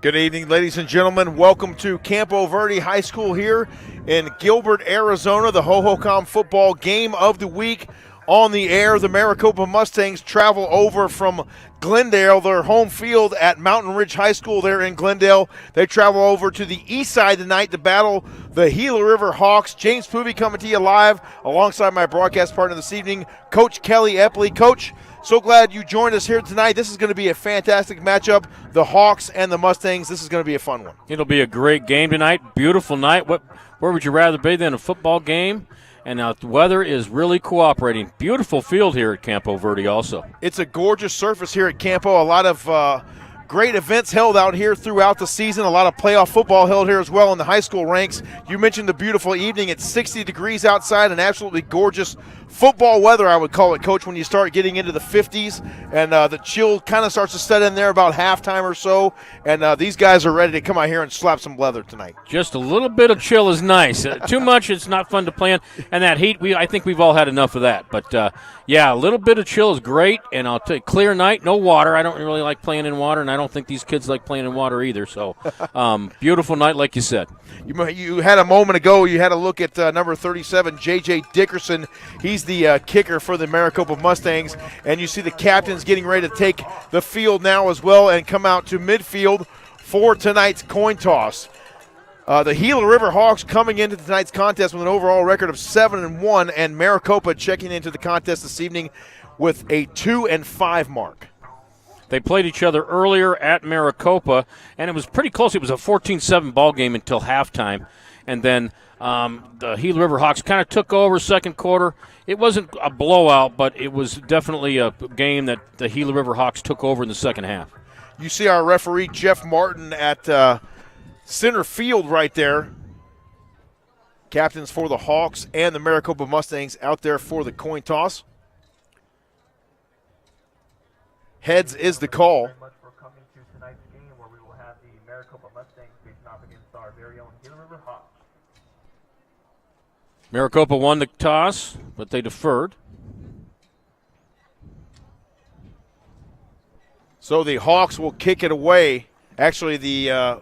Good evening, ladies and gentlemen. Welcome to Campo Verde High School here in Gilbert, Arizona. The Hohokam football game of the week on the air. The Maricopa Mustangs travel over from Glendale, their home field at Mountain Ridge High School there in Glendale. They travel over to the east side tonight to battle the Gila River Hawks. James Poovey coming to you live alongside my broadcast partner this evening, Coach Kelly Epley. Coach, so glad you joined us here tonight. This is going to be a fantastic matchup. The Hawks and the Mustangs. This is going to be a fun one. It'll be a great game tonight. Beautiful night. Where would you rather be than a football game? And the weather is really cooperating. Beautiful field here at Campo Verde also. It's a gorgeous surface here at Campo. A lot of great events held out here throughout the season. A lot of playoff football held here as well in the high school ranks. You mentioned the beautiful evening. It's 60 degrees outside and absolutely gorgeous football weather, I would call it, Coach, when you start getting into the 50s. And the chill kind of starts to set in there about halftime or so. And these guys are ready to come out here and slap some leather tonight. Just a little bit of chill is nice. Too much, it's not fun to play in. And that heat, I think we've all had enough of that. But, yeah, a little bit of chill is great. And I'll tell you, clear night, no water. I don't really like playing in water, and I don't think these kids like playing in water either. So, beautiful night, like you said. You had a moment ago, you had a look at number 37, J.J. Dickerson. He's the kicker for the Maricopa Mustangs, and you see the captains getting ready to take the field now as well and come out to midfield for tonight's coin toss. The Gila River Hawks coming into tonight's contest with an overall record of 7-1, and Maricopa checking into the contest this evening with a 2-5 mark. They played each other earlier at Maricopa, and it was pretty close. It was a 14-7 ball game until halftime, and then the Gila River Hawks kind of took over second quarter. It wasn't a blowout, but it was definitely a game that the Gila River Hawks took over in the second half. You see our referee, Jeff Martin, at center field right there. Captains for the Hawks and the Maricopa Mustangs out there for the coin toss. Heads is the call. Very much for coming to tonight's game, where we will have the Maricopa Mustangs facing off against our very own Gila River Hawks. Maricopa won the toss, but they deferred. So the Hawks will kick it away. Actually, the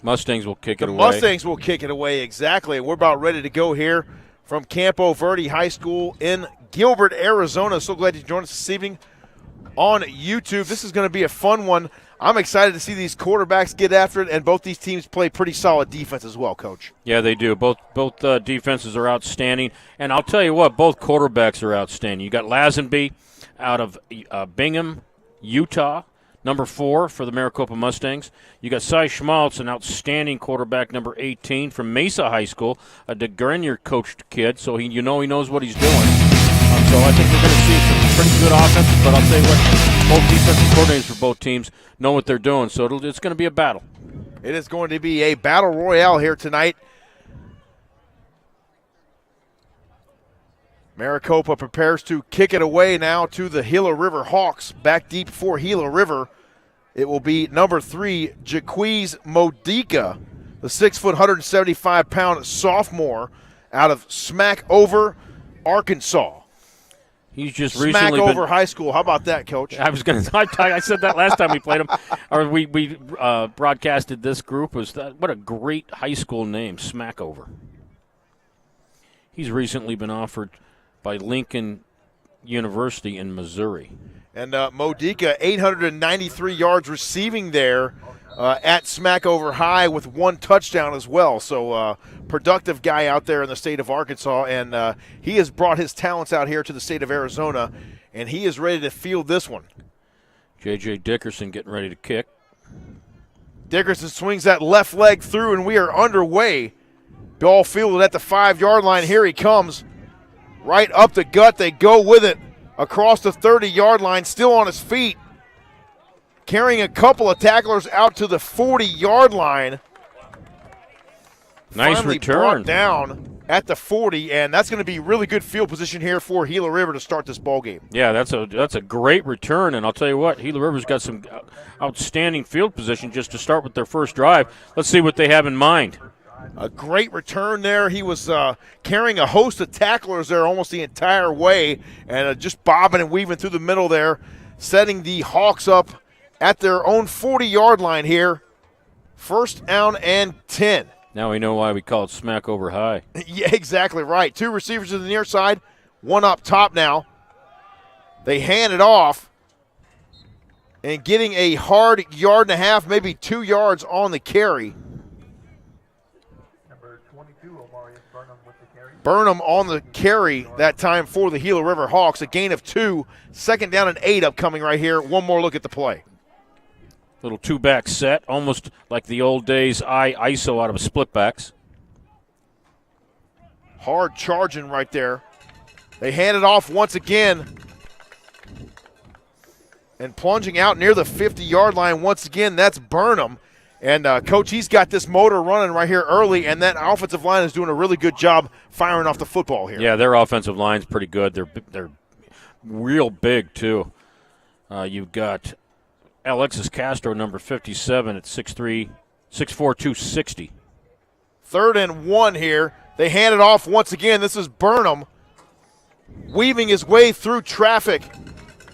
Mustangs will kick it away. Mustangs will kick it away, exactly. We're about ready to go here from Campo Verde High School in Gilbert, Arizona. So glad you joined us this evening on YouTube. This is going to be a fun one. I'm excited to see these quarterbacks get after it, and both these teams play pretty solid defense as well, Coach. Yeah, they do. Both defenses are outstanding, and I'll tell you what, both quarterbacks are outstanding. You got Lazenby out of Bingham, Utah, number 4 for the Maricopa Mustangs. You got Cy Schmaltz, an outstanding quarterback, number 18 from Mesa High School, a DeGrenier coached kid, so he knows what he's doing. So I think we're going to see some pretty good offense, but I'll tell you what, both defensive coordinators for both teams know what they're doing, so it's going to be a battle. It is going to be a battle royale here tonight. Maricopa prepares to kick it away now to the Gila River Hawks. Back deep for Gila River, it will be number 3, Jaquiz Modica, the 6-foot, 175-pound sophomore out of Smackover, Arkansas. He's just recently Smackover High School. How about that, Coach? I said that last time we played him, or we broadcasted this group. What a great high school name, Smackover. He's recently been offered by Lincoln University in Missouri. And Modica, 893 yards receiving there at Smackover High with 1 touchdown as well. So productive guy out there in the state of Arkansas, and he has brought his talents out here to the state of Arizona, and he is ready to field this one. J.J. Dickerson getting ready to kick. Dickerson swings that left leg through, and we are underway. Ball fielded at the 5-yard line. Here he comes. Right up the gut. They go with it across the 30-yard line, still on his feet. Carrying a couple of tacklers out to the 40-yard line. Nice Finally return. Brought down at the 40, and that's going to be really good field position here for Gila River to start this ball game. Yeah, that's a great return, and I'll tell you what, Gila River's got some outstanding field position just to start with their first drive. Let's see what they have in mind. A great return there. He was carrying a host of tacklers there almost the entire way, and just bobbing and weaving through the middle there, setting the Hawks up at their own 40-yard line here. First down and 10. Now we know why we call it smack over high. Yeah, exactly right. 2 receivers to the near side, 1 up top now. They hand it off and getting a hard yard and a half, maybe 2 yards on the carry. Number 22, Omarius Burnham with the carry. Burnham on the carry that time for the Gila River Hawks. A gain of 2. Second down and 8 upcoming right here. One more look at the play. Little two-back set, almost like the old days ISO out of split backs. Hard charging right there. They hand it off once again. And plunging out near the 50-yard line once again, that's Burnham. And, Coach, he's got this motor running right here early, and that offensive line is doing a really good job firing off the football here. Yeah, their offensive line's pretty good. They're real big, too. You've got Alexis Castro, number 57, at 6'3", 6'4", 260. 3rd and 1 here. They hand it off once again. This is Burnham weaving his way through traffic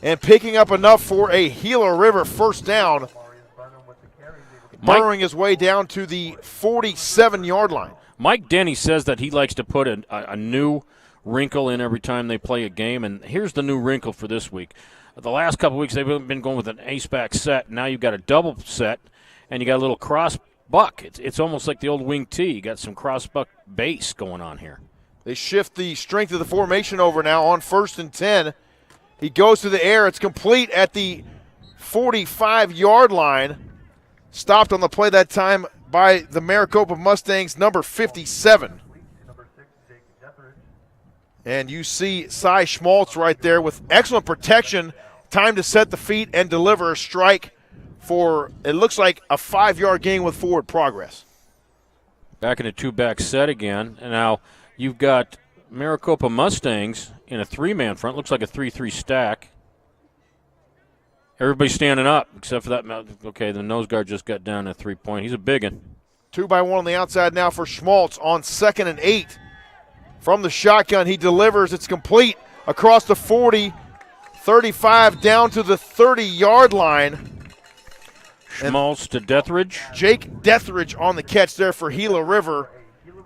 and picking up enough for a Gila River first down. Omarius Burnham with the carry. Burrowing his way down to the 47-yard line. Mike Denny says that he likes to put a new wrinkle in every time they play a game, and here's the new wrinkle for this week. The last couple of weeks they've been going with an ace-back set. Now you've got a double set, and you got a little cross buck. It's almost like the old wing T. You got some cross buck base going on here. They shift the strength of the formation over now on 1st and 10. He goes to the air. It's complete at the 45-yard line. Stopped on the play that time by the Maricopa Mustangs, number 57. Number 6, Jake Jethridge. And you see Cy Schmaltz right there with excellent protection. Time to set the feet and deliver a strike for, it looks like, a 5-yard gain with forward progress. Back in a two-back set again. And now you've got Maricopa Mustangs in a 3-man front. Looks like a 3-3 stack. Everybody's standing up except for that. Okay, the nose guard just got down at 3-point. He's a big one. 2-by-1 on the outside now for Schmaltz on 2nd and 8. From the shotgun, he delivers. It's complete across the 40, 35 down to the 30-yard line. Schmaltz to Dethridge. Jake Dethridge on the catch there for Gila River.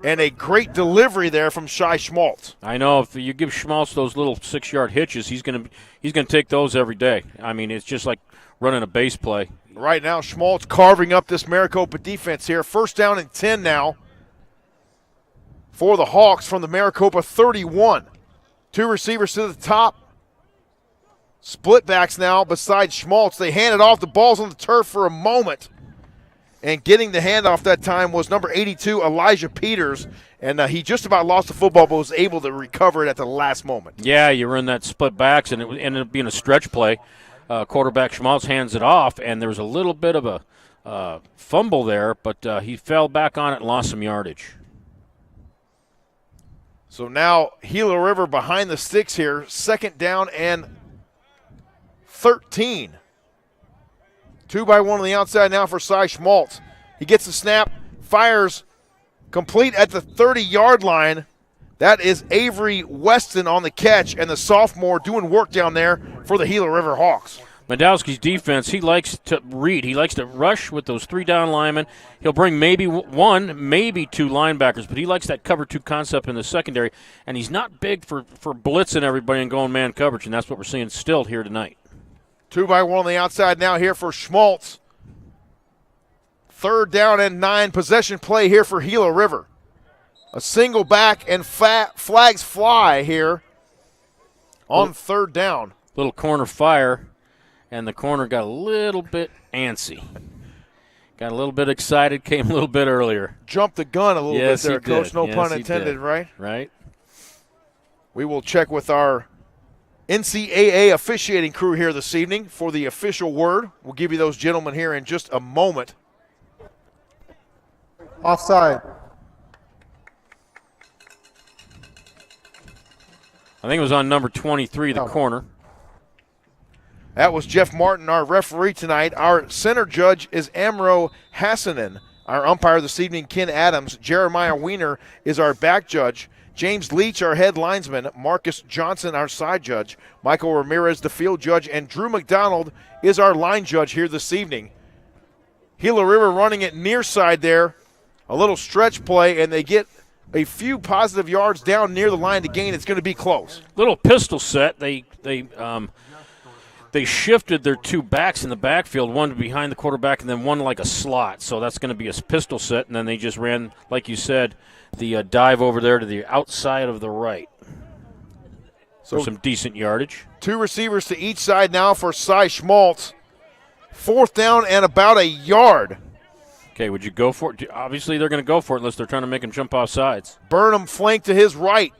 And a great delivery there from Cy Schmaltz. I know if you give Schmaltz those little 6-yard hitches, he's gonna take those every day. I mean, it's just like running a base play. Right now, Schmaltz carving up this Maricopa defense here. First down and 10 now for the Hawks from the Maricopa 31. 2 receivers to the top. Split backs now beside Schmaltz. They hand it off. The ball's on the turf for a moment. And getting the handoff that time was number 82, Elijah Peters. And he just about lost the football, but was able to recover it at the last moment. Yeah, you run that split backs, and it ended up being a stretch play. Quarterback Schmaltz hands it off, and there was a little bit of a fumble there, but he fell back on it and lost some yardage. So now Gila River behind the sticks here. 2nd down and 13. 2-by-1 on the outside now for Cy Schmaltz. He gets the snap, fires complete at the 30-yard line. That is Avery Weston on the catch, and the sophomore doing work down there for the Gila River Hawks. Madowski's defense, he likes to read. He likes to rush with those 3 down linemen. He'll bring maybe 1, maybe 2 linebackers, but he likes that cover 2 concept in the secondary, and he's not big for blitzing everybody and going man coverage, and that's what we're seeing still here tonight. 2-by-1 on the outside now here for Schmaltz. 3rd down and 9. Possession play here for Gila River. A single back and flags fly here on 3rd down. Little corner fire, and the corner got a little bit antsy. Got a little bit excited, came a little bit earlier. Jumped the gun a little bit there, he Coach. did. No Yes, pun he intended, did. right? Right. We will check with our NCAA officiating crew here this evening for the official word. We'll give you those gentlemen here in just a moment. Offside. I think it was on number 23, the No. corner. That was Jeff Martin, our referee tonight. Our center judge is Amro Hassanen. Our umpire this evening, Ken Adams. Jeremiah Weiner is our back judge. James Leach, our head linesman, Marcus Johnson, our side judge, Michael Ramirez, the field judge, and Drew McDonald is our line judge here this evening. Gila River running it near side there, a little stretch play, and they get a few positive yards down near the line to gain. It's going to be close. Little pistol set. They shifted their two backs in the backfield, one behind the quarterback and then one like a slot. So that's going to be a pistol set, and then they just ran, like you said, the dive over there to the outside of the right for some decent yardage. 2 receivers to each side now for Cy Schmaltz. 4th down and about a yard. Okay, would you go for it? Obviously, they're going to go for it unless they're trying to make him jump off sides. Burnham flank to his right.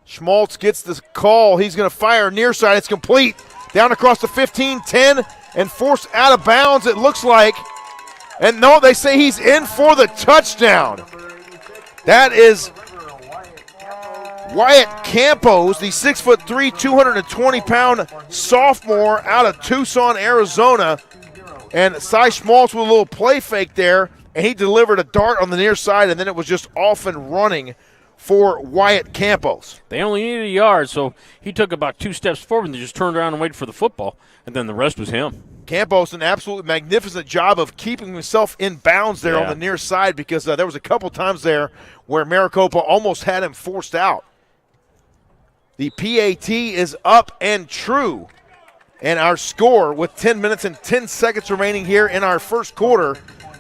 Schmaltz gets the call. He's going to fire near side. It's complete. Down across the 15, 10, and forced out of bounds, it looks like. And no, they say he's in for the touchdown. That is Wyatt Campos, the 6'3", 220-pound sophomore out of Tucson, Arizona. And Cy Schmaltz with a little play fake there, and he delivered a dart on the near side, and then it was just off and running for Wyatt Campos. They only needed a yard, so he took about 2 steps forward and just turned around and waited for the football, and then the rest was him. Campos, an absolutely magnificent job of keeping himself in bounds there on the near side, because there was a couple times there where Maricopa almost had him forced out. The PAT is up and true. And our score with 10 minutes and 10 seconds remaining here in our first quarter,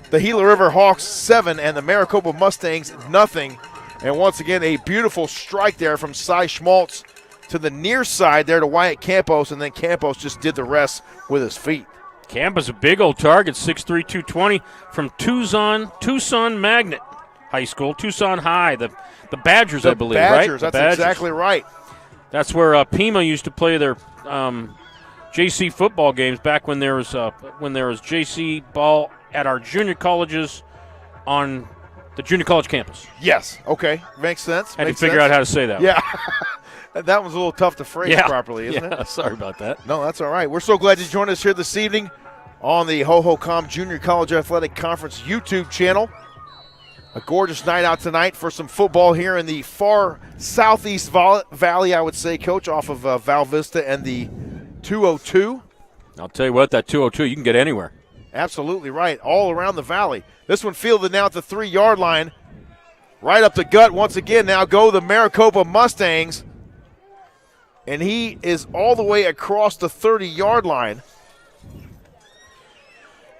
the Gila River Hawks 7 and the Maricopa Mustangs nothing. And once again, a beautiful strike there from Cy Schmaltz to the near side there to Wyatt Campos, and then Campos just did the rest with his feet. Campos, a big old target, 6'3", 220 from Tucson Magnet High School, Tucson High, the Badgers, I believe, Badgers, right? That's exactly right. That's where Pima used to play their JC football games back when there was JC ball at our junior colleges on the junior college campus. Yes. Okay. Makes sense. Had to figure out how to say that. Yeah. That was a little tough to phrase properly, isn't it? Sorry about that. No, that's all right. We're so glad you joined us here this evening on the Hohokam Junior College Athletic Conference YouTube channel. A gorgeous night out tonight for some football here in the far southeast valley, I would say, Coach, off of Val Vista and the 202. I'll tell you what, that 202, you can get anywhere. Absolutely right, all around the valley. This one fielded now at the 3-yard line. Right up the gut once again. Now go the Maricopa Mustangs. And he is all the way across the 30-yard line.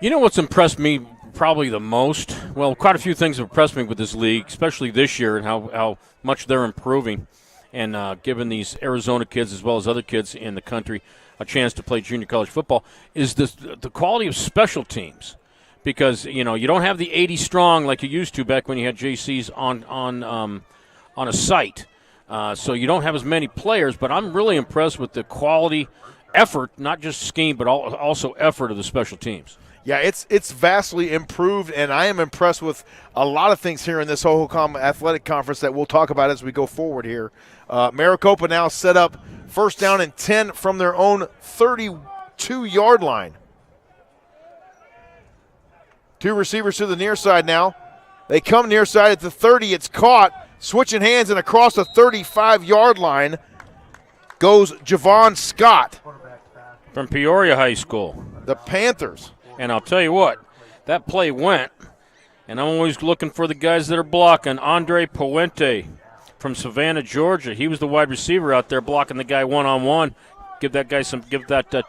You know what's impressed me probably the most? Well, quite a few things have impressed me with this league, especially this year, and how much they're improving and giving these Arizona kids as well as other kids in the country a chance to play junior college football, is the quality of special teams. Because, you don't have the 80 strong like you used to back when you had JCs on a site. So you don't have as many players, but I'm really impressed with the quality, effort, not just scheme, but also effort of the special teams. Yeah, it's vastly improved, and I am impressed with a lot of things here in this Hohokam Athletic Conference that we'll talk about as we go forward here. Maricopa now set up 1st down and 10 from their own 32-yard line. 2 receivers to the near side now. They come near side at the 30. It's caught. Switching hands and across the 35-yard line goes Javon Scott. From Peoria High School. The Panthers. And I'll tell you what, that play went, and I'm always looking for the guys that are blocking. Andre Puente from Savannah, Georgia. He was the wide receiver out there blocking the guy one-on-one. Give that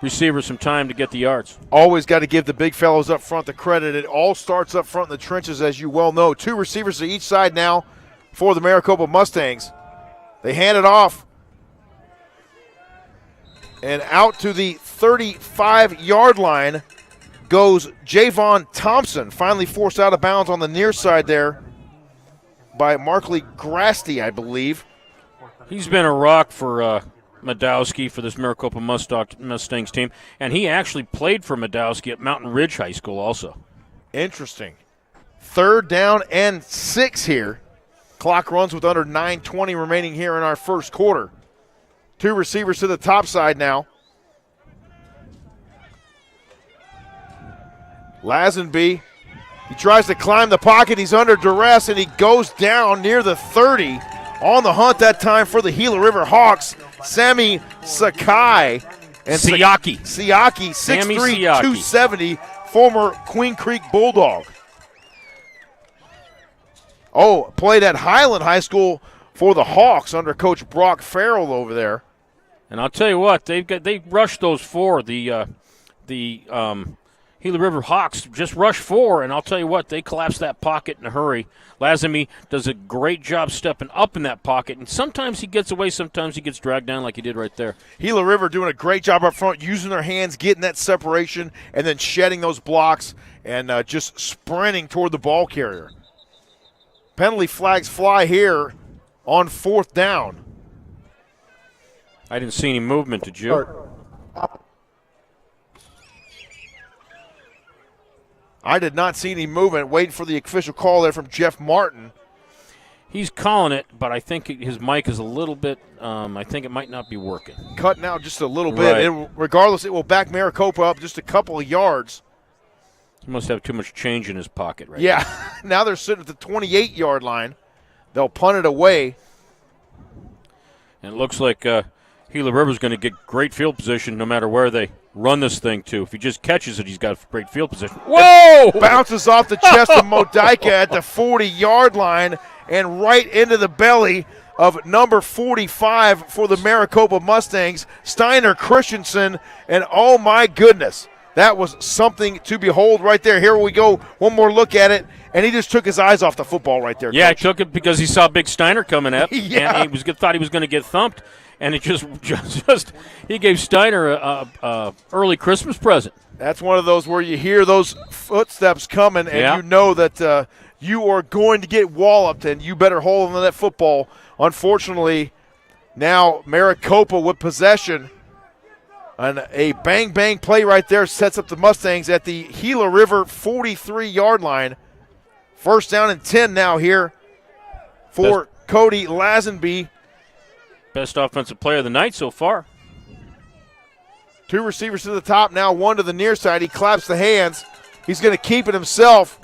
receiver some time to get the yards. Always got to give the big fellows up front the credit. It all starts up front in the trenches, as you well know. 2 receivers to each side now for the Maricopa Mustangs. They hand it off. And out to the 35-yard line goes Javon Thompson, finally forced out of bounds on the near side there by Markley Grasty, I believe. He's been a rock for Madowski for this Maricopa Mustangs team, and he actually played for Madowski at Mountain Ridge High School also. Interesting. 3rd down and 6 here. Clock runs with under 9:20 remaining here in our first quarter. 2 receivers to the top side now. Lazenby He tries to climb the pocket. He's under duress, and he goes down near the 30. On the hunt that time for the Gila River Hawks, Sammy Sakai. And Siaki. Siaki, 6'3", 270, former Queen Creek Bulldog. Oh, played at Highland High School for the Hawks under Coach Brock Farrell over there. And I'll tell you what, they rushed those four. The Gila River Hawks just rushed four, and I'll tell you what, they collapsed that pocket in a hurry. Lazemy does a great job stepping up in that pocket, and sometimes he gets away, sometimes he gets dragged down like he did right there. Gila River doing a great job up front, using their hands, getting that separation, and then shedding those blocks and just sprinting toward the ball carrier. Penalty flags fly here on 4th down. I didn't see any movement, did you? I did not see any movement. Waiting for the official call there from Jeff Martin. He's calling it, but I think his mic is a little bit, I think it might not be working. Cutting out just a little bit. Right. Regardless, it will back Maricopa up just a couple of yards. He must have too much change in his pocket right now. Yeah, now they're sitting at the 28-yard line. They'll punt it away. And it looks like Gila River's going to get great field position no matter where they run this thing to. If he just catches it, he's got great field position. Whoa! Bounces off the chest of Modica at the 40-yard line and right into the belly of number 45 for the Maricopa Mustangs, Steiner Christensen. And oh my goodness, that was something to behold right there. Here we go, one more look at it, and he just took his eyes off the football right there. Yeah, Coach. he took it because he saw Big Steiner coming up, Yeah. and thought he was going to get thumped, and it just he gave Steiner a early Christmas present. That's one of those where you hear those footsteps coming, and you know that you are going to get walloped, and you better hold on to that football. Unfortunately, now Maricopa with possession, and a bang-bang play right there sets up the Mustangs at the Gila River 43-yard line. 1st down and 10 now here for Cody Lazenby. Best offensive player of the night so far. 2 receivers to the top now, 1 to the near side. He claps the hands. He's going to keep it himself.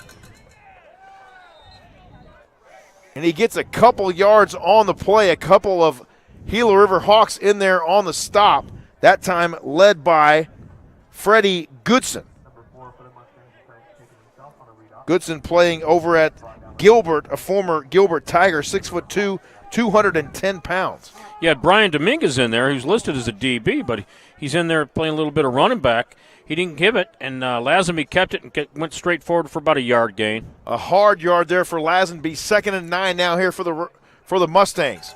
And he gets a couple yards on the play, a couple of Gila River Hawks in there on the stop, that time led by Freddie Goodson. Goodson playing over at Gilbert, a former Gilbert Tiger, 6'2", 210 pounds. You had Brian Dominguez in there, who's listed as a DB, but he's in there playing a little bit of running back. He didn't give it, and Lazenby kept it and went straight forward for about a yard gain. A hard yard there for Lazenby. 2nd and 9 now here for the Mustangs.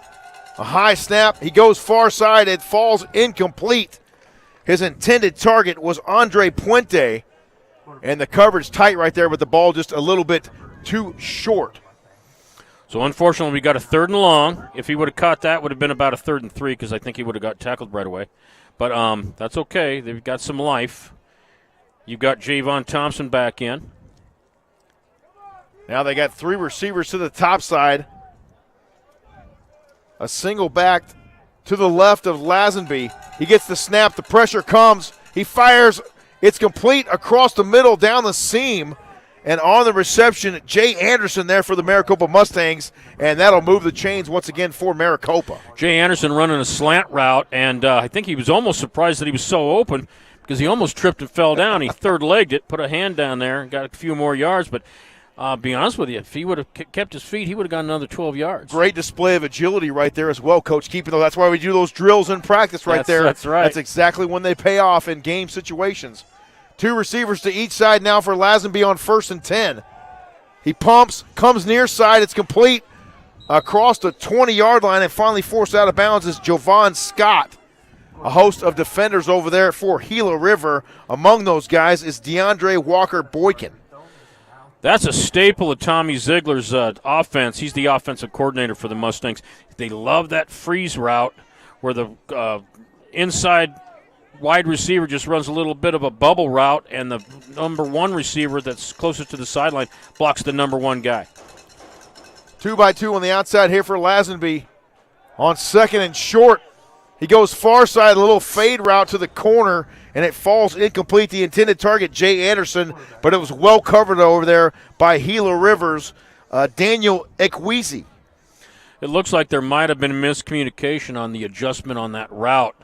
A high snap. He goes far side. It falls incomplete. His intended target was Andre Puente, and the coverage tight right there, but the ball just a little bit too short. So unfortunately, we got a 3rd and long. If he would have caught that, would have been about a 3rd and 3 because I think he would have got tackled right away. But that's okay. They've got some life. You've got Javon Thompson back in. Now they got 3 receivers to the top side. A single back to the left of Lazenby. He gets the snap. The pressure comes. He fires. It's complete across the middle, down the seam. And on the reception, Jay Anderson there for the Maricopa Mustangs, and that'll move the chains once again for Maricopa. Jay Anderson running a slant route, and I think he was almost surprised that he was so open because he almost tripped and fell down. He third-legged it, put a hand down there, and got a few more yards. But be honest with you, if he would have kept his feet, he would have got another 12 yards. Great display of agility right there as well, Coach. Keeping that's why we do those drills in practice right there. That's right. That's exactly when they pay off in game situations. 2 receivers to each side now for Lazenby on 1st and 10. He pumps, comes near side. It's complete across the 20-yard line, and finally forced out of bounds is Jovan Scott. A host of defenders over there for Gila River. Among those guys is DeAndre Walker-Boykin. That's a staple of Tommy Ziegler's offense. He's the offensive coordinator for the Mustangs. They love that freeze route where the inside wide receiver just runs a little bit of a bubble route, and the number 1 receiver that's closest to the sideline blocks the number 1 guy. 2 by 2 on the outside here for Lazenby. On 2nd and short, He goes far side, a little fade route to the corner, and it falls incomplete. The intended target, Jay Anderson, but it was well covered over there by Gila River's Daniel Ekwesi. It looks like there might have been miscommunication on the adjustment on that route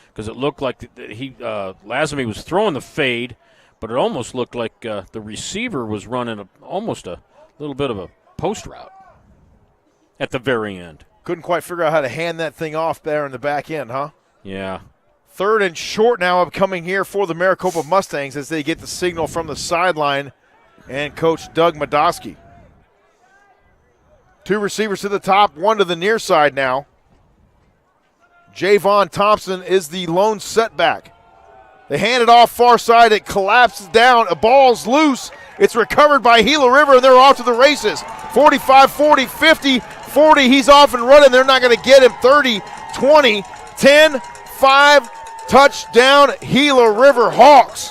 because it looked like Lazenby was throwing the fade, but it almost looked like the receiver was running almost a little bit of a post route at the very end. Couldn't quite figure out how to hand that thing off there in the back end, huh? Yeah. 3rd and short now upcoming here for the Maricopa Mustangs as they get the signal from the sideline and Coach Doug Madosky. 2 receivers to the top, 1 to the near side now. Javon Thompson is the lone setback. They hand it off far side. It collapses down. A ball's loose. It's recovered by Gila River, and they're off to the races. 45, 40, 50, 40. He's off and running. They're not going to get him. 30, 20, 10, 5. Touchdown, Gila River Hawks.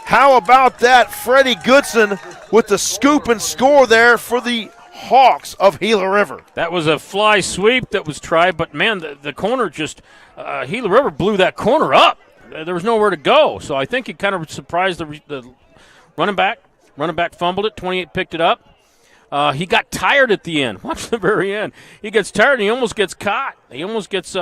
How about that? Freddie Goodson with the scoop and score there for the Hawks of Gila River. That was a fly sweep that was tried, but, man, the corner just Gila River blew that corner up. There was nowhere to go. So I think it kind of surprised the running back. Running back fumbled it. 28 picked it up. He got tired at the end. Watch the very end. He gets tired and he almost gets caught. He almost gets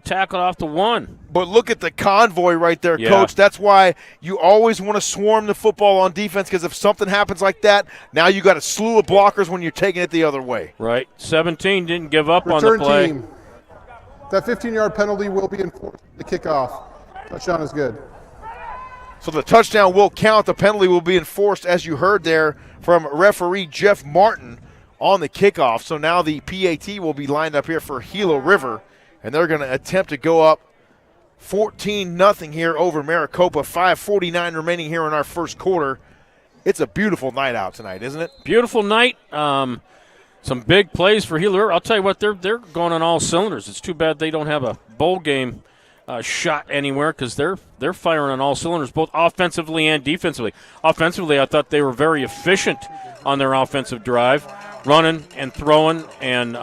tackled off the 1. But look at the convoy right there, Yeah. Coach. That's why you always want to swarm the football on defense, because if something happens like that, now you got a slew of blockers when you're taking it the other way. Right. 17 didn't give up on Return the play. team. That 15-yard penalty will be enforced. The kickoff. Touchdown is good. So the touchdown will count. The penalty will be enforced, as you heard there from referee Jeff Martin on the kickoff. So now the PAT will be lined up here for Gila River, and they're going to attempt to go up 14-0 here over Maricopa. 5:49 remaining here in our first quarter. It's a beautiful night out tonight, isn't it? Beautiful night. Some big plays for Gila River. I'll tell you what, they're going on all cylinders. It's too bad they don't have a bowl game shot anywhere, because they're firing on all cylinders, both offensively and defensively. Offensively, I thought they were very efficient on their offensive drive, running and throwing, and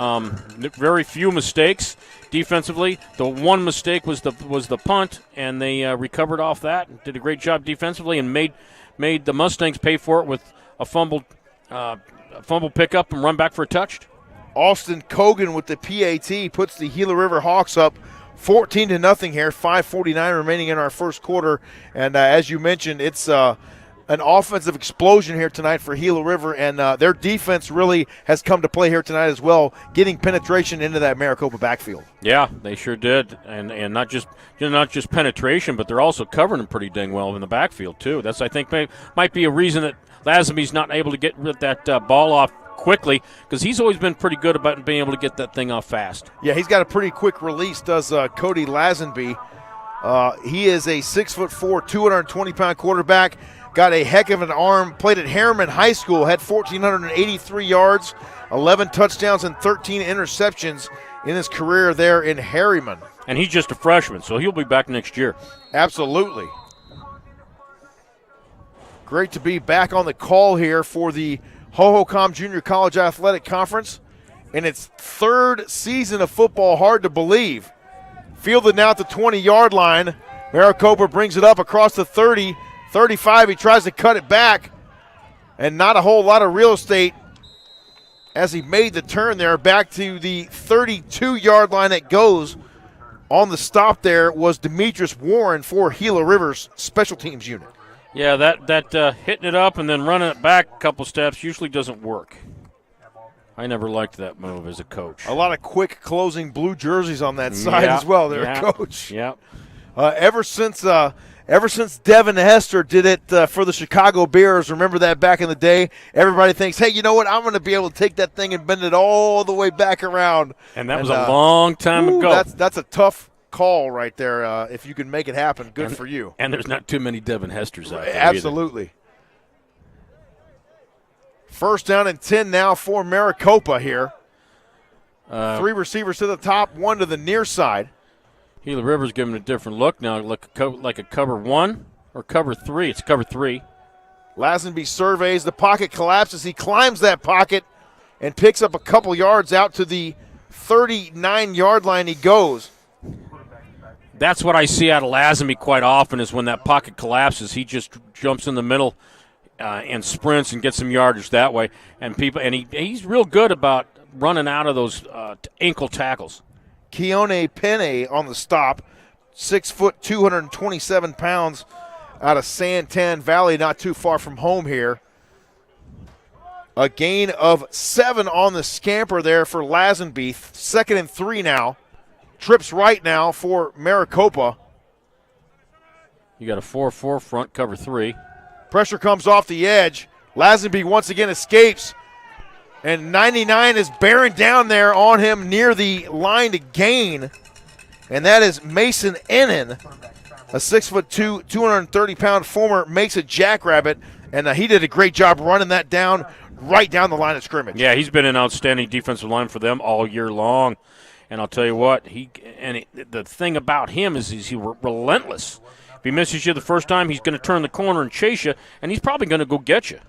very few mistakes. Defensively, the one mistake was the punt, and they recovered off that and did a great job defensively and made the Mustangs pay for it with a fumble pickup and run back for a touch. Austin Cogan with the PAT puts the Gila River Hawks up 14-0 here. 5:49 remaining in our first quarter, and as you mentioned, it's an offensive explosion here tonight for Gila River, and their defense really has come to play here tonight as well, getting penetration into that Maricopa backfield. Yeah, they sure did, and not just penetration, but they're also covering them pretty dang well in the backfield too. That's, I think, might be a reason that Lazenby's not able to get that ball off quickly, because he's always been pretty good about being able to get that thing off fast. Yeah, he's got a pretty quick release, does Cody Lazenby. He is a 6'4", 220-pound quarterback. Got a heck of an arm. Played at Harriman High School. Had 1,483 yards, 11 touchdowns, and 13 interceptions in his career there in Harriman. And he's just a freshman, so he'll be back next year. Absolutely. Great to be back on the call here for the Hohokam Junior College Athletic Conference. In its 3rd season of football, hard to believe. Fielded now at the 20-yard line. Maricopa brings it up across the 30. 35, he tries to cut it back, and not a whole lot of real estate as he made the turn there. Back to the 32-yard line it goes. On the stop there was Demetrius Warren for Gila River's special teams unit. Yeah, that hitting it up and then running it back a couple steps usually doesn't work. I never liked that move as a coach. A lot of quick closing blue jerseys on that side as well there, Coach. Yeah. Ever since Devin Hester did it for the Chicago Bears, remember that back in the day, everybody thinks, hey, you know what, I'm going to be able to take that thing and bend it all the way back around. And that was a long time ago. That's a tough call right there. If you can make it happen, good for you. And there's not too many Devin Hesters out there. Absolutely. First down and 10 now for Maricopa here. 3 receivers to the top, 1 to the near side. Gila River's giving a different look now, like a cover 1 or cover 3. It's cover 3. Lazenby surveys the pocket, collapses. He climbs that pocket and picks up a couple yards out to the 39-yard line he goes. That's what I see out of Lazenby quite often is when that pocket collapses, he just jumps in the middle and sprints and gets some yardage that way. And he's real good about running out of those ankle tackles. Keone Penne on the stop, 6 foot, 227 pounds, out of Santan Valley, not too far from home here. A gain of 7 on the scamper there for Lazenby. 2nd and 3 now. Trips right now for Maricopa. You got a 4-4 front, cover 3. Pressure comes off the edge. Lazenby once again escapes. And 99 is bearing down there on him near the line to gain. And that is Mason Ennin, a 6'2", 230-pound former, makes a jackrabbit. And he did a great job running that down right down the line of scrimmage. Yeah, he's been an outstanding defensive line for them all year long. And I'll tell you what, the thing about him is he's relentless. If he misses you the first time, he's going to turn the corner and chase you, and he's probably going to go get you.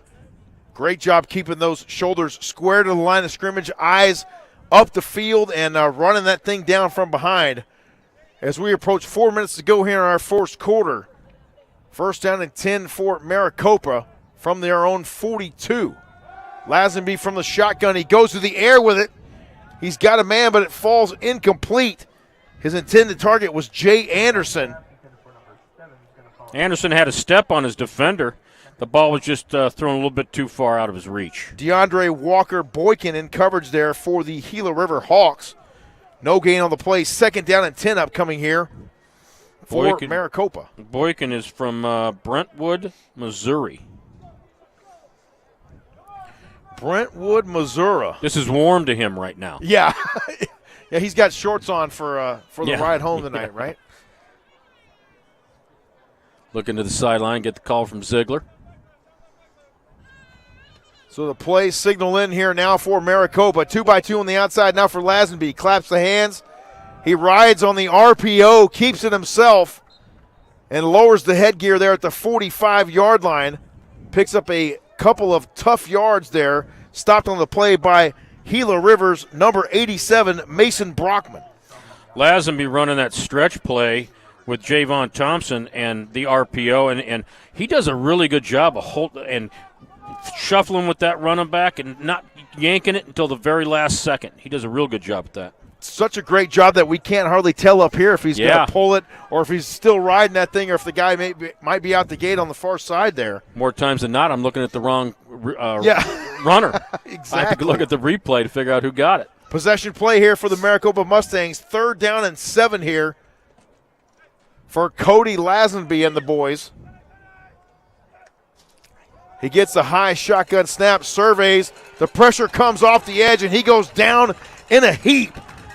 Great job keeping those shoulders square to the line of scrimmage, eyes up the field, and running that thing down from behind. As we approach 4 minutes to go here in our first quarter. 1st down and 10 for Maricopa from their own 42. Lazenby from the shotgun. He goes to the air with it. He's got a man, but it falls incomplete. His intended target was Jay Anderson. Anderson had a step on his defender. The ball was just thrown a little bit too far out of his reach. DeAndre Walker-Boykin in coverage there for the Gila River Hawks. No gain on the play. 2nd down and 10 upcoming here for Maricopa. Boykin is from Brentwood, Missouri. Brentwood, Missouri. This is warm to him right now. Yeah. Yeah, he's got shorts on for the ride home tonight, right? Looking to the sideline, get the call from Ziegler. So the play signal in here now for Maricopa. 2x2 on the outside now for Lazenby. Claps the hands. He rides on the RPO, keeps it himself, and lowers the headgear there at the 45-yard line. Picks up a couple of tough yards there. Stopped on the play by Gila River's number 87, Mason Brockman. Lazenby running that stretch play with Javon Thompson and the RPO, and he does a really good job of shuffling with that running back and not yanking it until the very last second. He does a real good job at that. Such a great job that we can't hardly tell up here if he's going to pull it or if he's still riding that thing or if the guy might be out the gate on the far side there. More times than not, I'm looking at the wrong runner. Exactly. I have to look at the replay to figure out who got it. Possession play here for the Maricopa Mustangs. 3rd down and 7 here for Cody Lazenby and the boys. He gets the high shotgun snap, surveys. The pressure comes off the edge, and he goes down in a heap.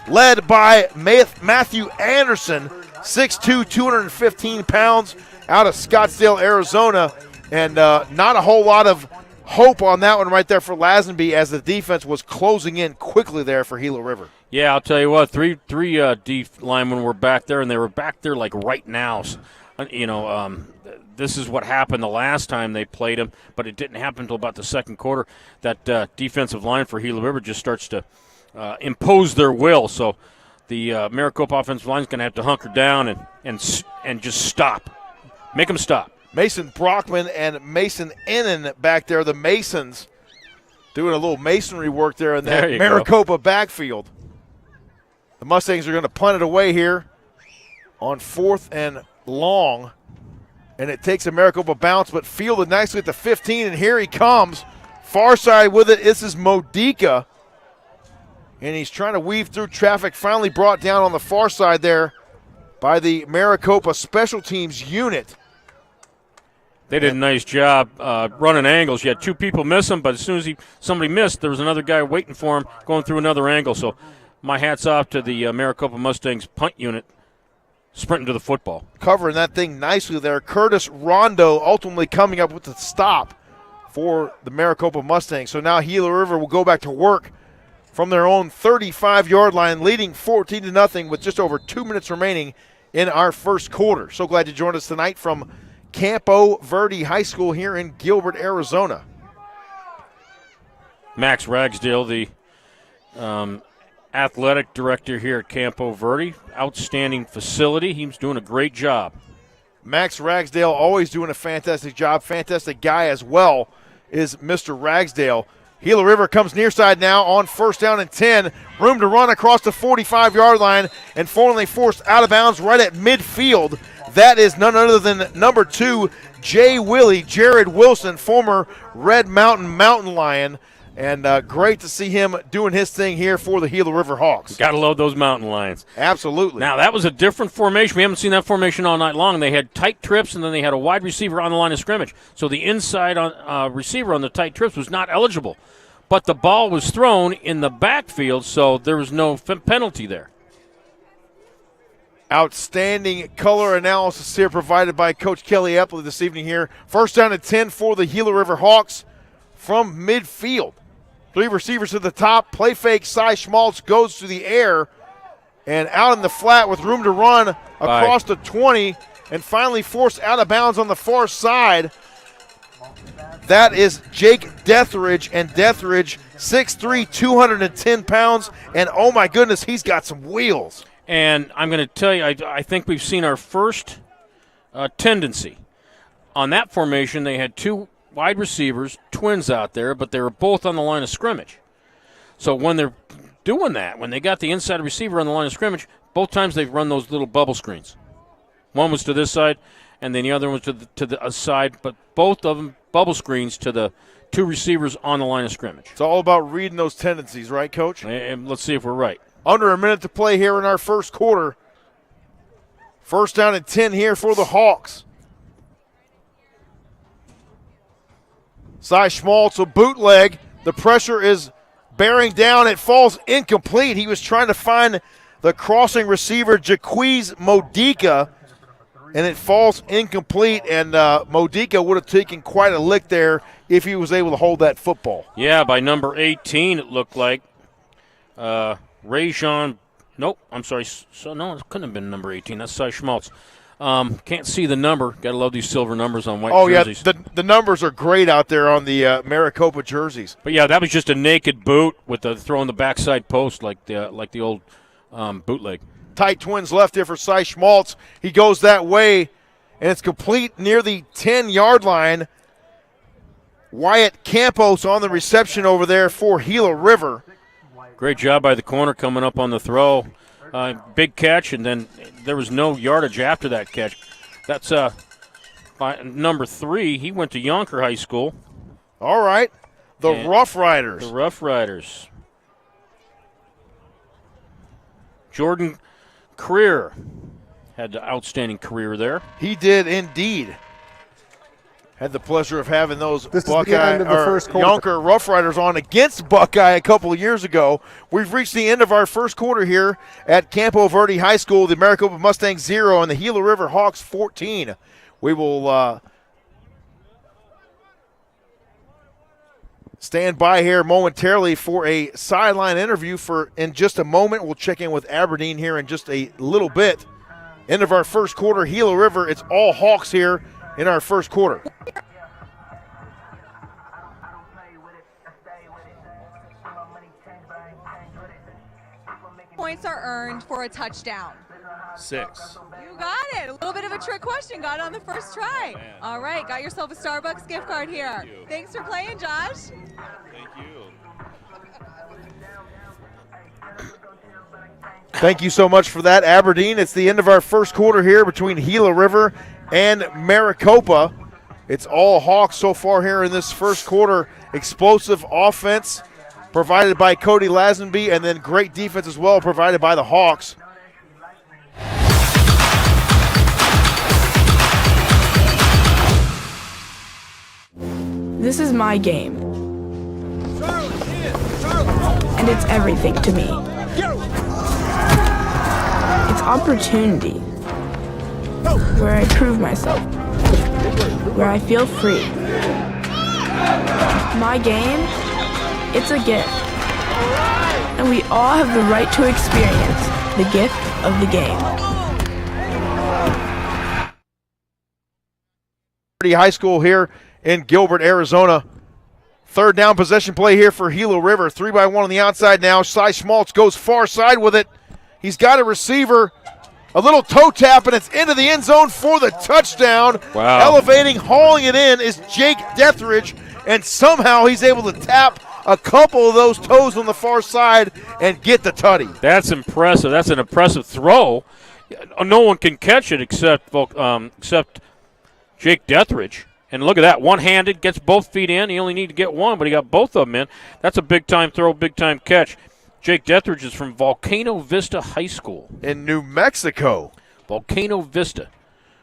Led by Matthew Anderson, 6'2", 215 pounds, out of Scottsdale, Arizona. And not a whole lot of hope on that one right there for Lazenby as the defense was closing in quickly there for Gila River. Yeah, I'll tell you what, three D linemen were back there, and they were back there like right now. This is what happened the last time they played him, but it didn't happen until about the second quarter. That defensive line for Gila River just starts to impose their will. So the Maricopa offensive line is going to have to hunker down and just stop. Make them stop. Mason Brockman and Mason Ennin back there. The Masons doing a little masonry work there in that Maricopa backfield. The Mustangs are going to punt it away here on 4th and long. And it takes a Maricopa bounce, but fielded nicely at the 15, and here he comes. Far side with it. This is Modica. And he's trying to weave through traffic, finally brought down on the far side there by the Maricopa special teams unit. They did a nice job running angles. You had 2 people miss him, but as soon as somebody missed, there was another guy waiting for him going through another angle. So my hat's off to the Maricopa Mustangs punt unit sprinting to the football. Covering that thing nicely there. Curtis Rondo ultimately coming up with the stop for the Maricopa Mustangs. So now Gila River will go back to work from their own 35-yard line, leading 14-0 with just over 2 minutes remaining in our first quarter. So glad you joined us tonight from Campo Verde High School here in Gilbert, Arizona. Max Ragsdale, the athletic director here at Campo Verde. Outstanding facility. He's doing a great job. Max Ragsdale always doing a fantastic job. Fantastic guy as well is Mr. Ragsdale. Gila River comes near side now on 1st down and 10. Room to run across the 45-yard line and finally forced out of bounds right at midfield. That is none other than number 2, Jared Wilson, former Red Mountain Lion. And great to see him doing his thing here for the Gila River Hawks. Got to love those Mountain Lions. Absolutely. Now, that was a different formation. We haven't seen that formation all night long. They had tight trips, and then they had a wide receiver on the line of scrimmage. So the inside receiver on the tight trips was not eligible. But the ball was thrown in the backfield, so there was no penalty there. Outstanding color analysis here provided by Coach Kelly Epley this evening here. 1st down and 10 for the Gila River Hawks from midfield. 3 receivers to the top. Play fake. Cy Schmaltz goes to the air and out in the flat with room to run across the 20 and finally forced out of bounds on the far side. That is Jake Deathridge, and Deathridge, 6'3", 210 pounds, and oh my goodness, he's got some wheels. And I'm going to tell you, I think we've seen our first tendency. On that formation, they had 2 wide receivers, twins out there, but they were both on the line of scrimmage. So when they're doing that, when they got the inside receiver on the line of scrimmage, both times they've run those little bubble screens. One was to this side, and then the other one was to the side, but both of them bubble screens to the 2 receivers on the line of scrimmage. It's all about reading those tendencies, right, Coach? And let's see if we're right. Under a minute to play here in our first quarter. 1st down and 10 here for the Hawks. Cy Schmaltz, a bootleg. The pressure is bearing down. It falls incomplete. He was trying to find the crossing receiver, Jaquiz Modica, and it falls incomplete, and Modica would have taken quite a lick there if he was able to hold that football. Yeah, by number 18 it looked like. Rajon, nope, I'm sorry. So no, it couldn't have been number 18. That's Cy Schmaltz. Can't see the number. Got to love these silver numbers on white jerseys. Yeah, the numbers are great out there on the Maricopa jerseys. But yeah, that was just a naked boot with the throw in the backside post like the old bootleg. Tight twins left there for Cy Schmaltz. He goes that way, and it's complete near the 10-yard line. Wyatt Campos on the reception over there for Gila River. Great job by the corner coming up on the throw. Big catch, and then there was no yardage after that catch. That's by number 3. He went to Yonker High School. All right. The Rough Riders. The Rough Riders. Jordan Creer had an outstanding career there. He did indeed. Had the pleasure of having those Yonker Rough Riders on against Buckeye a couple of years ago. We've reached the end of our first quarter here at Campo Verde High School. The Maricopa Mustangs 0 and the Gila River Hawks 14. We will stand by here momentarily for a sideline interview in just a moment. We'll check in with Aberdeen here in just a little bit. End of our first quarter, Gila River. It's all Hawks here in our first quarter. Points are earned for a touchdown. 6. You got it. A little bit of a trick question. Got it on the first try. Man. All right. Got yourself a Starbucks gift card here. Thank you. Thanks for playing, Josh. Thank you. Thank you so much for that, Aberdeen. It's the end of our first quarter here between Gila River and Maricopa. It's all Hawks so far here in this first quarter. Explosive offense provided by Cody Lazenby, and then great defense as well provided by the Hawks. This is my game. And it's everything to me. It's opportunity. Where I prove myself. Where I feel free. My game, it's a gift. And we all have the right to experience the gift of the game. High School here in Gilbert, Arizona. Third down possession play here for Gila River. 3-by-1 on the outside now. Cy Schmaltz goes far side with it. He's got a receiver. A little toe tap, and it's into the end zone for the touchdown. Wow. Elevating, hauling it in is Jake Deathridge, and somehow he's able to tap a couple of those toes on the far side and get the tutty. That's impressive. That's an impressive throw. No one can catch it except Jake Deathridge. And look at that, one-handed, gets both feet in. He only needed to get one, but he got both of them in. That's a big-time throw, big-time catch. Jake Deathridge is from Volcano Vista High School. In New Mexico. Volcano Vista.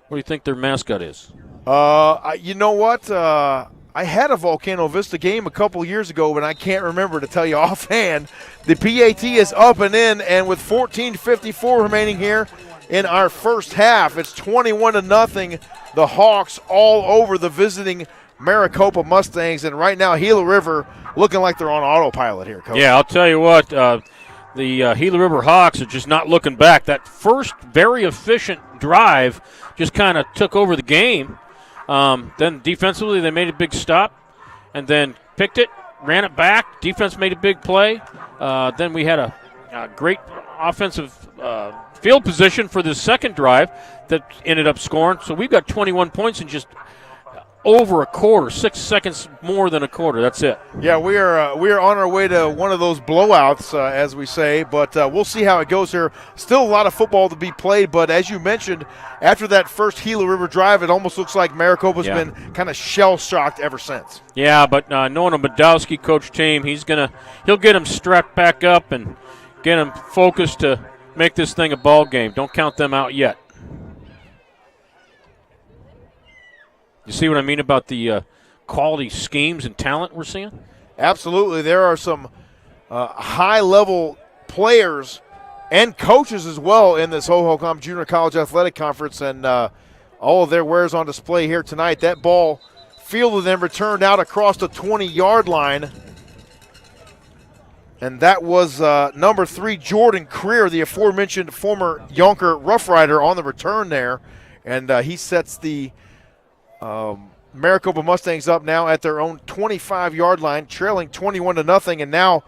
What do you think their mascot is? You know what? I had a Volcano Vista game a couple years ago, but I can't remember to tell you offhand. The PAT is up and in, and with 14:54 remaining here in our first half, it's 21-0. The Hawks all over the visiting Maricopa Mustangs, and right now Gila River looking like they're on autopilot here, Coach. Yeah, I'll tell you what, the Gila River Hawks are just not looking back. That first very efficient drive just kind of took over the game. Then defensively they made a big stop and then picked it, ran it back. Defense made a big play. Then we had a great offensive field position for the second drive that ended up scoring. So we've got 21 points in just over a quarter, 6 seconds more than a quarter. That's it. Yeah, we are on our way to one of those blowouts, as we say, but we'll see how it goes here. Still a lot of football to be played, but as you mentioned, after that first Gila River drive, it almost looks like Maricopa's been kind of shell-shocked ever since. Yeah, but knowing a Badowski coach team, he'll get him strapped back up and get him focused to make this thing a ball game. Don't count them out yet. You see what I mean about the quality schemes and talent we're seeing? Absolutely. There are some high-level players and coaches as well in this Hohokam Junior College Athletic Conference, and all of their wares on display here tonight. That ball fielded and returned out across the 20-yard line. And that was number 3, Jordan Creer, the aforementioned former Yonker Rough Rider, on the return there. And he sets the Maricopa Mustangs up now at their own 25-yard line, trailing 21-0. And now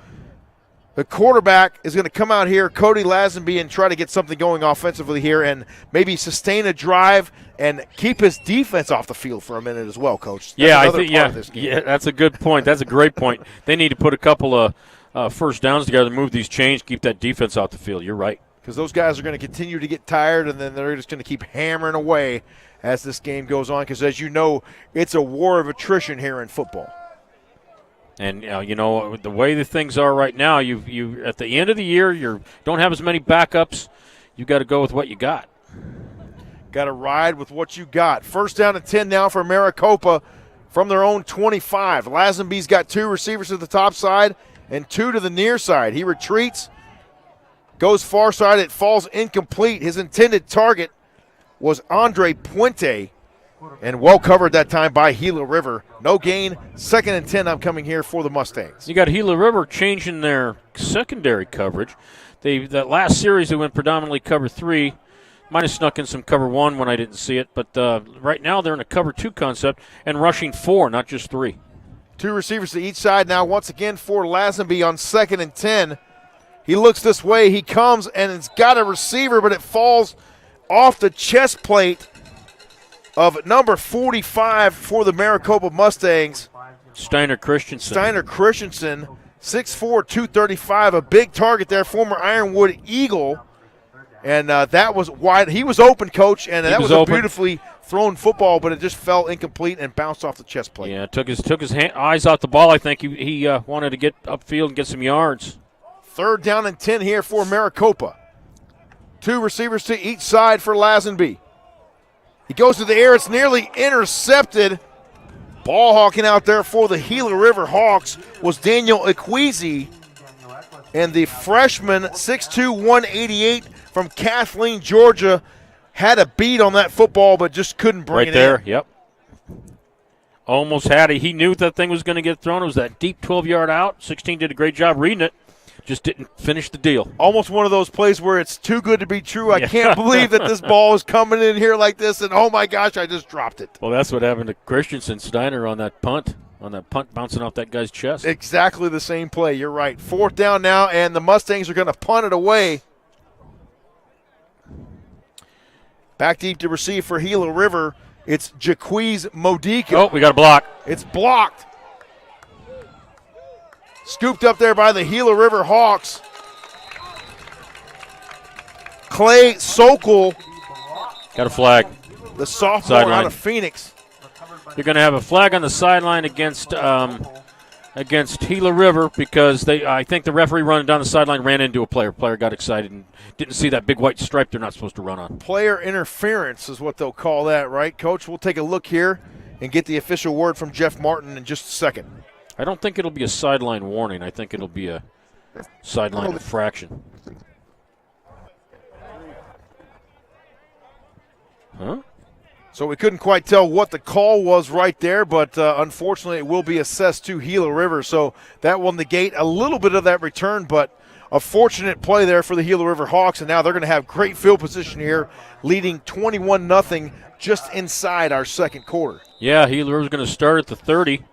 the quarterback is going to come out here, Cody Lazenby, and try to get something going offensively here and maybe sustain a drive and keep his defense off the field for a minute as well, Coach. That's I think that's a good point. That's a great point. They need to put a couple of first downs together, move these chains, keep that defense off the field. You're right. Because those guys are going to continue to get tired, and then they're just going to keep hammering away as this game goes on. Because, as you know, it's a war of attrition here in football. And the way the things are right now, you at the end of the year, you don't have as many backups. You got to go with what you got. Got to ride with what you got. First down and 10 now for Maricopa from their own 25. Lazenby's got 2 receivers to the top side and 2 to the near side. He retreats, goes far side. It falls incomplete. His intended target was Andre Puente, and well covered that time by Gila River. No gain. 2nd and 10 coming here for the Mustangs. You got Gila River changing their secondary coverage. That last series they went predominantly cover 3. Might have snuck in some cover 1 when I didn't see it, but right now they're in a cover 2 concept and rushing 4, not just 3. 2 receivers to each side now once again for Lazenby on 2nd and 10. He looks this way. He comes, and it's got a receiver, but it falls off the chest plate of number 45 for the Maricopa Mustangs. Steiner Christensen, 6'4", 235, a big target there, former Ironwood Eagle. And that was wide. He was open, Coach, and that was a beautifully thrown football, but it just fell incomplete and bounced off the chest plate. Yeah, took his eyes off the ball. I think he wanted to get upfield and get some yards. 3rd down and 10 here for Maricopa. 2 receivers to each side for Lazenby. He goes to the air. It's nearly intercepted. Ball hawking out there for the Gila River Hawks was Daniel Ekwezi. And the freshman, 6'2", 188 from Kathleen, Georgia, had a beat on that football but just couldn't bring it in. Right there, yep. Almost had it. He knew that thing was going to get thrown. It was that deep 12-yard out. 16 did a great job reading it. Just didn't finish the deal. Almost one of those plays where it's too good to be true. I can't believe that this ball is coming in here like this, and oh, my gosh, I just dropped it. Well, that's what happened to Christensen Steiner on that punt. on that punt bouncing off that guy's chest. Exactly the same play. You're right. 4th down now, and the Mustangs are going to punt it away. Back deep to receive for Gila River. It's Jaquiz Modica. Oh, we got a block. It's blocked. Scooped up there by the Gila River Hawks. Clay Sokol, Got a flag. the sophomore Sideline. out of Phoenix. You're going to have a flag on the sideline against Gila River because I think the referee running down the sideline ran into a player. Player got excited and didn't see that big white stripe they're not supposed to run on. Player interference is what they'll call that, right, Coach? We'll take a look here and get the official word from Jeff Martin in just a second. I don't think it'll be a sideline warning. I think it'll be a sideline infraction. Huh? So we couldn't quite tell what the call was right there, but unfortunately it will be assessed to Gila River. So that will negate a little bit of that return, but a fortunate play there for the Gila River Hawks, and now they're going to have great field position here, leading 21-0 just inside our second quarter. Yeah, Gila River's going to start at the 30,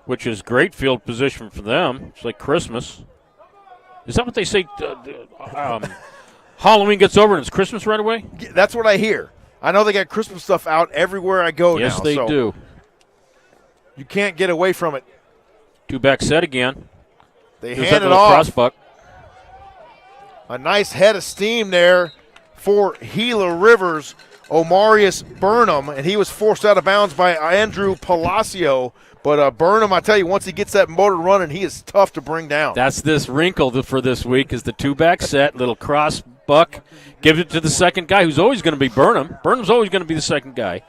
which is great field position for them. It's like Christmas. Is that what they say? Halloween gets over and it's Christmas right away? That's what I hear. I know they got Christmas stuff out everywhere I go now. Yes, they so do. You can't get away from it. Two-back set again. They There's hand that it little off. crossbuck. A nice head of steam there for Gila River's Omarius Burnham, and he was forced out of bounds by Andrew Palacio. But Burnham, I tell you, once he gets that motor running, he is tough to bring down. That's this wrinkle for this week is the two-back set, little cross buck. Give it to the second guy who's always going to be Burnham. Burnham's always going to be the second guy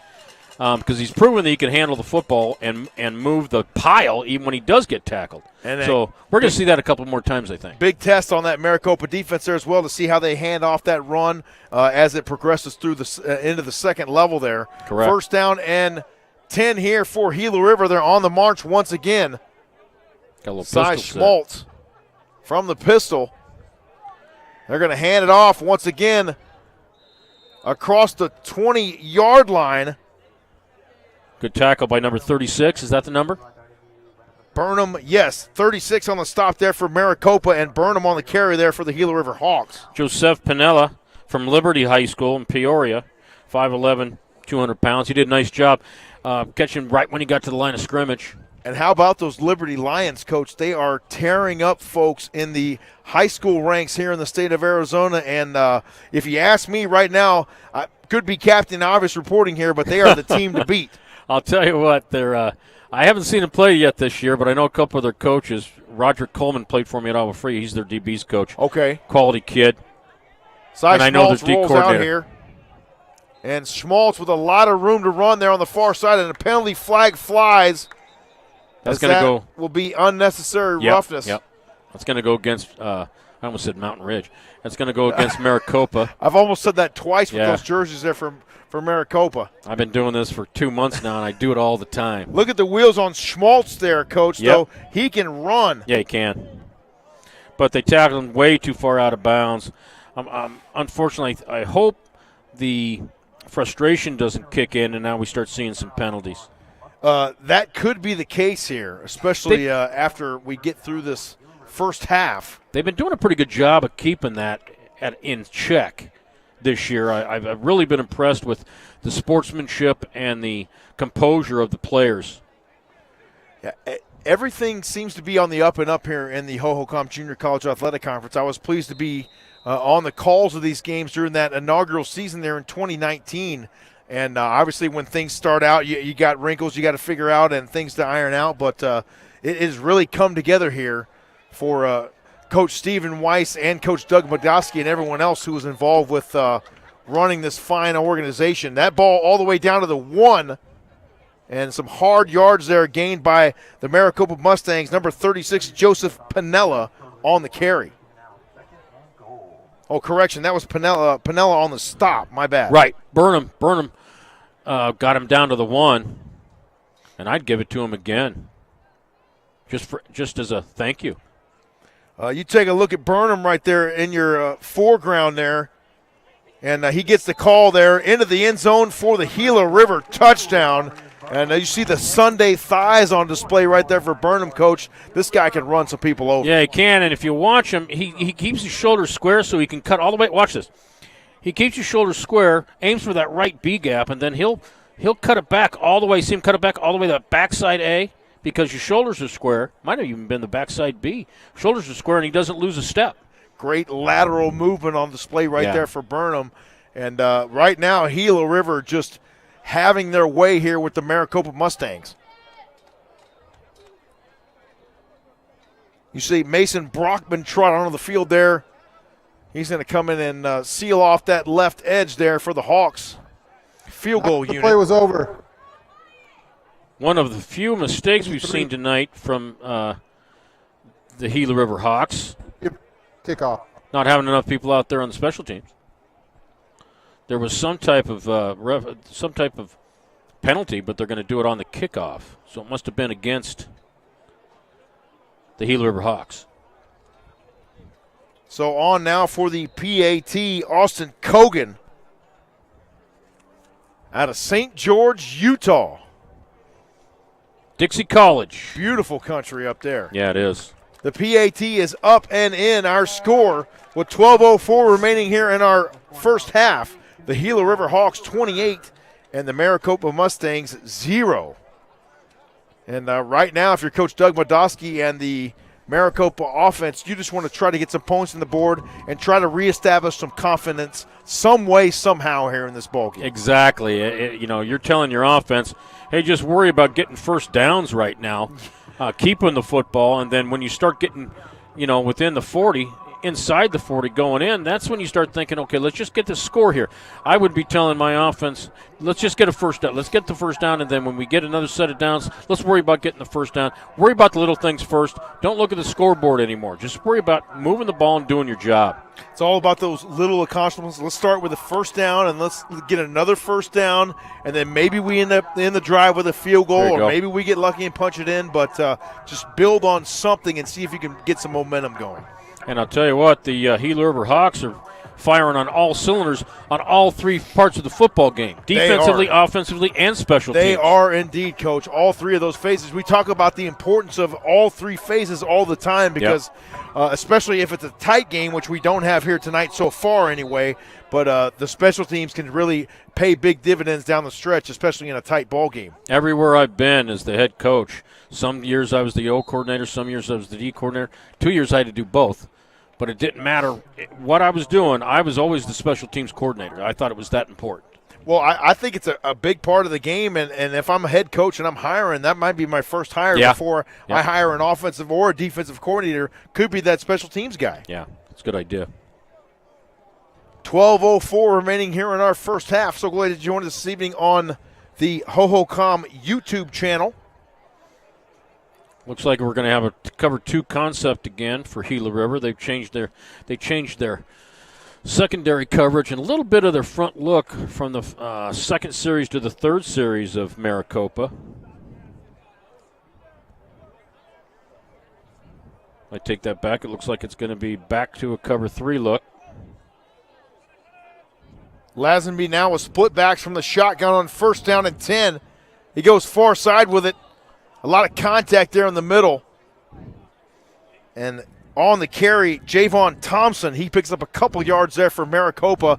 because he's proven that he can handle the football and move the pile even when he does get tackled. And so we're going to see that a couple more times, I think. Big test on that Maricopa defense there as well to see how they hand off that run as it progresses through the into the second level there. Correct. 1st down and 10 here for Gila River. They're on the march once again. Got a little Cy pistol set. Schmaltz from the pistol. They're going to hand it off once again across the 20-yard line. Good tackle by number 36. Is that the number? Burnham, yes, 36 on the stop there for Maricopa, and Burnham on the carry there for the Gila River Hawks. Joseph Pinella from Liberty High School in Peoria, 5'11", 200 pounds. He did a nice job catching right when he got to the line of scrimmage. And how about those Liberty Lions, Coach? They are tearing up folks in the high school ranks here in the state of Arizona. And if you ask me right now, I could be Captain Obvious reporting here, but they are the team to beat. I'll tell you what, they're. I haven't seen them play yet this year, but I know a couple of their coaches. Roger Coleman played for me at Alva Free. He's their DB's coach. Okay. Quality kid. Cy And I know Schmaltz their D rolls out coordinator. here. And Schmaltz with a lot of room to run there on the far side, and a penalty flag flies. That's as going to that go. will be unnecessary roughness. Yep. That's going to go against. I almost said Mountain Ridge. That's going to go against Maricopa. I've almost said that twice with Yeah. those jerseys there for Maricopa. I've been doing this for 2 months now, and I do it all the time. Look at the wheels on Schmaltz there, Coach, Yep. though. He can run. Yeah, he can. But they tackled him way too far out of bounds. Unfortunately, I hope the frustration doesn't kick in, and now we start seeing some penalties. That could be the case here, especially after we get through this first half. They've been doing a pretty good job of keeping that in check this year. I've really been impressed with the sportsmanship and the composure of the players. Yeah, everything seems to be on the up and up here in the Hohokam Junior College Athletic Conference. I was pleased to be on the calls of these games during that inaugural season there in 2019. And obviously when things start out, you got wrinkles you got to figure out and things to iron out. But it has really come together here for Coach Stephen Weiss and Coach Doug Modowski and everyone else who was involved with running this fine organization. That ball all the way down to the 1, and some hard yards there gained by the Maricopa Mustangs. Number 36, Joseph Pinella on the carry. Oh, correction, that was Pinella on the stop. My bad. Right. Burnham got him down to the 1, and I'd give it to him again, just as a thank you. You take a look at Burnham right there in your foreground there, and he gets the call there into the end zone for the Gila River touchdown. And you see the Sunday thighs on display right there for Burnham, Coach. This guy can run some people over. Yeah, he can, and if you watch him, he keeps his shoulders square so he can cut all the way. Watch this. He keeps his shoulders square, aims for that right B gap, and then he'll cut it back all the way. See him cut it back all the way to that backside A because your shoulders are square. Might have even been the backside B. Shoulders are square, and he doesn't lose a step. Great lateral movement on display right there for Burnham. And right now, Gila River just having their way here with the Maricopa Mustangs. You see Mason Brockman trot onto the field there. He's going to come in and seal off that left edge there for the Hawks. Field goal unit. The play was over. One of the few mistakes we've seen tonight from the Gila River Hawks. Kickoff. Not having enough people out there on the special teams. There was some type of penalty, but they're going to do it on the kickoff. So it must have been against the Gila River Hawks. So on now for the PAT, Austin Kogan out of St. George, Utah. Dixie College. Beautiful country up there. Yeah, it is. The PAT is up and in our score with 12:04 remaining here in our first half. The Gila River Hawks 28 and the Maricopa Mustangs 0. And right now, if you're Coach Doug Modosky and the Maricopa offense, you just want to try to get some points on the board and try to reestablish some confidence some way, somehow here in this ballgame. Exactly. You're telling your offense, hey, just worry about getting first downs right now, keeping the football, and then when you start getting, within the 40, inside the 40 going in, that's when you start thinking, okay, let's just get the score here. I would be telling my offense, let's just get a first down. Let's get the first down, and then when we get another set of downs, let's worry about getting the first down. Worry about the little things first. Don't look at the scoreboard anymore. Just worry about moving the ball and doing your job. It's all about those little accomplishments. Let's start with a first down, and let's get another first down, and then maybe we end up in the drive with a field goal, or maybe we get lucky and punch it in, but just build on something and see if you can get some momentum going. And I'll tell you what, the Gila River Hawks are firing on all cylinders on all three parts of the football game, defensively, offensively, and special teams. They are indeed, Coach, all three of those phases. We talk about the importance of all three phases all the time because especially if it's a tight game, which we don't have here tonight so far anyway, but the special teams can really pay big dividends down the stretch, especially in a tight ball game. Everywhere I've been as the head coach, some years I was the O coordinator, some years I was the D coordinator. 2 years I had to do both. But it didn't matter what I was doing. I was always the special teams coordinator. I thought it was that important. Well, I think it's a big part of the game, and if I'm a head coach and I'm hiring, that might be my first hire before I hire an offensive or a defensive coordinator. Could be that special teams guy. Yeah, it's a good idea. 12:04 remaining here in our first half. So glad to join us this evening on the Hohokam YouTube channel. Looks like we're going to have a cover two concept again for Gila River. They changed their secondary coverage and a little bit of their front look from the second series to the third series of Maricopa. I take that back. It looks like it's going to be back to a cover three look. Lazenby now with split backs from the shotgun on first down and 10. He goes far side with it. A lot of contact there in the middle. And on the carry, Javon Thompson, he picks up a couple yards there for Maricopa.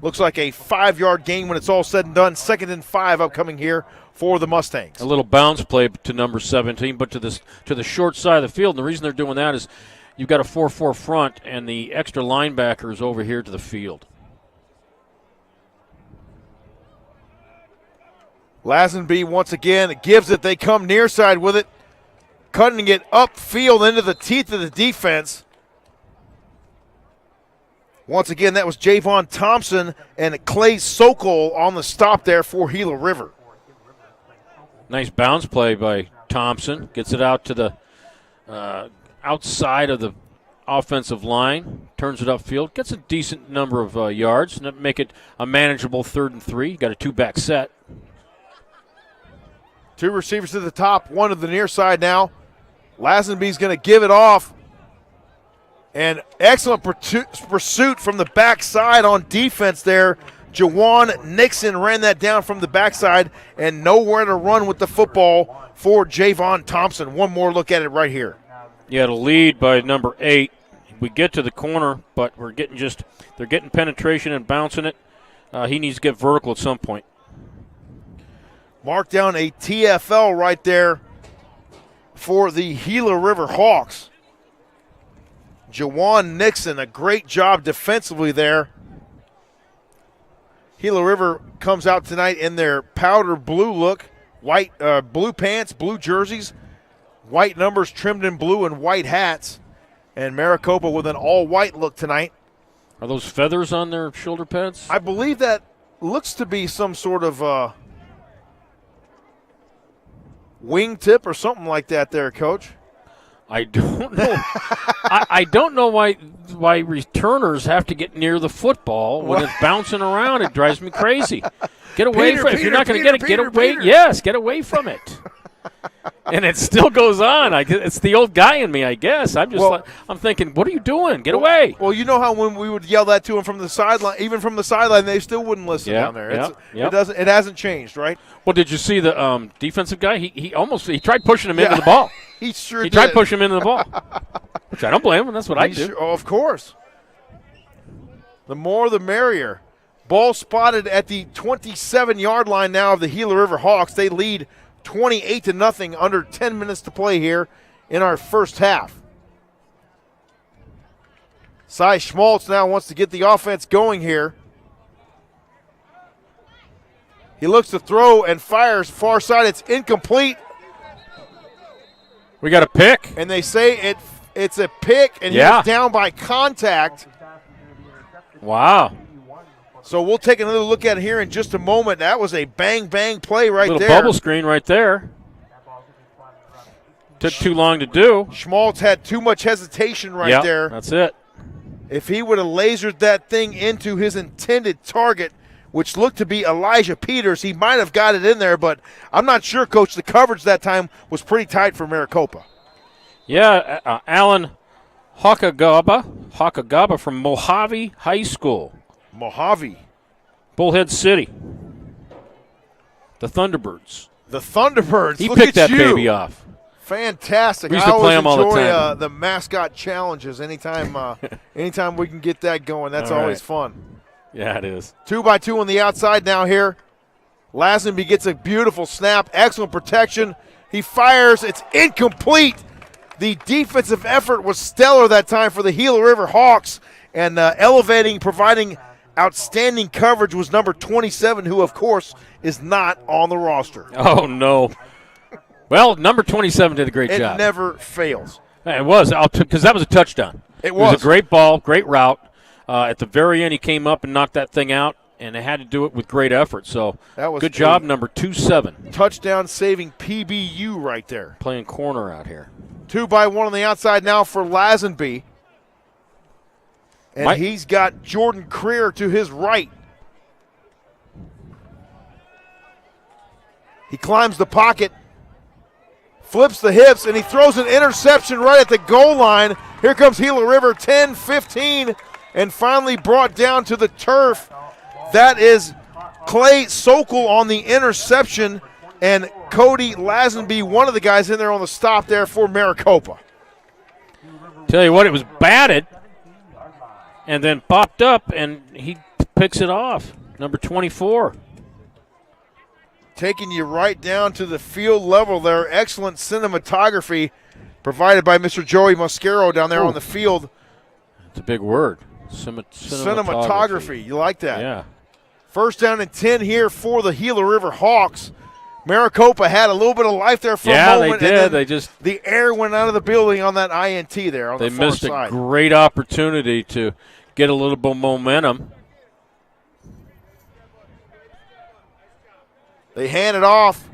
Looks like a 5-yard gain when it's all said and done. 2nd and 5 upcoming here for the Mustangs. A little bounce play to number 17, but to the short side of the field. And the reason they're doing that is you've got a 4-4 front, and the extra linebacker is over here to the field. Lazenby once again gives it. They come near side with it, cutting it upfield into the teeth of the defense. Once again, that was Javon Thompson and Clay Sokol on the stop there for Gila River. Nice bounce play by Thompson. Gets it out to the outside of the offensive line. Turns it upfield. Gets a decent number of yards. And make it a manageable 3rd and 3. You got a two-back set. Two receivers to the top, one to the near side now. Lazenby's going to give it off. And excellent pursuit from the backside on defense there Jawan Nixon ran that down from the backside, and nowhere to run with the football for Javon Thompson. One more look at it right here. Yeah, the lead by number 8. We get to the corner, but they're getting penetration and bouncing it. He needs to get vertical at some point. Mark down a TFL right there for the Gila River Hawks. Jawan Nixon, a great job defensively there. Gila River comes out tonight in their powder blue look, white, blue pants, blue jerseys, white numbers trimmed in blue, and white hats. And Maricopa with an all-white look tonight. Are those feathers on their shoulder pads? I believe that looks to be some sort of wingtip or something like that there, Coach. I don't know. I don't know why returners have to get near the football when it's bouncing around. It drives me crazy. Get away from it. If you're not going to get it, get away. Yes, get away from it. And it still goes on. It's the old guy in me, I guess. I'm thinking, what are you doing? Get away. Well, you know how when we would yell that to them from the sideline, even from the sideline, they still wouldn't listen down there. It hasn't changed, right? Well, did you see the defensive guy? He tried pushing him into the ball. He tried to push him into the ball, which I don't blame him. That's what I do. Of course. The more the merrier. Ball spotted at the 27-yard line now of the Gila River Hawks. They lead 28-0, under 10 minutes to play here in our first half. Cy Schmaltz now wants to get the offense going here. He looks to throw and fires far side. It's incomplete. We got a pick. And they say it's a pick, and he's down by contact. Wow. So we'll take another look at it here in just a moment. That was a bang-bang play right there. Little bubble screen right there. Took too long to do. Schmaltz had too much hesitation right there. That's it. If he would have lasered that thing into his intended target, which looked to be Elijah Peters, he might have got it in there, but I'm not sure, Coach. The coverage that time was pretty tight for Maricopa. Yeah, Alan Hohokam from Mojave High School. Mojave. Bullhead City. The Thunderbirds. The Thunderbirds. He Look picked at that baby off. Fantastic. We used to play them all the enjoy time. the mascot challenges anytime anytime we can get that going. That's always fun. Yeah, it is. 2-by-2 on the outside now here. Lazenby gets a beautiful snap. Excellent protection. He fires. It's incomplete. The defensive effort was stellar that time for the Gila River Hawks. And providing outstanding coverage was number 27, who, of course, is not on the roster. Oh, no. Well, number 27 did a great job. It never fails. It was, because that was a touchdown. It was a great ball, great route. At the very end, he came up and knocked that thing out, and they had to do it with great effort. So that was good job, number 27. Touchdown saving PBU right there. Playing corner out here. 2-by-1 on the outside now for Lazenby. And he's got Jordan Creer to his right. He climbs the pocket, flips the hips, and he throws an interception right at the goal line. Here comes Gila River, 10-15, and finally brought down to the turf. That is Clay Sokol on the interception, and Cody Lazenby, one of the guys in there on the stop there for Maricopa. Tell you what, it was batted and then popped up, and he picks it off. Number 24. Taking you right down to the field level there. Excellent cinematography provided by Mr. Joey Mosquero down there on the field. That's a big word. Cinematography. You like that? Yeah. First down and 10 here for the Gila River Hawks. Maricopa had a little bit of life there for a moment. Yeah, they did. The air went out of the building on that INT there on the far side. They missed a great opportunity to get a little bit of momentum. They hand it off.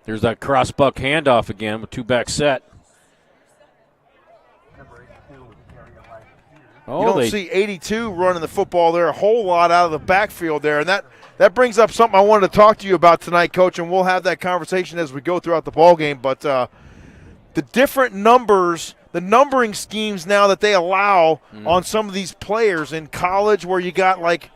There's that cross-buck handoff again with two-back set. You don't see 82 running the football there a whole lot out of the backfield there. And that brings up something I wanted to talk to you about tonight, Coach, and we'll have that conversation as we go throughout the ball game. But the different numbers, the numbering schemes now that they allow on some of these players in college, where you got like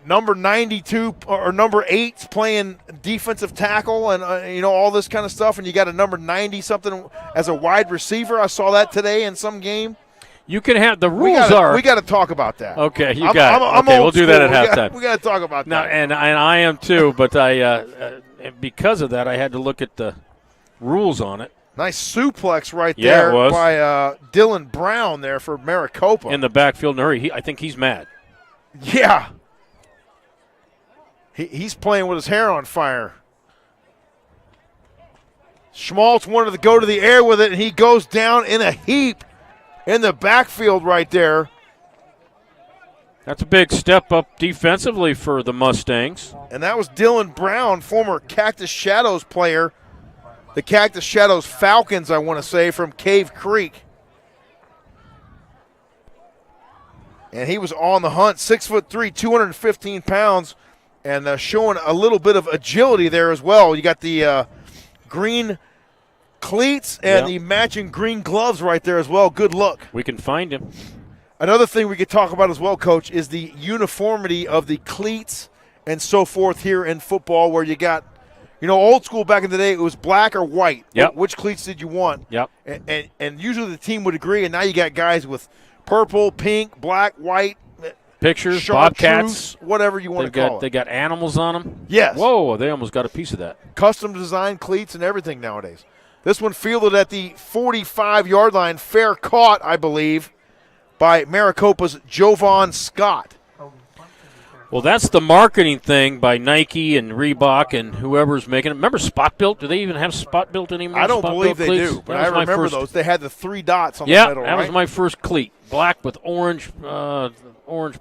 number 92 or number 8's playing defensive tackle and, all this kind of stuff, and you got a number 90-something as a wide receiver. I saw that today in some game. You can have the rules We got to talk about that. Okay, you I'm got it. I'm Okay, old we'll do school. that at halftime. We got to talk about No, that. and I am too, but because of that, I had to look at the rules on it. Nice suplex right Yeah, there it was. by Dylan Brown there for Maricopa. In the backfield in a hurry. I think he's mad. Yeah. He's playing with his hair on fire. Schmaltz wanted to go to the air with it, and he goes down in a heap in the backfield right there. That's a big step up defensively for the Mustangs. And that was Dylan Brown, former Cactus Shadows player. The Cactus Shadows Falcons, I want to say, from Cave Creek. And he was on the hunt, 6'3", 215 pounds, and showing a little bit of agility there as well. You got the green cleats and the matching green gloves right there as well. Good look. We can find him. Another thing we could talk about as well, Coach, is the uniformity of the cleats and so forth here in football, where you got, old school back in the day, it was black or white. Yep. Which cleats did you want? Yep. And usually the team would agree, and now you got guys with purple, pink, black, white, Pictures, chartreuse, bobcats, whatever you want to call it. They got animals on them. Yes. Whoa, they almost got a piece of that. Custom designed cleats and everything nowadays. This one fielded at the 45-yard line, fair caught, I believe, by Maricopa's Jovan Scott. Well, that's the marketing thing by Nike and Reebok and whoever's making it. Remember Spot Built? Do they even have Spot Built anymore? I don't Spot believe Built they cleats? do, but I remember those. They had the 3 dots on the middle, that was right? my first cleat. Black with orange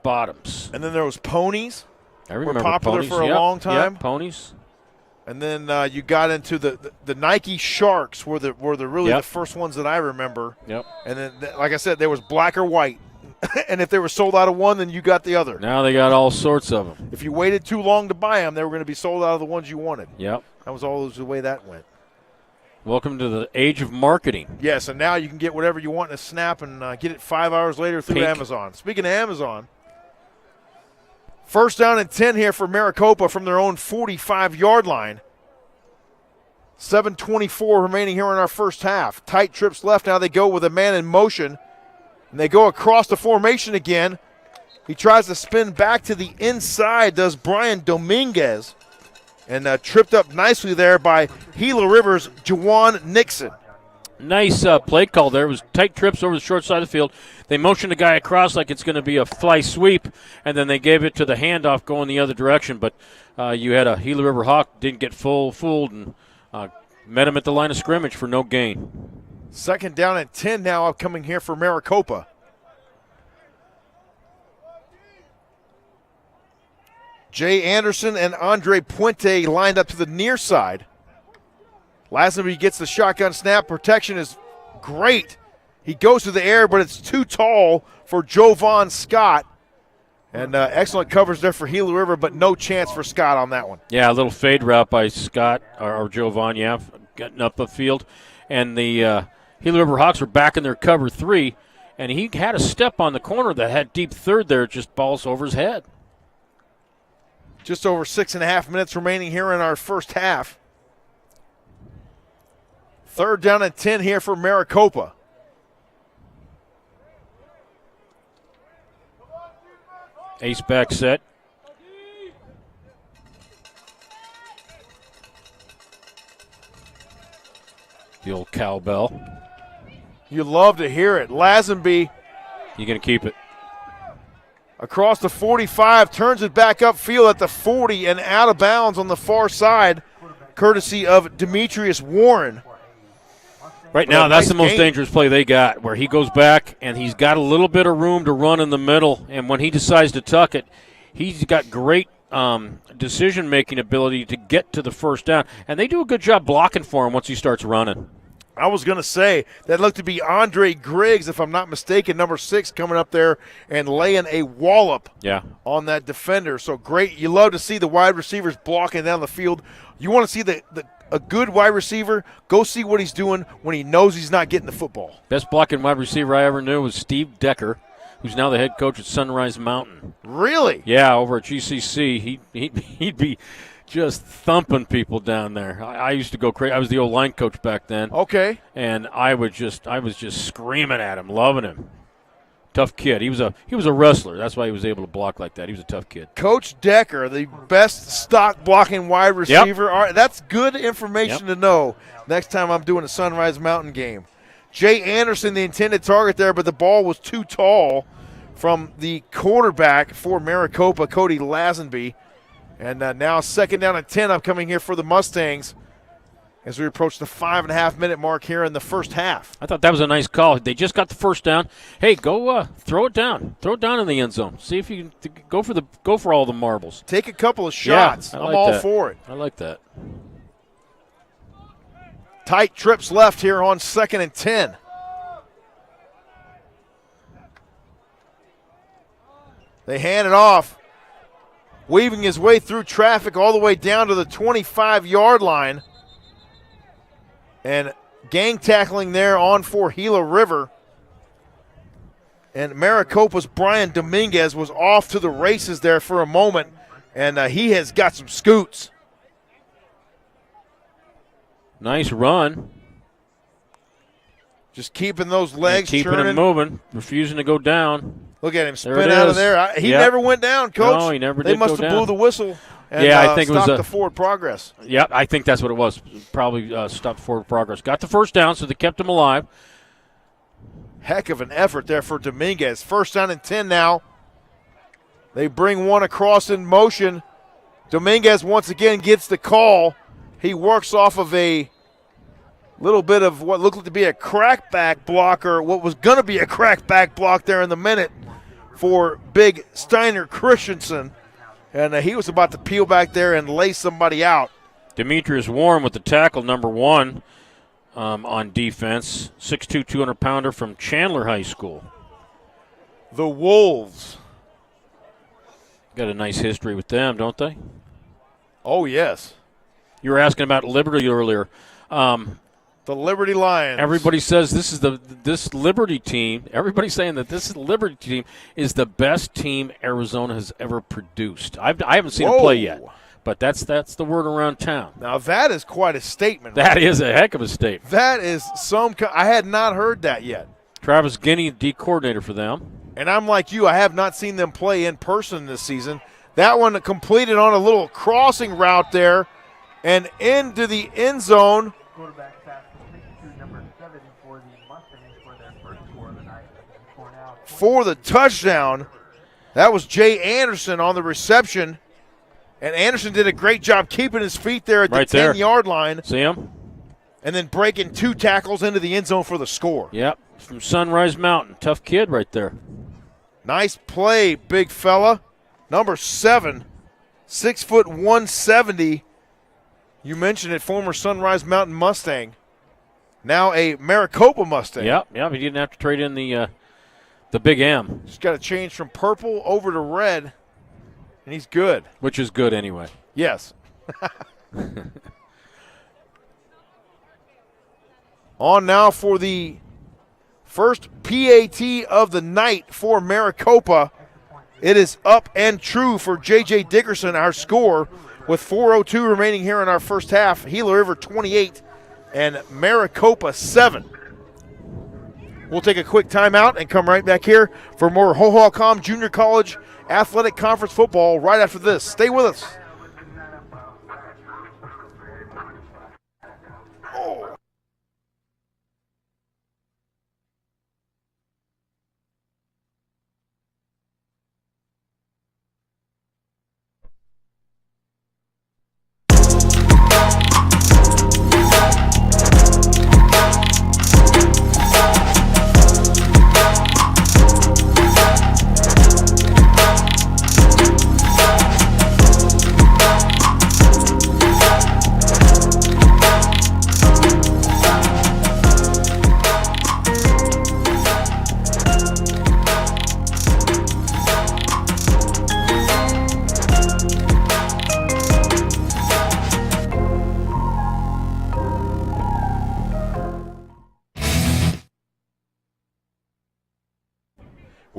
bottoms. And then there was ponies. I remember popular ponies. for a long time. Yep, ponies. And then you got into the Nike Sharks were the really the first ones that I remember. Yep. And then, like I said, there was black or white. And if they were sold out of one, then you got the other. Now they got all sorts of them. If you waited too long to buy them, they were going to be sold out of the ones you wanted. Yep. That was always the way that went. Welcome to the age of marketing. Yes, and now you can get whatever you want in a snap and get it 5 hours later through Pink. Amazon. Speaking of Amazon, first down and 10 here for Maricopa from their own 45-yard line. 7:24 remaining here in our first half. Tight trips left. Now they go with a man in motion. And they go across the formation again. He tries to spin back to the inside, does Brian Dominguez. And tripped up nicely there by Gila River's Juwan Nixon. Nice play call there. It was tight trips over the short side of the field. They motioned the guy across like it's going to be a fly sweep, and then they gave it to the handoff going the other direction. But you had a Gila River Hawk, didn't get fooled, and met him at the line of scrimmage for no gain. Second down and 10 now upcoming here for Maricopa. Jay Anderson and Andre Puente lined up to the near side. Lazenby gets the shotgun snap. Protection is great. He goes to the air, but it's too tall for Jovan Scott. And excellent coverage there for Gila River, but no chance for Scott on that one. Yeah, a little fade route by Scott, or Jovan, getting up the field. And the Gila River Hawks were back in their cover 3, and he had a step on the corner that had deep third there, just balls over his head. Just over 6.5 minutes remaining here in our first half. Third down and 10 here for Maricopa. Ace back set. The old cowbell. You love to hear it. Lazenby You going to keep it? across the 45, turns it back upfield at the 40 and out of bounds on the far side, courtesy of Demetrius Warren. Right now, that's the most gain. dangerous play they got, where he goes back and he's got a little bit of room to run in the middle, and when he decides to tuck it, he's got great decision-making ability to get to the first down, and they do a good job blocking for him once he starts running. I was going to say, that looked to be Andre Griggs, if I'm not mistaken, number 6, coming up there and laying a wallop on that defender. So great. You love to see the wide receivers blocking down the field. You want to see a good wide receiver, go see what he's doing when he knows he's not getting the football. Best blocking wide receiver I ever knew was Steve Decker, who's now the head coach at Sunrise Mountain. Really? Yeah, over at GCC, he'd be just thumping people down there. I used to go crazy. I was the old line coach back then. Okay. And I was just screaming at him, loving him. Tough kid. He was a wrestler. That's why he was able to block like that. He was a tough kid. Coach Decker, the best stock blocking wide receiver. All right, that's good information to know next time I'm doing a Sunrise Mountain game. Jay Anderson, the intended target there, but the ball was too tall from the quarterback for Maricopa, Cody Lazenby. And now 2nd down and 10 upcoming here for the Mustangs as we approach the 5.5-minute mark here in the first half. I thought that was a nice call. They just got the first down. Hey, go throw it down. Throw it down in the end zone. See if you can go for all the marbles. Take a couple of shots. Yeah, I'm all for it. I like that. Tight trips left here on 2nd and 10. They hand it off, weaving his way through traffic all the way down to the 25-yard line. And gang tackling there on for Gila River. And Maricopa's Brian Dominguez was off to the races there for a moment, and he has got some scoots. Nice run. Just keeping those legs keeping churning. him moving, refusing to go down. Look at him spin it out is. of there. He Yep. never went down, Coach. No, he never They did must go have down. blew the whistle and I think it was stopped the forward progress. Yeah, I think that's what it was. Probably stopped forward progress. Got the first down, so they kept him alive. Heck of an effort there for Dominguez. 1st down and 10 now. They bring one across in motion. Dominguez once again gets the call. He works off of a little bit of what looked to be a crackback block, or what was going to be a crackback block there in the minute for big Steiner Christensen. And he was about to peel back there and lay somebody out. Demetrius Warren with the tackle, number 1 on defense. 6'2", 200-pounder from Chandler High School. The Wolves. Got a nice history with them, don't they? Oh, yes. You were asking about Liberty earlier. The Liberty Lions. Everybody says this Liberty team. Everybody's saying that this Liberty team is the best team Arizona has ever produced. I haven't seen them play yet, but that's the word around town. Now that is quite a statement. That is a heck of a statement. That is I had not heard that yet. Travis Guinea, D coordinator for them. And I'm like you. I have not seen them play in person this season. That one completed on a little crossing route there, and into the end zone. Quarterback pass to number 7 for the Mustangs for their first score of the night. For the touchdown, that was Jay Anderson on the reception. And Anderson did a great job keeping his feet there at the 10-yard line. See him? And then breaking 2 tackles into the end zone for the score. Yep, from Sunrise Mountain. Tough kid right there. Nice play, big fella. Number 7, 6 foot 170. You mentioned it, former Sunrise Mountain Mustang. Now a Maricopa Mustang. Yep. He didn't have to trade in the Big M. Just got to change from purple over to red, and he's good. Which is good anyway. Yes. On now for the first PAT of the night for Maricopa. It is up and true for J.J. Dickerson, our score, with 4:02 remaining here in our first half. Gila River 28 and Maricopa 7. We'll take a quick timeout and come right back here for more Hohokam Junior College Athletic Conference football right after this. Stay with us.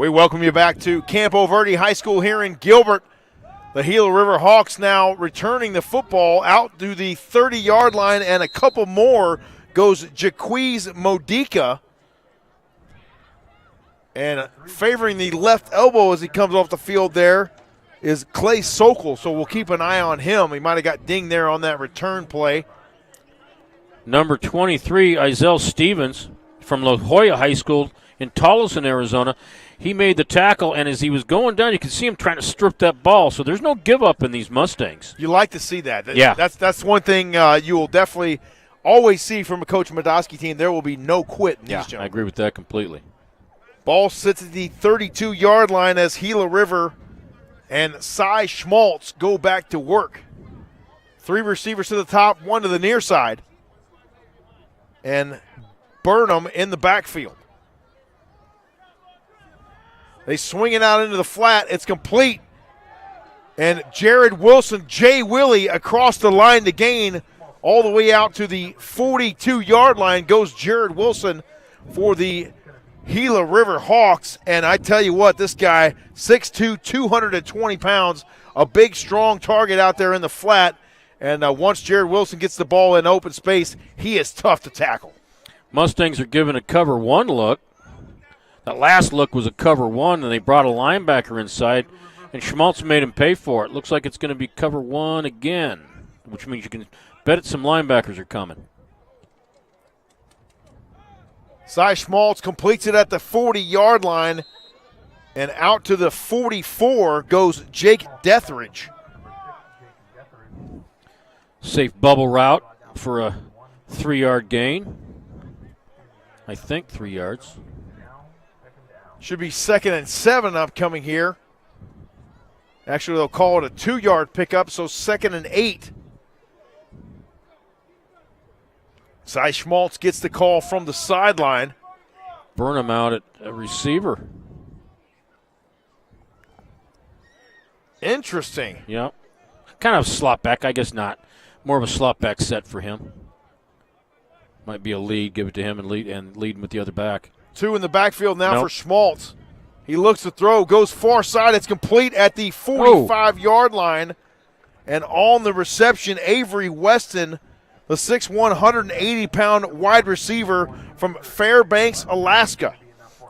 We welcome you back to Campo Verde High School here in Gilbert. The Gila River Hawks now returning the football out to the 30-yard line, and a couple more goes Jaquiz Modica. And favoring the left elbow as he comes off the field there is Clay Sokol, so we'll keep an eye on him. He might have got dinged there on that return play. Number 23, Izell Stevens from La Jolla High School in Tolleson, Arizona. He made the tackle, and as he was going down, you could see him trying to strip that ball. So there's no give up in these Mustangs. You like to see that. Yeah. That's one thing you will definitely always see from a Coach Medoski team. There will be no quit in these gentlemen. I agree with that completely. Ball sits at the 32-yard line as Gila River and Cy Schmaltz go back to work. 3 receivers to the top, 1 to the near side. And Burnham in the backfield. They swing it out into the flat. It's complete. And Jared Wilson, Jay Willie, across the line to gain all the way out to the 42-yard line goes Jared Wilson for the Gila River Hawks. And I tell you what, this guy, 6'2", 220 pounds, a big, strong target out there in the flat. And once Jared Wilson gets the ball in open space, he is tough to tackle. Mustangs are given a cover 1 look. That last look was a cover 1, and they brought a linebacker inside, and Schmaltz made him pay for it. Looks like it's going to be cover 1 again, which means you can bet some linebackers are coming. Cy Schmaltz completes it at the 40-yard line, and out to the 44 goes Jake Deathridge. Safe bubble route for a 3-yard gain. I think 3 yards. Should be 2nd and 7 upcoming here. Actually, they'll call it a 2-yard pickup, so 2nd and 8. Cy Schmaltz gets the call from the sideline. Burnham out at a receiver. Interesting. Yeah. Kind of slot back, I guess not. More of a slot back set for him. Might be a lead, give it to him and lead with the other back. 2 in the backfield now for Schmaltz. He looks to throw, goes far side. It's complete at the 45-yard line. And on the reception, Avery Weston, the 6'1", 180-pound wide receiver from Fairbanks, Alaska.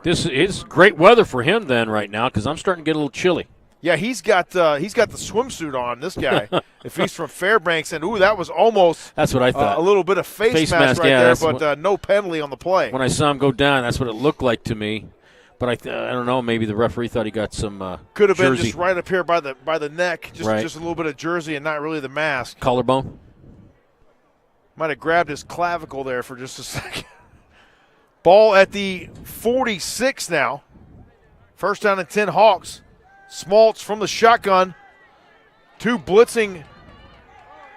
This is great weather for him then right now because I'm starting to get a little chilly. Yeah, he's got the swimsuit on, this guy, if he's from Fairbanks. And, that was almost that's what I thought. A little bit of face mask right there, but no penalty on the play. When I saw him go down, that's what it looked like to me. But I don't know, maybe the referee thought he got some could have been jersey. just right up here by the neck, just a little bit of jersey and not really the mask. Collarbone? Might have grabbed his clavicle there for just a second. Ball at the 46 now. 1st down and 10 Hawks. Schmaltz from the shotgun. 2 blitzing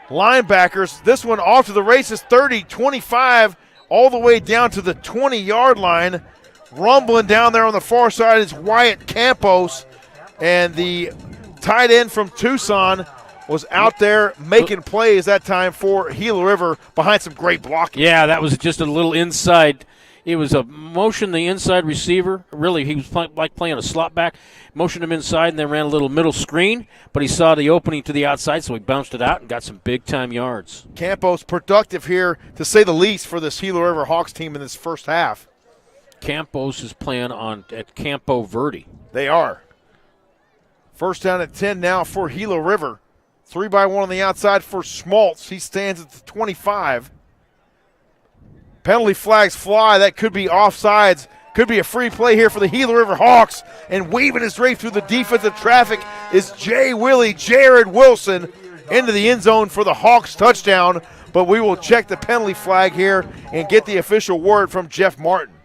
linebackers. This one off to the races, 30, 25, all the way down to the 20-yard line. Rumbling down there on the far side is Wyatt Campos. And the tight end from Tucson was out there making plays that time for Gila River behind some great blocking. Yeah, that was just a little inside. It was a motion the inside receiver. Really, he was like playing a slot back. Motioned him inside and then ran a little middle screen, but he saw the opening to the outside, so he bounced it out and got some big-time yards. Campos productive here, to say the least, for this Gila River Hawks team in this first half. Campos is playing at Campo Verde. They are. 1st down at 10 now for Gila River. 3-by-1 on the outside for Schmaltz. He stands at the 25. Penalty flags fly. That could be offsides. Could be a free play here for the Gila River Hawks. And weaving his way through the defensive traffic is Jay Willie, Jared Wilson, into the end zone for the Hawks touchdown. But we will check the penalty flag here and get the official word from Jeff Martin.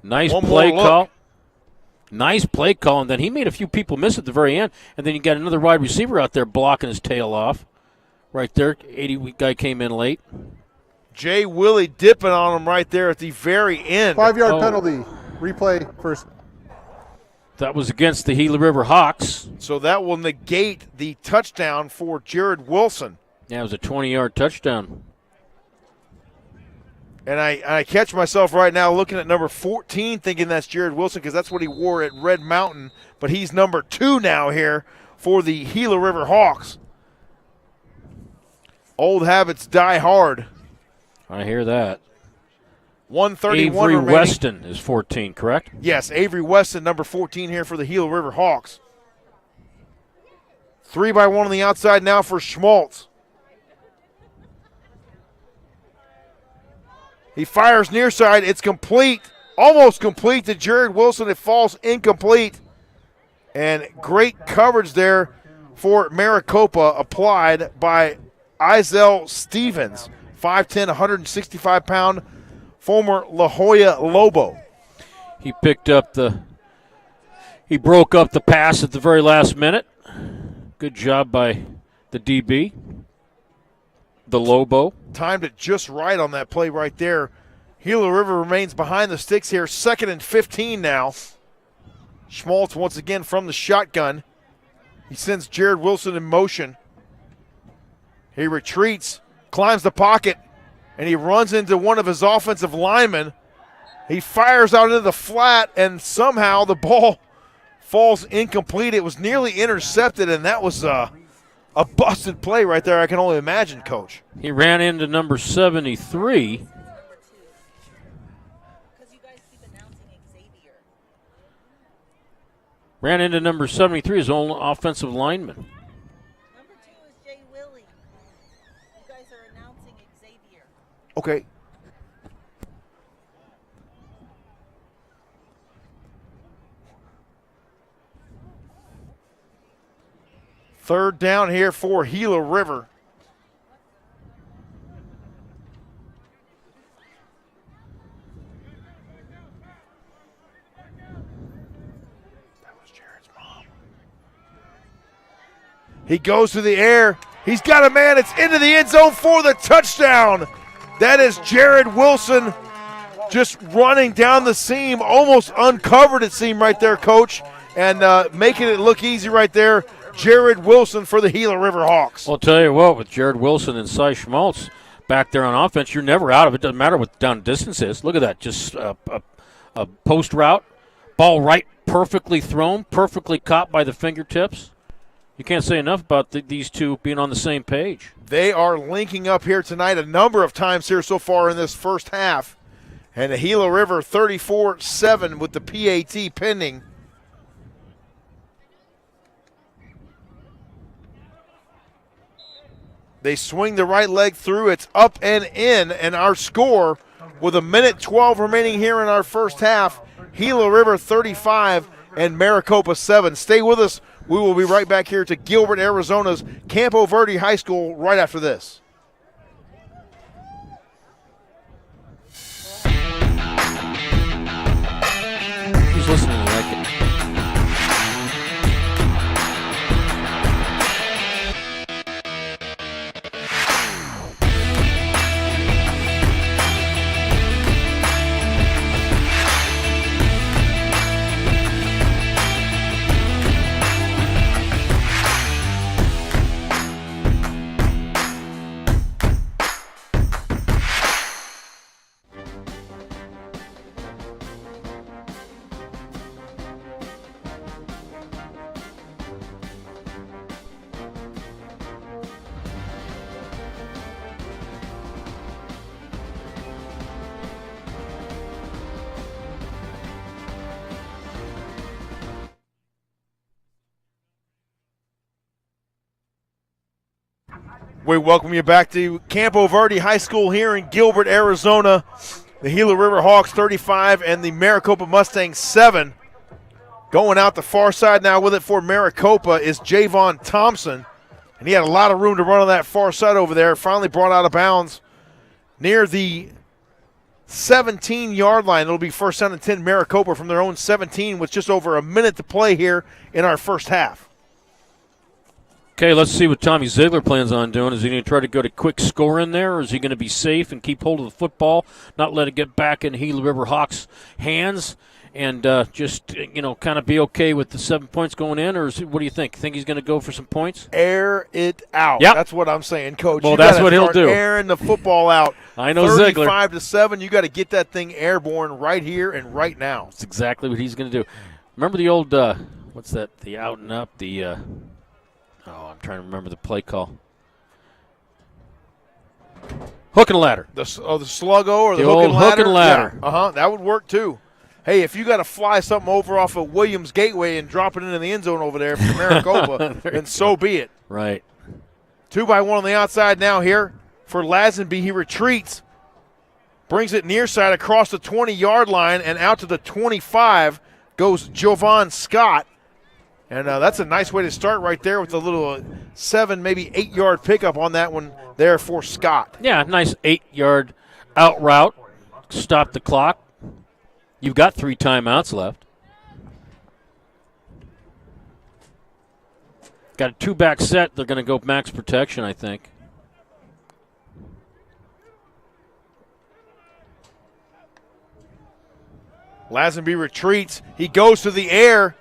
Nice play call. Nice play call, and then he made a few people miss at the very end, and then you got another wide receiver out there blocking his tail off. Right there, 80 guy came in late. Jay Willie dipping on him right there at the very end. 5-yard penalty. Replay first. That was against the Gila River Hawks. So that will negate the touchdown for Jared Wilson. Yeah, it was a 20-yard touchdown. And I catch myself right now looking at number 14 thinking that's Jared Wilson because that's what he wore at Red Mountain. But he's number 2 now here for the Gila River Hawks. Old habits die hard. I hear that. 131 Avery remaining. Weston is 14, correct? Yes, Avery Weston, number 14 here for the Gila River Hawks. 3-by-1 on the outside now for Schmaltz. He fires near side. It's complete, almost complete to Jared Wilson. It falls incomplete. And great coverage there for Maricopa applied by Izell Stevens, 5'10", 165-pound, former La Jolla Lobo. He broke up the pass at the very last minute. Good job by the DB, the Lobo. Timed it just right on that play right there. Gila River remains behind the sticks here. 2nd and 15 now. Schmaltz once again from the shotgun. He sends Jared Wilson in motion. He retreats, climbs the pocket, and he runs into one of his offensive linemen. He fires out into the flat, and somehow the ball falls incomplete. It was nearly intercepted, and that was a busted play right there, I can only imagine, Coach. He ran into number 73. Ran into number 73, his own offensive lineman. Number 2 is Jay Willie. You guys are announcing Xavier. Okay. Third down here for Gila River. He goes to the air. He's got a man. It's into the end zone for the touchdown. That is Jared Wilson just running down the seam, almost uncovered it seemed right there, Coach, and making it look easy right there. Jared Wilson for the Gila River Hawks. Well, I'll tell you what, with Jared Wilson and Cy Schmaltz back there on offense, you're never out of it. Doesn't matter what the down distance is. Look at that. Just a post route, ball right, perfectly thrown, perfectly caught by the fingertips. You can't say enough about these two being on the same page. They are linking up here tonight a number of times here so far in this first half. And the Gila River 34-7 with the PAT pending. They swing the right leg through. It's up and in. And our score with 1:12 remaining here in our first half, Gila River 35 and Maricopa 7. Stay with us. We will be right back here to Gilbert, Arizona's Campo Verde High School right after this. Who's listening to that? We welcome you back to Campo Verde High School here in Gilbert, Arizona. The Gila River Hawks 35 and the Maricopa Mustangs 7. Going out the far side now with it for Maricopa is Javon Thompson. And he had a lot of room to run on that far side over there. Finally brought out of bounds near the 17-yard line. It'll be first down and 10 Maricopa from their own 17 with just over a minute to play here in our first half. Okay, let's see what Tommy Ziegler plans on doing. Is he going to try to go to quick score in there, or is he going to be safe and keep hold of the football, not let it get back in Gila River Hawks' hands, and just kind of be okay with the 7 points going in, or what do you think? Think he's going to go for some points? Air it out. Yep. That's what I'm saying, Coach. Well, You that's gotta what he'll start do. Airing the football out. I know Ziegler. 35-7. You got to get that thing airborne right here and right now. That's exactly what he's going to do. Remember the old what's that? The out and up. The I'm trying to remember the play call. Hook and ladder. The sluggo or the The hook old and ladder? hook and ladder. Yeah. That would work too. Hey, if you got to fly something over off of Williams Gateway and drop it into the end zone over there for Maricopa, then so be it. Right. 2-by-1 on the outside now here for Lazenby. He retreats, brings it near side across the 20-yard line and out to the 25 goes Jovan Scott. And that's a nice way to start right there with a little 7, maybe 8-yard pickup on that one there for Scott. Yeah, nice 8-yard out route. Stop the clock. You've got 3 timeouts left. Got a 2-back set. They're going to go max protection, I think. Lazenby retreats. He goes to the air.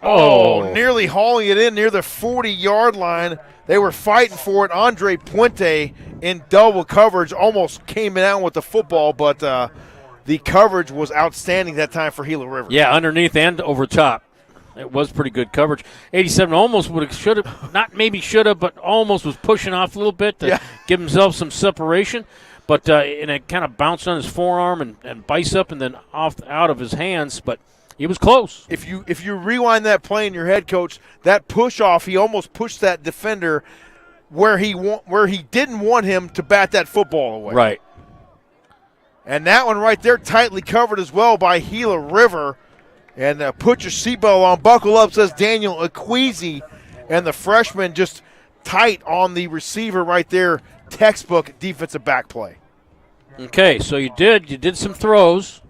Oh, Nearly hauling it in near the 40-yard line. They were fighting for it. Andre Puente in double coverage almost came out with the football, but the coverage was outstanding that time for Gila River. yeah, underneath and over top. It was pretty good coverage. 87 almost would have, should have, not maybe should have, but almost was pushing off a little bit to give himself some separation. But and it kind of bounced on his forearm and bicep and then out of his hands. But he was close. If you rewind that play in your head, Coach, that push off, he almost pushed that defender where he didn't want him to bat that football away. Right. And that one right there tightly covered as well by Gila River. And put your seatbelt on, buckle up, says Daniel Acquisi. And the freshman just tight on the receiver right there. Textbook defensive back play. Okay, so you did some throws.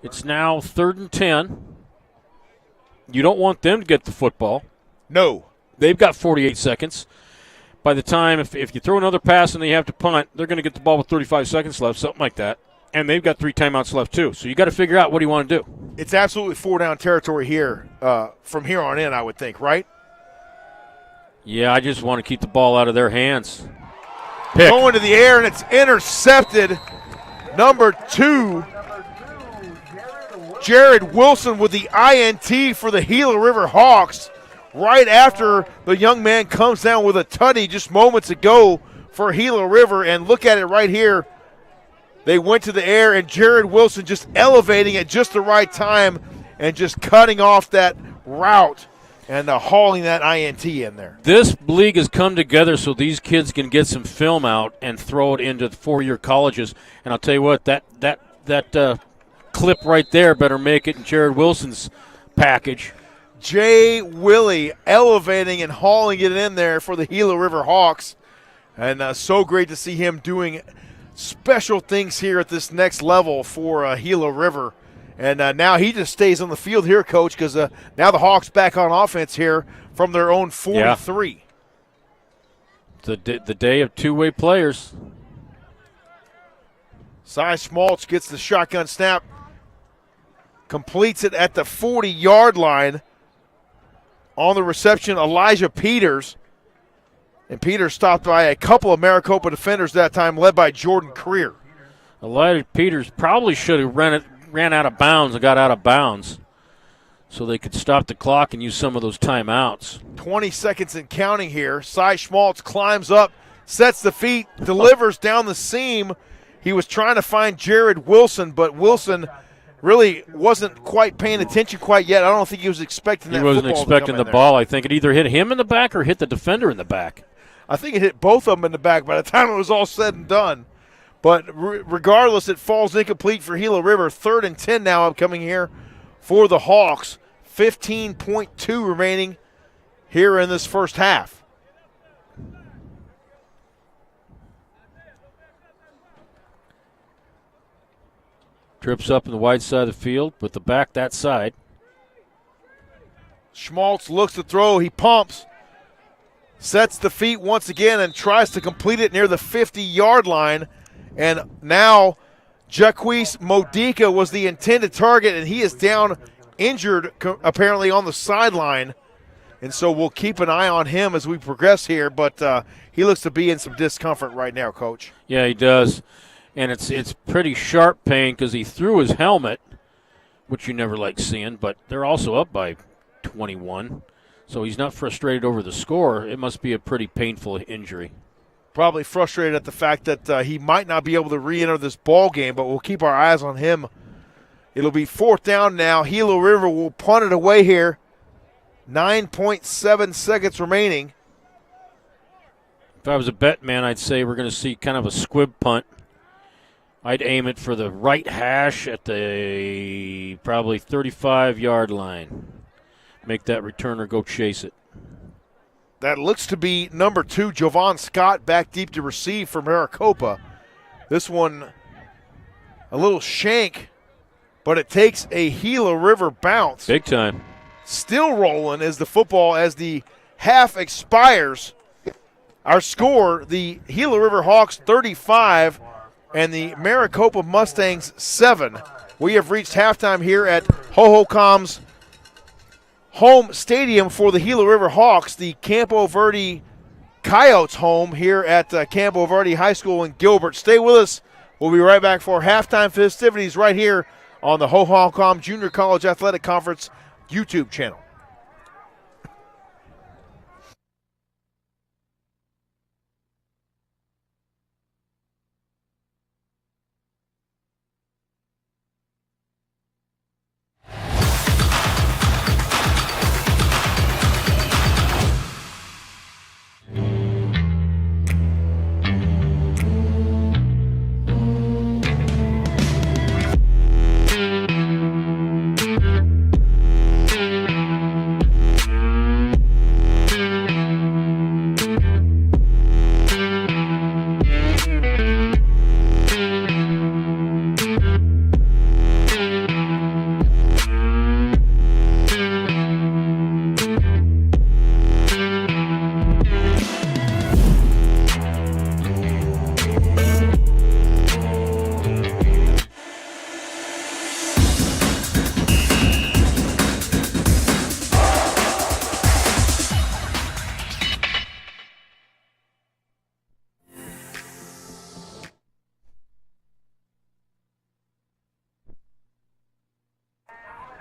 It's now 3rd and 10. You don't want them to get the football. No. They've got 48 seconds. By the time, if you throw another pass and they have to punt, they're going to get the ball with 35 seconds left, something like that. And they've got 3 timeouts left, too. So you got to figure out what do you want to do. It's absolutely 4-down territory here from here on in, I would think, right? Yeah, I just want to keep the ball out of their hands. Pick. Going to the air, and it's intercepted. Number 2, Jared Wilson with the INT for the Gila River Hawks. Right after the young man comes down with a tutty just moments ago for Gila River. And look at it right here. They went to the air, and Jared Wilson just elevating at just the right time and just cutting off that route and hauling that INT in there. This league has come together so these kids can get some film out and throw it into 4-year colleges. And I'll tell you what, that clip right there better make it in Jared Wilson's package. Jay Willie elevating and hauling it in there for the Gila River Hawks. And so great to see him doing special things here at this next level for Gila River. And now he just stays on the field here, Coach, because now the Hawks back on offense here from their own 43. The day of two-way players. Cy Schmaltz gets the shotgun snap, completes it at the 40-yard line. On the reception, Elijah Peters. And Peters stopped by a couple of Maricopa defenders that time, led by Jordan Creer. Elijah Peters probably should have ran out of bounds and got out of bounds so they could stop the clock and use some of those timeouts. 20 seconds and counting here. Cy Schmaltz climbs up, sets the feet, delivers down the seam. He was trying to find Jared Wilson, but Wilson really wasn't quite paying attention quite yet. I don't think he was expecting that football. He wasn't expecting the ball. I think it either hit him in the back or hit the defender in the back. I think it hit both of them in the back by the time it was all said and done. But regardless, it falls incomplete for Gila River. 3rd and 10 now upcoming here for the Hawks. 15.2 remaining here in this first half. Trips up in the wide side of the field with the back that side. Schmaltz looks to throw. He pumps. Sets the feet once again and tries to complete it near the 50-yard line. And now Jaquise Modica was the intended target, and he is down injured apparently on the sideline. And so we'll keep an eye on him as we progress here, but he looks to be in some discomfort right now, Coach. Yeah, he does. And it's pretty sharp pain because he threw his helmet, which you never like seeing, but they're also up by 21. So he's not frustrated over the score. It must be a pretty painful injury. Probably frustrated at the fact that he might not be able to re-enter this ball game, but we'll keep our eyes on him. It'll be 4th down now. Gila River will punt it away here. 9.7 seconds remaining. If I was a bet man, I'd say we're going to see kind of a squib punt. I'd aim it for the right hash at the probably 35-yard line. Make that returner go chase it. That looks to be number 2, Jovan Scott, back deep to receive for Maricopa. This one a little shank, but it takes a Gila River bounce. Big time. Still rolling as the football, as the half expires. Our score, the Gila River Hawks 35 and the Maricopa Mustangs 7. We have reached halftime here at Hohokam's home stadium for the Gila River Hawks, the Campo Verde Coyotes home here at Campo Verde High School in Gilbert. Stay with us. We'll be right back for halftime festivities right here on the Hohokam Junior College Athletic Conference YouTube channel.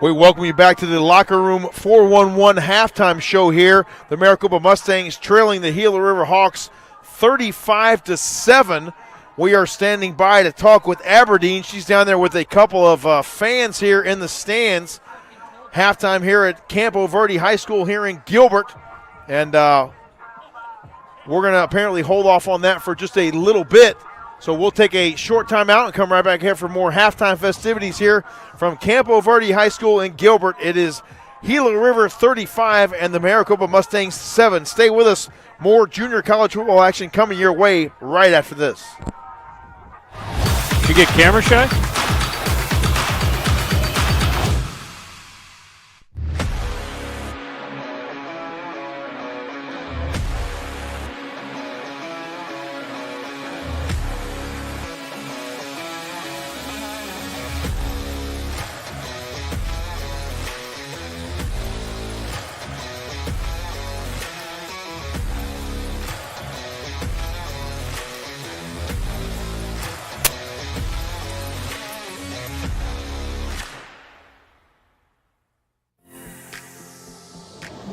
We welcome you back to the Locker Room 411 halftime show here. The Maricopa Mustangs trailing the Gila River Hawks 35-7. We are standing by to talk with Aberdeen. She's down there with a couple of fans here in the stands. Halftime here at Campo Verde High School here in Gilbert. And we're going to apparently hold off on that for just a little bit. So we'll take a short time out and come right back here for more halftime festivities here from Campo Verde High School in Gilbert. It is Gila River 35 and the Maricopa Mustangs 7. Stay with us. More junior college football action coming your way right after this. Did you get camera shy?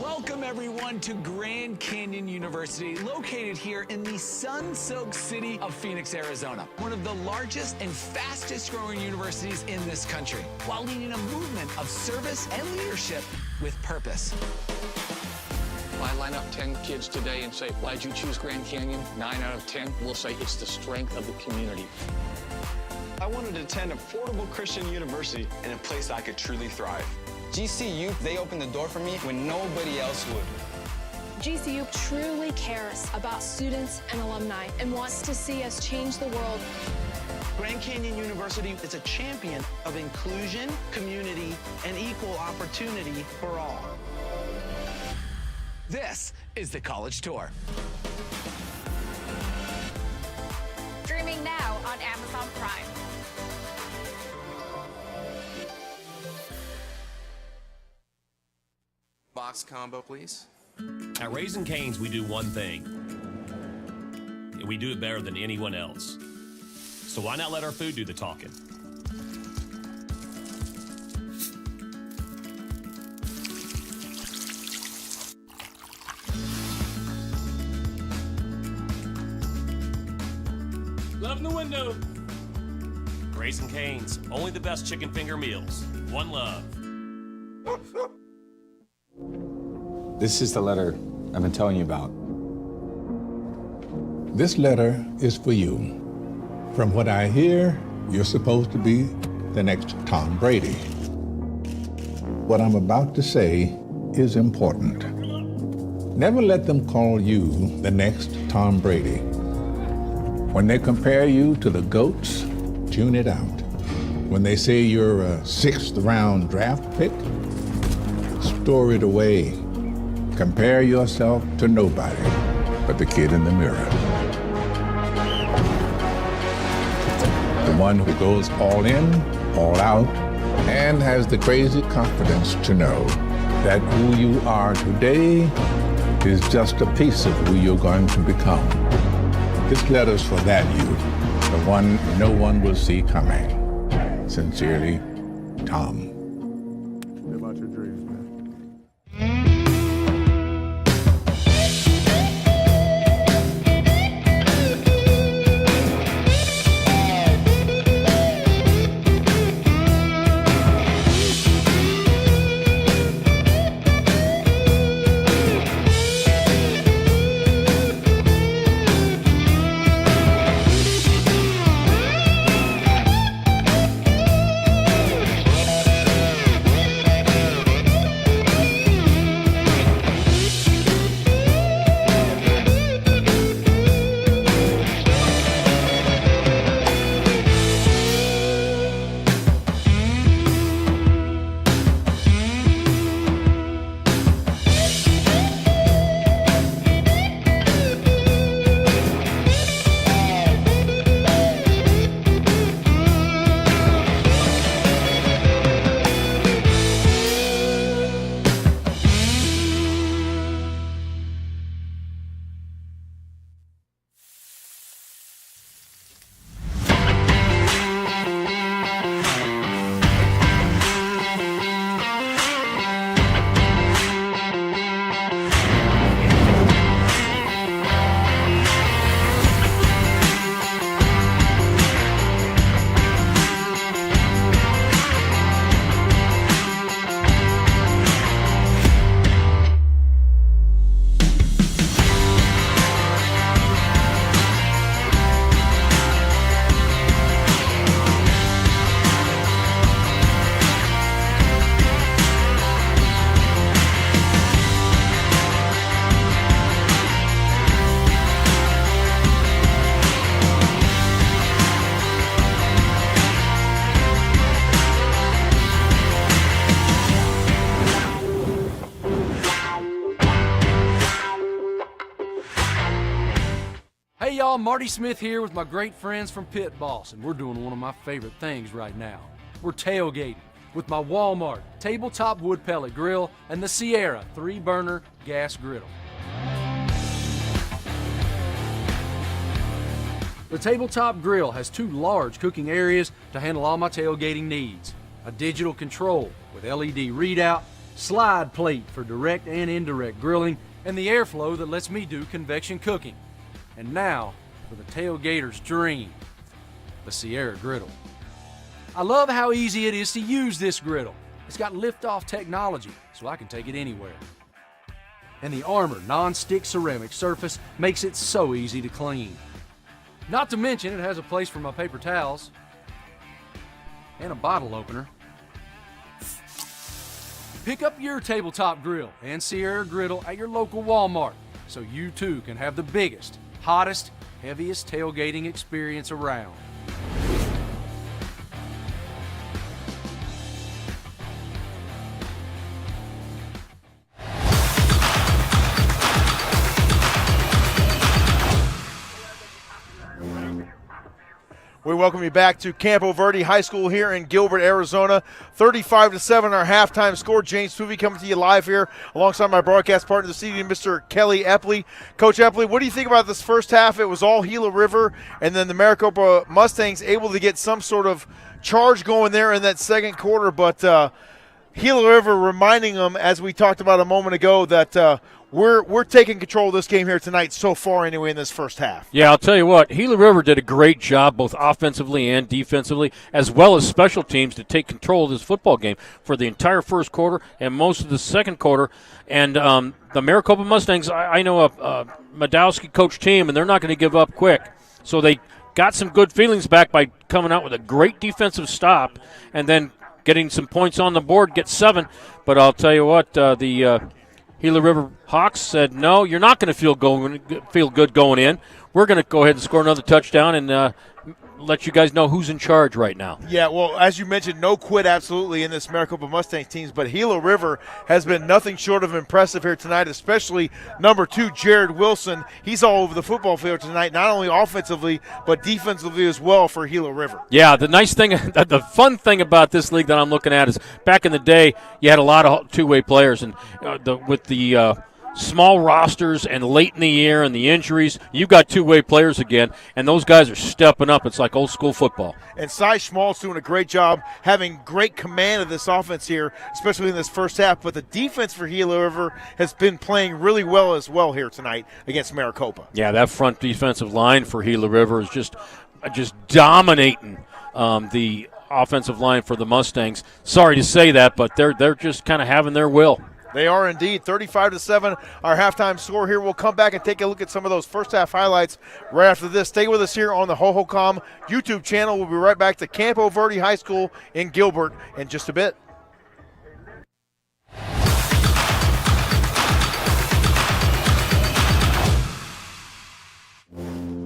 Welcome everyone to Grand Canyon University, located here in the sun-soaked city of Phoenix, Arizona, one of the largest and fastest growing universities in this country, while leading a movement of service and leadership with purpose. If I line up 10 kids today and say, why'd you choose Grand Canyon? 9 out of 10 will say it's the strength of the community. I wanted to attend affordable Christian university in a place I could truly thrive. GCU, they opened the door for me when nobody else would. GCU truly cares about students and alumni and wants to see us change the world. Grand Canyon University is a champion of inclusion, community, and equal opportunity for all. This is the College Tour. Streaming now on Amazon Prime. lox combo, please. At Raising Cane's, we do one thing, and we do it better than anyone else. So why not let our food do the talking? Love in the window. Raising Cane's, only the best chicken finger meals. One love. This is the letter I've been telling you about. This letter is for you. From what I hear, you're supposed to be the next Tom Brady. What I'm about to say is important. Never let them call you the next Tom Brady. When they compare you to the GOATs, tune it out. When they say you're a 6th round draft pick, store it away. Compare yourself to nobody but the kid in the mirror. The one who goes all in, all out, and has the crazy confidence to know that who you are today is just a piece of who you're going to become. This letter's for that you, the one no one will see coming. Sincerely, Tom. Live out your dreams, man. Hey y'all, Marty Smith here with my great friends from Pit Boss, and we're doing one of my favorite things right now. We're tailgating with my Walmart tabletop wood pellet grill and the Sierra 3-burner gas griddle. The tabletop grill has 2 large cooking areas to handle all my tailgating needs. A digital control with LED readout, slide plate for direct and indirect grilling, and the airflow that lets me do convection cooking. And now, for the tailgater's dream, the Sierra griddle. I love how easy it is to use this griddle. It's got lift-off technology, so I can take it anywhere. And the Armor non-stick ceramic surface makes it so easy to clean. Not to mention, it has a place for my paper towels and a bottle opener. Pick up your tabletop grill and Sierra griddle at your local Walmart so you too can have the biggest, hottest, heaviest tailgating experience around. We welcome you back to Campo Verde High School here in Gilbert, Arizona. 35-7 our halftime score. James Poovey coming to you live here alongside my broadcast partner this evening, Mr. Kelly Epley. Coach Epley, what do you think about this first half? It was all Gila River, and then the Maricopa Mustangs able to get some sort of charge going there in that second quarter, but Gila River reminding them, as we talked about a moment ago, that we're taking control of this game here tonight so far anyway in this first half. Yeah, I'll tell you what, Gila River did a great job both offensively and defensively, as well as special teams, to take control of this football game for the entire first quarter and most of the second quarter. And the Maricopa Mustangs, I know a Madowski coach team, and they're not going to give up quick. So they got some good feelings back by coming out with a great defensive stop and then getting some points on the board, get 7. But I'll tell you what, the Gila River Hawks said, no, you're not going to feel good going in. We're going to go ahead and score another touchdown and let you guys know who's in charge right now. Yeah, well, as you mentioned, no quit absolutely in this Maricopa Mustangs teams, but Gila River has been nothing short of impressive here tonight, especially number 2, Jared Wilson. He's all over the football field tonight, not only offensively, but defensively as well for Gila River. Yeah, the nice thing, the fun thing about this league that I'm looking at is back in the day, you had a lot of two-way players, and with the small rosters and late in the year and the injuries, you've got two-way players again, and those guys are stepping up. It's like old school football. And Cy Schmaltz doing a great job, having great command of this offense here, especially in this first half. But the defense for Gila River has been playing really well as well here tonight against Maricopa. Yeah, that front defensive line for Gila River is just dominating the offensive line for the Mustangs. Sorry to say that, but they're just kind of having their will. They are indeed. 35-7, our halftime score here. We'll come back and take a look at some of those first half highlights right after this. Stay with us here on the Hohokam YouTube channel. We'll be right back to Campo Verde High School in Gilbert in just a bit.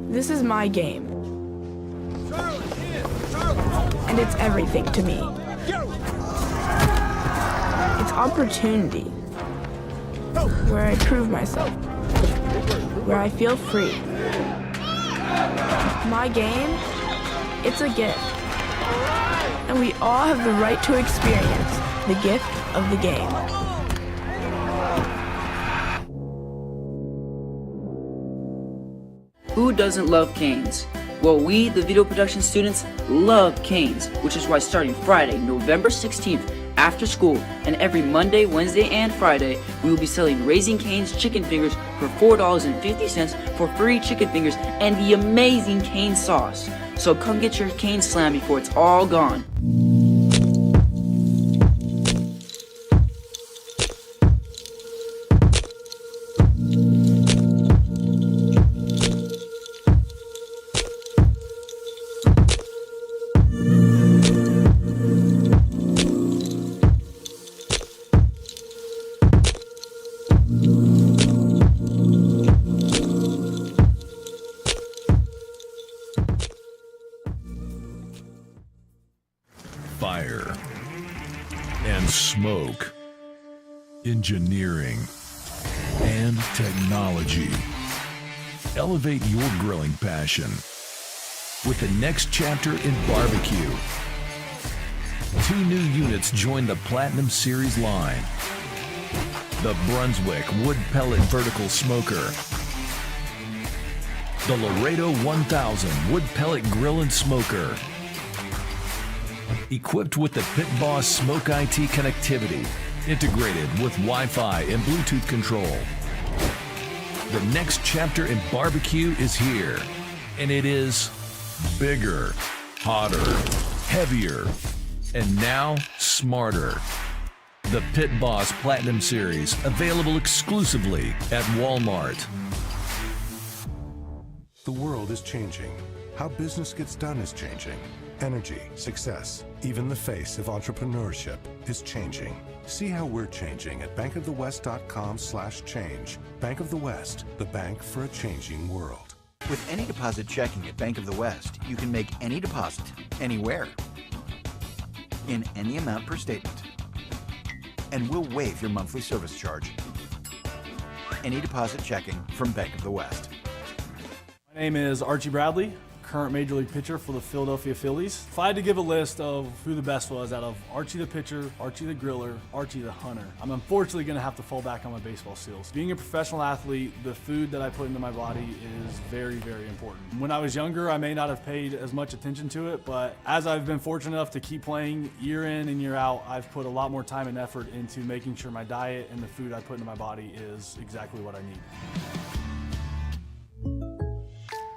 This is my game. And it's everything to me. It's opportunity. Where I prove myself. Where I feel free. My game, it's a gift. And we all have the right to experience the gift of the game. Who doesn't love Canes? Well, we, the video production students, love Canes, which is why starting Friday, November 16th, after school, and every Monday, Wednesday, and Friday, we will be selling Raising Cane's chicken fingers for $4.50 for free chicken fingers and the amazing Cane sauce. So come get your Cane Slam before it's all gone. Fire and smoke, engineering and technology. Elevate your grilling passion with the next chapter in barbecue. 2 new units join the Platinum Series line. The Brunswick Wood Pellet Vertical Smoker. The Laredo 1000 Wood Pellet Grill and Smoker. Equipped with the Pit Boss Smoke IT connectivity, integrated with Wi-Fi and Bluetooth control. The next chapter in barbecue is here, and it is bigger, hotter, heavier, and now smarter. The Pit Boss Platinum Series, available exclusively at Walmart. The world is changing. How business gets done is changing. Energy, success, even the face of entrepreneurship is changing. See how we're changing at bankofthewest.com/change. Bank of the West, the bank for a changing world. With any deposit checking at Bank of the West, you can make any deposit, anywhere, in any amount per statement. And we'll waive your monthly service charge. Any deposit checking from Bank of the West. My name is Archie Bradley. current Major League pitcher for the Philadelphia Phillies. If I had to give a list of who the best was out of Archie the pitcher, Archie the griller, Archie the hunter, I'm unfortunately going to have to fall back on my baseball skills. Being a professional athlete, the food that I put into my body is very, very important. When I was younger, I may not have paid as much attention to it, but as I've been fortunate enough to keep playing year in and year out, I've put a lot more time and effort into making sure my diet and the food I put into my body is exactly what I need.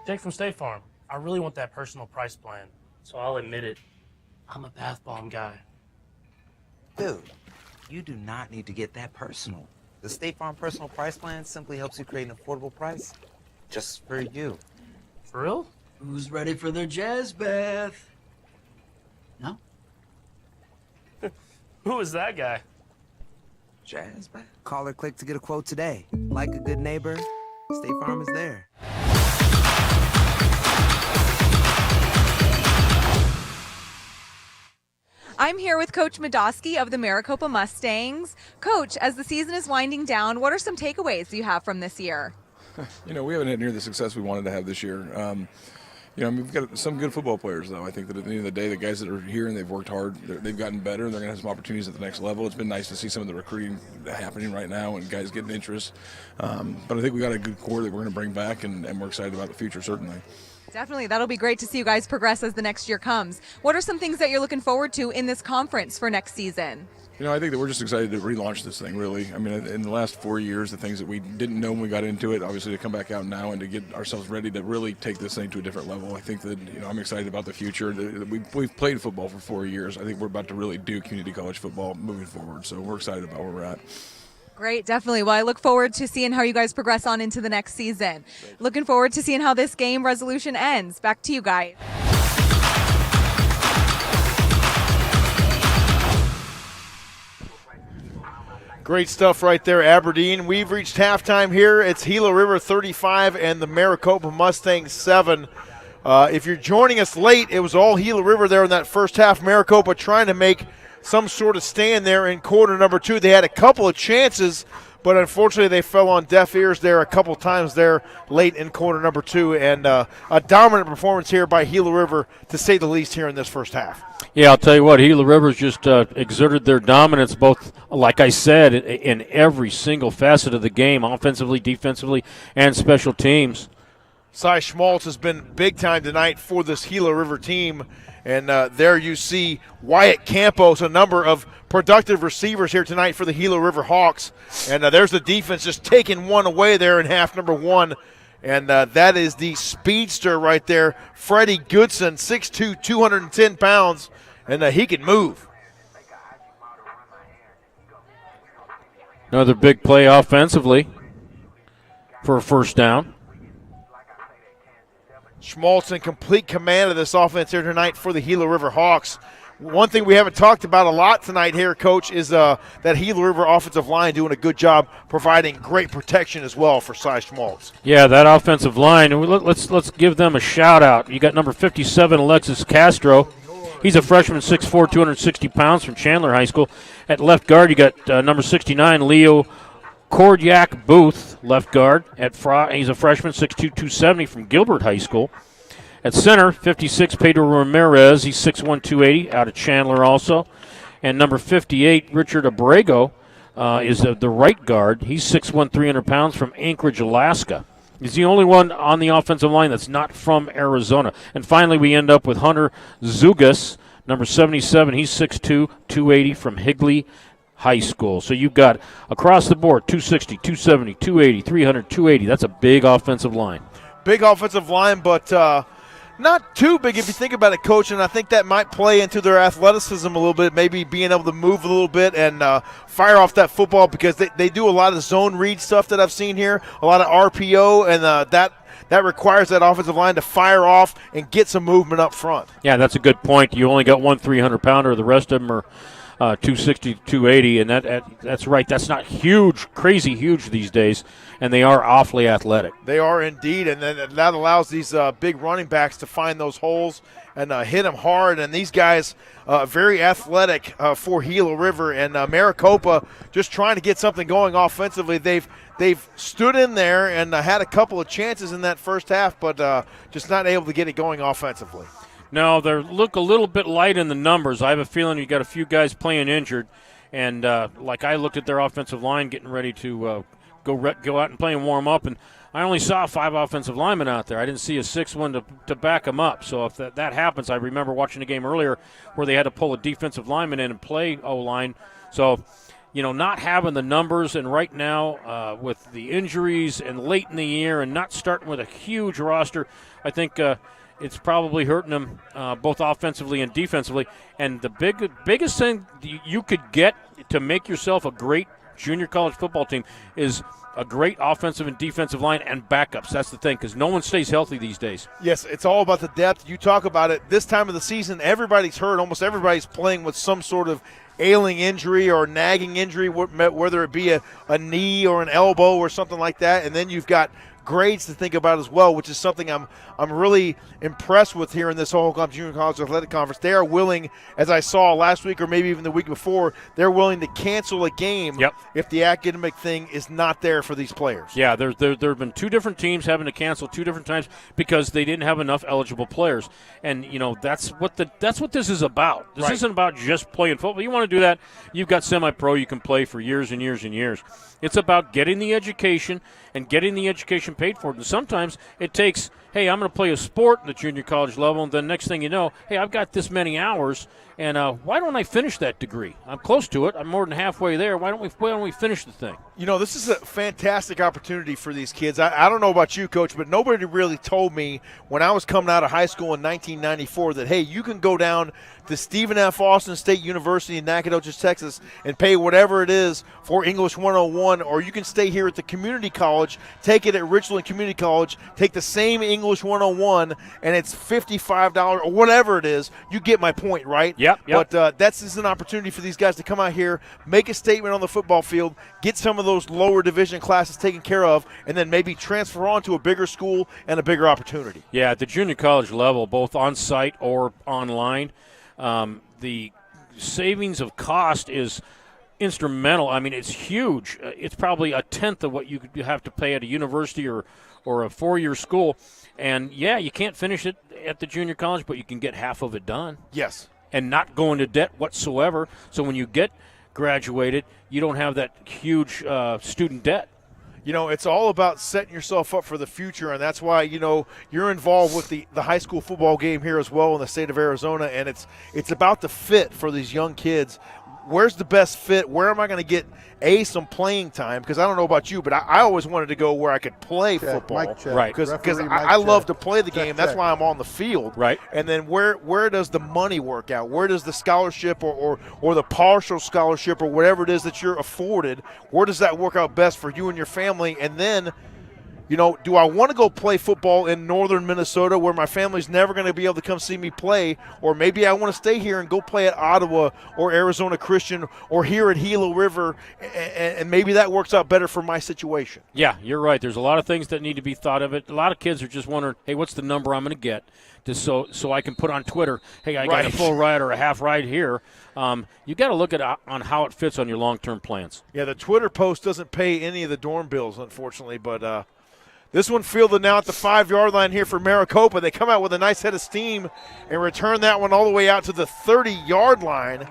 Jake from State Farm. I really want that personal price plan, so I'll admit it. I'm a bath bomb guy. Dude, you do not need to get that personal. The State Farm Personal Price Plan simply helps you create an affordable price just for you. For real? Who's ready for their jazz bath? No? Who is that guy? Jazz bath? Call or click to get a quote today. Like a good neighbor, State Farm is there. I'm here with Coach Madosky of the Maricopa Mustangs. Coach, as the season is winding down, what are some takeaways you have from this year? We haven't had near the success we wanted to have this year. We've got some good football players, though. I think that at the end of the day, the guys that are here and they've worked hard, they've gotten better, and they're going to have some opportunities at the next level. It's been nice to see some of the recruiting happening right now and guys getting interest. But I think we got a good core that we're going to bring back, and we're excited about the future, certainly. Definitely. That'll be great to see you guys progress as the next year comes. What are some things that you're looking forward to in this conference for next season? I think that we're just excited to relaunch this thing, really. I mean, in the last 4 years, the things that we didn't know when we got into it, obviously to come back out now and to get ourselves ready to really take this thing to a different level. I think that, I'm excited about the future. We've played football for 4 years. I think we're about to really do community college football moving forward. So we're excited about where we're at. Great, definitely. Well, I look forward to seeing how you guys progress on into the next season. Looking forward to seeing how this game resolution ends. Back to you guys. Great stuff right there, Aberdeen. We've reached halftime here. It's Gila River 35 and the Maricopa Mustangs 7. If you're joining us late, it was all Gila River there in that first half. Maricopa trying to make some sort of stand there in quarter number 2. They had a couple of chances, but unfortunately they fell on deaf ears there a couple times there late in quarter number 2. And a dominant performance here by Gila River, to say the least, here in this first half. Yeah, I'll tell you what, Gila River's just exerted their dominance both, like I said, in every single facet of the game, offensively, defensively, and special teams. Cy Schmaltz has been big time tonight for this Gila River team. And there you see Wyatt Campos, a number of productive receivers here tonight for the Gila River Hawks. And there's the defense just taking one away there in half number 1. And that is the speedster right there, Freddie Goodson, 6'2", 210 pounds, and he can move. Another big play offensively for a first down. Schmaltz in complete command of this offense here tonight for the Gila River Hawks. One thing we haven't talked about a lot tonight here, Coach, is that Gila River offensive line doing a good job providing great protection as well for Cy Schmaltz. Yeah, that offensive line, let's give them a shout-out. You got number 57, Alexis Castro. He's a freshman, 6'4", 260 pounds from Chandler High School. At left guard, you got number 69, Leo Kordiak Booth, left guard. He's a freshman, 6'2", 270 from Gilbert High School. At center, 56, Pedro Ramirez. He's 6'1", 280, out of Chandler also. And number 58, Richard Abrego, is the right guard. He's 6'1", 300 pounds from Anchorage, Alaska. He's the only one on the offensive line that's not from Arizona. And finally, we end up with Hunter Zugas, number 77. He's 6'2", 280 from Higley High School. So you've got across the board 260, 270, 280, 300, 280. That's a big offensive line. Big offensive line, but not too big if you think about it, Coach, and I think that might play into their athleticism a little bit, maybe being able to move a little bit and fire off that football, because they do a lot of zone read stuff that I've seen here, a lot of RPO, and that requires that offensive line to fire off and get some movement up front. Yeah, that's a good point. You only got one 300-pounder. The rest of them are 260, 280, and that's right. That's not huge, crazy huge these days, and they are awfully athletic. They are indeed, and then that allows these big running backs to find those holes and hit them hard. And these guys, very athletic for Gila River, and Maricopa just trying to get something going offensively. They've stood in there and had a couple of chances in that first half, but just not able to get it going offensively. No, they look a little bit light in the numbers. I have a feeling you got a few guys playing injured, and like I looked at their offensive line getting ready to go out and play and warm up, and I only saw 5 offensive linemen out there. I didn't see a 6th one to back them up. So if that happens, I remember watching a game earlier where they had to pull a defensive lineman in and play O-line. So, not having the numbers, and right now with the injuries and late in the year and not starting with a huge roster, I think it's probably hurting them both offensively and defensively. And the biggest thing you could get to make yourself a great junior college football team is a great offensive and defensive line and backups. That's the thing, because no one stays healthy these days. Yes, it's all about the depth. You talk about it. This time of the season, everybody's hurt. Almost everybody's playing with some sort of ailing injury or nagging injury, whether it be a knee or an elbow or something like that. And then you've got grades to think about as well, which is something I'm really impressed with here in this Hohokam Junior College Athletic Conference. They are willing, as I saw last week or maybe even the week before, they're willing to cancel a game if the academic thing is not there for these players. Yeah, there have been 2 different teams having to cancel 2 different times because they didn't have enough eligible players. And, that's what this is about. This isn't about just playing football. You want to do that, you've got semi-pro you can play for years and years and years. It's about getting the education and getting the education paid for. And sometimes it takes, hey, I'm going to play a sport at the junior college level, and then next thing you know, hey, I've got this many hours, and why don't I finish that degree? I'm close to it. I'm more than halfway there. Why don't we finish the thing? This is a fantastic opportunity for these kids. I don't know about you, Coach, but nobody really told me when I was coming out of high school in 1994 that, hey, you can go down to Stephen F. Austin State University in Nacogdoches, Texas, and pay whatever it is for English 101, or you can stay here at the community college, take it at Richland Community College, take the same English 101, and it's $55 or whatever it is. You get my point, right? Yep. But that's just an opportunity for these guys to come out here, make a statement on the football field, get some of those lower division classes taken care of, and then maybe transfer on to a bigger school and a bigger opportunity. Yeah, at the junior college level, both on-site or online, the savings of cost is instrumental. I mean, it's huge. It's probably a tenth of what you have to pay at a university or a 4-year school. And, yeah, you can't finish it at the junior college, but you can get half of it done. Yes. And not go into debt whatsoever. So when you get graduated, you don't have that huge student debt. It's all about setting yourself up for the future, and that's why, you're involved with the high school football game here as well in the state of Arizona, and it's about the fit for these young kids. Where's the best fit? Where am I going to get, some playing time? Because I don't know about you, but I always wanted to go where I could play football. Right. Because I love to play the game. That's why I'm on the field. Right. And then where does the money work out? Where does the scholarship or the partial scholarship or whatever it is that you're afforded, where does that work out best for you and your family? And then, do I want to go play football in northern Minnesota where my family's never going to be able to come see me play, or maybe I want to stay here and go play at Ottawa or Arizona Christian or here at Gila River, and maybe that works out better for my situation. Yeah, you're right. There's a lot of things that need to be thought of. A lot of kids are just wondering, hey, what's the number I'm going to get just so I can put on Twitter, hey, I got a full ride or a half ride here. You got to look at on how it fits on your long-term plans. Yeah, the Twitter post doesn't pay any of the dorm bills, unfortunately, but this one fielded now at the 5-yard line here for Maricopa. They come out with a nice head of steam and return that one all the way out to the 30-yard line.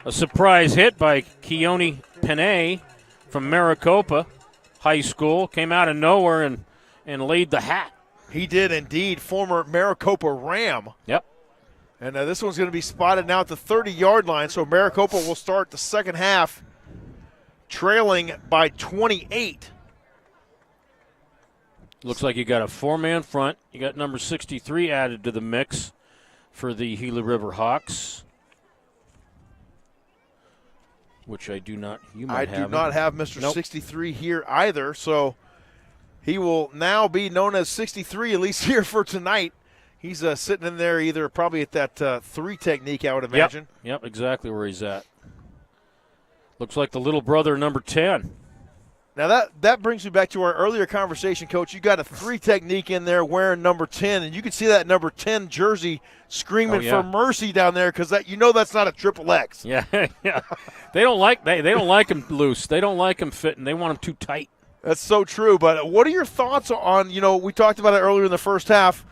A surprise hit by Keone Panay from Maricopa High School. Came out of nowhere and laid the hat. He did indeed. Former Maricopa Ram. Yep. And this one's going to be spotted now at the 30-yard line. So Maricopa will start the second half trailing by 28. Looks like you got a 4-man front. You got number 63 added to the mix for the Gila River Hawks, which I do not. You might have. I do not have Mr. 63 here either, so he will now be known as 63, at least here for tonight. He's sitting in there either probably at that 3 technique, I would imagine. Yep, exactly where he's at. Looks like the little brother, number 10. Now, that brings me back to our earlier conversation, Coach. You got a 3 technique in there wearing number 10, and you can see that number 10 jersey screaming for mercy down there because that's not a triple X. Yeah, yeah. They don't like him loose. They don't like him fitting. They want him too tight. That's so true. But what are your thoughts on, we talked about it earlier in the first half,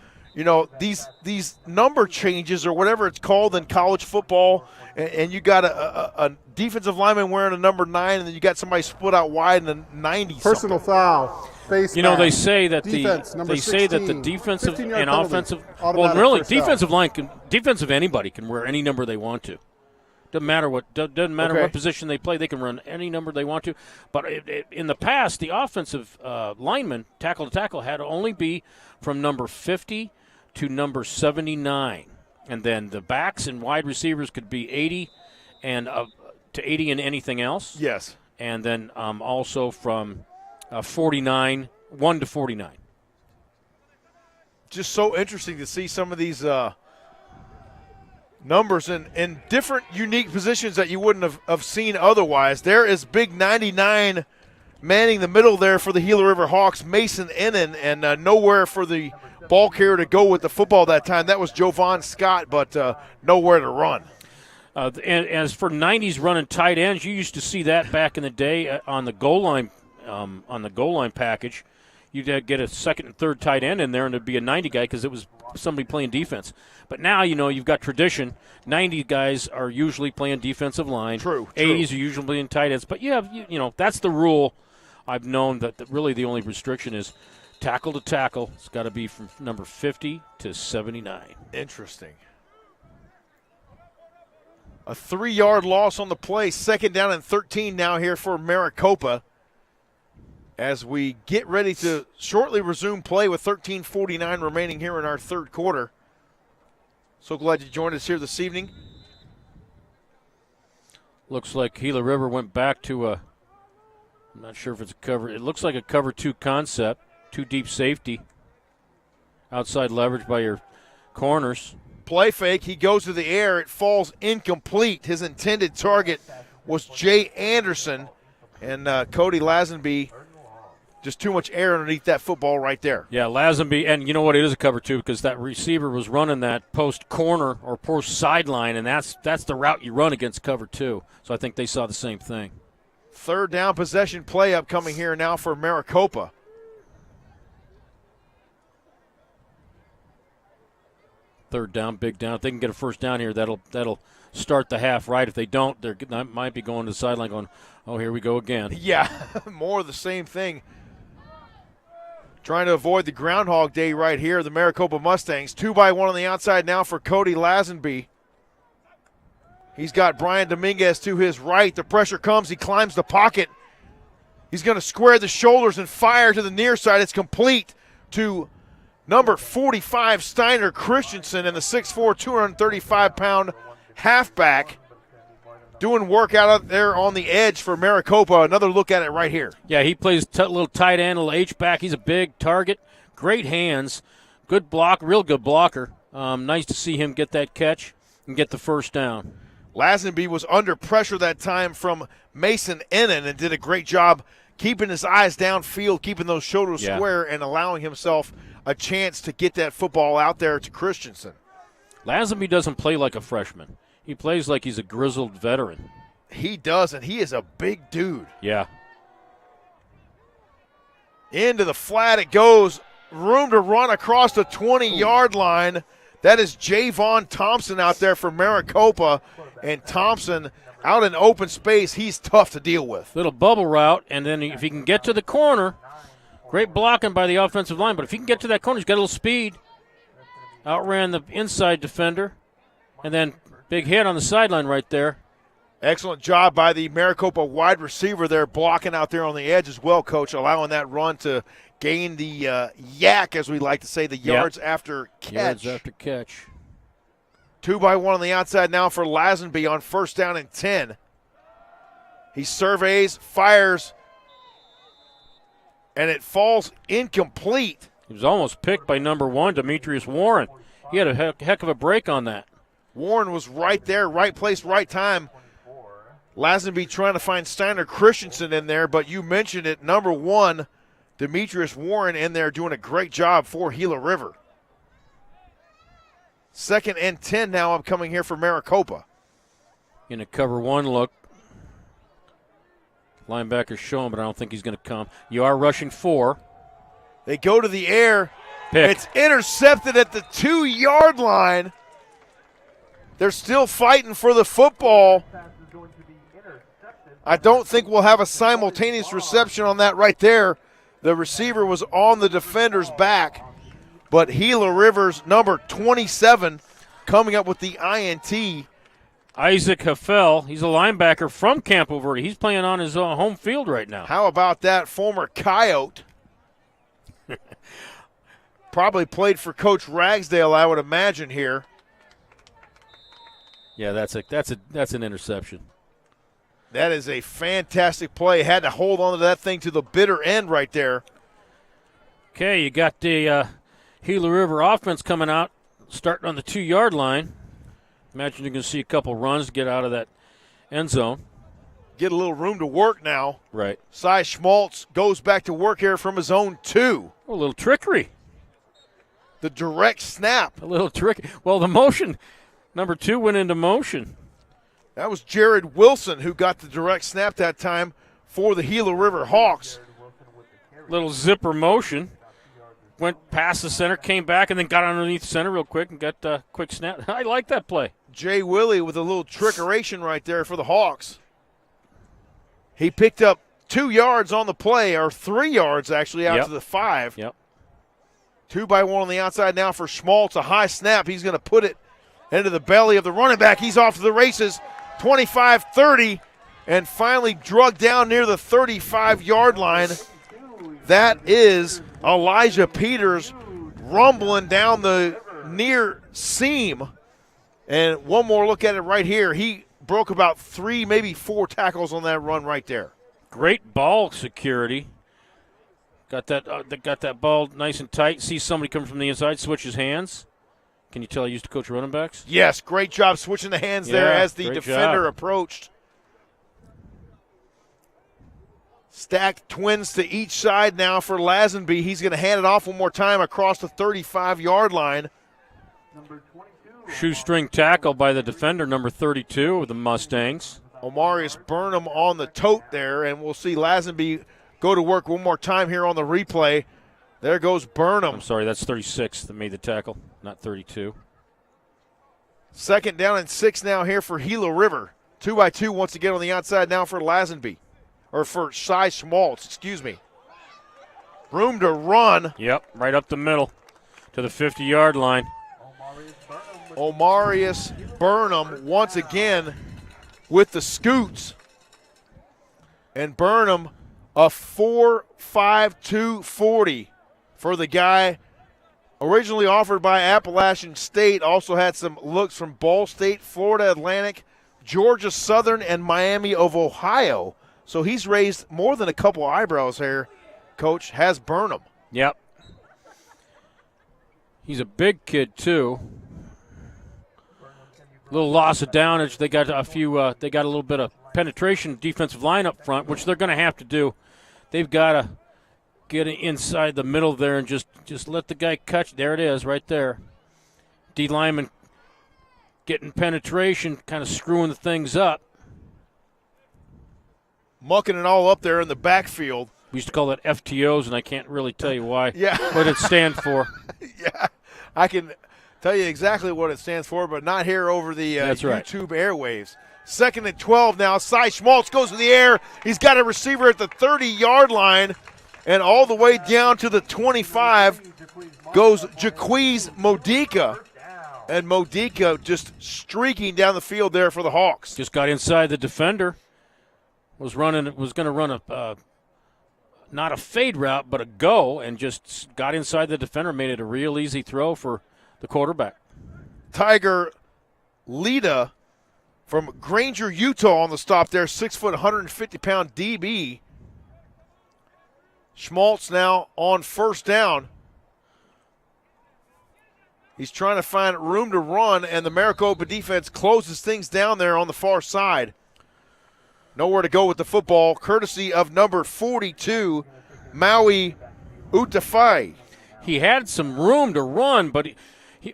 these number changes or whatever it's called in college football, and you got a defensive lineman wearing a number 9, and then you got somebody split out wide in the 90. Personal foul. Face they say that the defensive and offensive, defensive anybody can wear any number they want to. Doesn't matter what position they play, they can run any number they want to. But in the past, the offensive lineman, tackle to tackle, had to only be from number 50 to number 79, and then the backs and wide receivers could be 80 and to 80 and anything else. Yes, and then also from 49, 1 to 49. Just so interesting to see some of these numbers in different unique positions that you wouldn't have seen otherwise. There is big 99 manning the middle there for the Gila River Hawks, Mason Ennin, and nowhere for the ball carrier to go with the football that time. That was Jovan Scott, but nowhere to run. And as for 90s running tight ends, you used to see that back in the day on the goal line package. You'd get a second and third tight end in there, and it'd be a 90 guy because it was somebody playing defense. But now, you've got tradition. 90 guys are usually playing defensive line. True. 80s are usually playing tight ends. But you have, that's the rule. I've known that really the only restriction is tackle to tackle. It's got to be from number 50 to 79. Interesting. A 3-yard loss on the play. 2nd down and 13 now here for Maricopa, as we get ready to shortly resume play with 13:49 remaining here in our third quarter. So glad you joined us here this evening. Looks like Gila River went back to I'm not sure if it's a cover. It looks like a cover 2 concept, 2 deep safety. Outside leverage by your corners. Play fake. He goes to the air. It falls incomplete. His intended target was Jay Anderson, and Cody Lazenby. Just too much air underneath that football right there. Yeah, Lazenby, and you know what? It is a cover 2 because that receiver was running that post corner or post sideline, and that's the route you run against cover 2. So I think they saw the same thing. 3rd down possession play upcoming here now for Maricopa. Third down, big down. If they can get a first down here, that'll start the half right. If they don't, they might be going to the sideline going, oh, here we go again. Yeah, more of the same thing. Trying to avoid the Groundhog Day right here, the Maricopa Mustangs. 2-by-1 on the outside now for Cody Lazenby. He's got Brian Dominguez to his right. The pressure comes. He climbs the pocket. He's going to square the shoulders and fire to the near side. It's complete to number 45, Steiner Christensen, and the 6'4", 235-pound halfback. Doing work out there on the edge for Maricopa. Another look at it right here. Yeah, he plays little tight end, little H-back. He's a big target. Great hands. Good block, real good blocker. Nice to see him get that catch and get the first down. Lazenby was under pressure that time from Mason Ennin and did a great job keeping his eyes downfield, keeping those shoulders square, and allowing himself a chance to get that football out there to Christensen. Lazenby doesn't play like a freshman. He plays like he's a grizzled veteran. He does, and he is a big dude. Yeah. Into the flat it goes. Room to run across the 20-yard line. That is Javon Thompson out there for Maricopa. And Thompson out in open space, he's tough to deal with. Little bubble route, and then if he can get to the corner, great blocking by the offensive line, but if he can get to that corner, he's got a little speed. Outran the inside defender, and then big hit on the sideline right there. Excellent job by the Maricopa wide receiver there, blocking out there on the edge as well, Coach, allowing that run to gain the yak, as we like to say, the yards after catch. Yards after catch. 2-by-1 on the outside now for Lazenby on 1st down and 10. He surveys, fires, and it falls incomplete. He was almost picked by number 1, Demetrius Warren. He had a heck of a break on that. Warren was right there, right place, right time. Lazenby trying to find Steiner Christensen in there, but you mentioned it, number 1, Demetrius Warren in there doing a great job for Gila River. 2nd and 10 now upcoming here for Maricopa. In a cover 1 look. Linebacker's showing, but I don't think he's going to come. You are rushing 4. They go to the air. Pick. It's intercepted at the 2-yard line. They're still fighting for the football. I don't think we'll have a simultaneous reception on that right there. The receiver was on the defender's back. But Gila River's number 27 coming up with the INT. Isaac Heffel, he's a linebacker from Campo Verde. He's playing on his home field right now. How about that former Coyote? Probably played for Coach Ragsdale, I would imagine here. Yeah, that's an interception. That is a fantastic play. Had to hold on to that thing to the bitter end right there. Okay, you got the Gila River offense coming out, starting on the 2-yard line. Imagine you can see a couple runs to get out of that end zone. Get a little room to work now. Right. Cy Schmaltz goes back to work here from his own 2. Oh, a little trickery. The direct snap. A little tricky. Well, the motion, number 2 went into motion. That was Jared Wilson who got the direct snap that time for the Gila River Hawks. Little zipper motion. Went past the center, came back, and then got underneath the center real quick and got a quick snap. I like that play. Jay Willie with a little trickeration right there for the Hawks. He picked up 2 yards on the play, or 3 yards actually, out to the 5. Yep. 2 by 1 on the outside now for Schmaltz. A high snap. He's going to put it into the belly of the running back. He's off to the races. 25-30, and finally drugged down near the 35-yard line. That is Elijah Peters rumbling down the near seam. And one more look at it right here. He broke about 3, maybe 4 tackles on that run right there. Great ball security. Got that ball nice and tight. See somebody coming from the inside, switches hands. Can you tell he used to coach running backs? Yes, great job switching the hands there as the defender approached. Stacked twins to each side now for Lazenby. He's going to hand it off one more time across the 35-yard line. Shoestring tackle by the defender, number 32 of the Mustangs. Omarius Burnham on the tote there, and we'll see Lazenby go to work one more time here on the replay. There goes Burnham. I'm sorry, that's 36 that made the tackle, not 32. 2nd down and 6 now here for Gila River. 2 by 2 once again on the outside now for Lazenby. Or for Cy Schmaltz, excuse me. Room to run. Yep, right up the middle to the 50-yard line. Omarius Burnham once again with the scoots. And Burnham, a 4.52 40 for the guy originally offered by Appalachian State. Also had some looks from Ball State, Florida Atlantic, Georgia Southern, and Miami of Ohio. So he's raised more than a couple eyebrows here, Coach, has Burnham. Yep. He's a big kid, too. Little loss of downage. They got they got a little bit of penetration defensive line up front, which they're going to have to do. They've got to get inside the middle there and just let the guy catch. There it is, right there. D lineman getting penetration, kind of screwing the things up. Mucking it all up there in the backfield. We used to call that FTOs, and I can't really tell you why. Yeah. What it stands for. Yeah, I can tell you exactly what it stands for, but not here over the YouTube airwaves. 2nd and 12 now. Cy Schmaltz goes in the air. He's got a receiver at the 30-yard line, and all the way down to the 25 goes Jaquiz Modica. And Modica just streaking down the field there for the Hawks. Just got inside the defender. Was going to run a not a fade route, but a go, and just got inside the defender, made it a real easy throw for the quarterback. Tiger Lita from Granger, Utah on the stop there, 6 foot, 150-pound DB. Schmaltz now on 1st down. He's trying to find room to run, and the Maricopa defense closes things down there on the far side. Nowhere to go with the football, courtesy of number 42, Maui Utafai. He had some room to run, but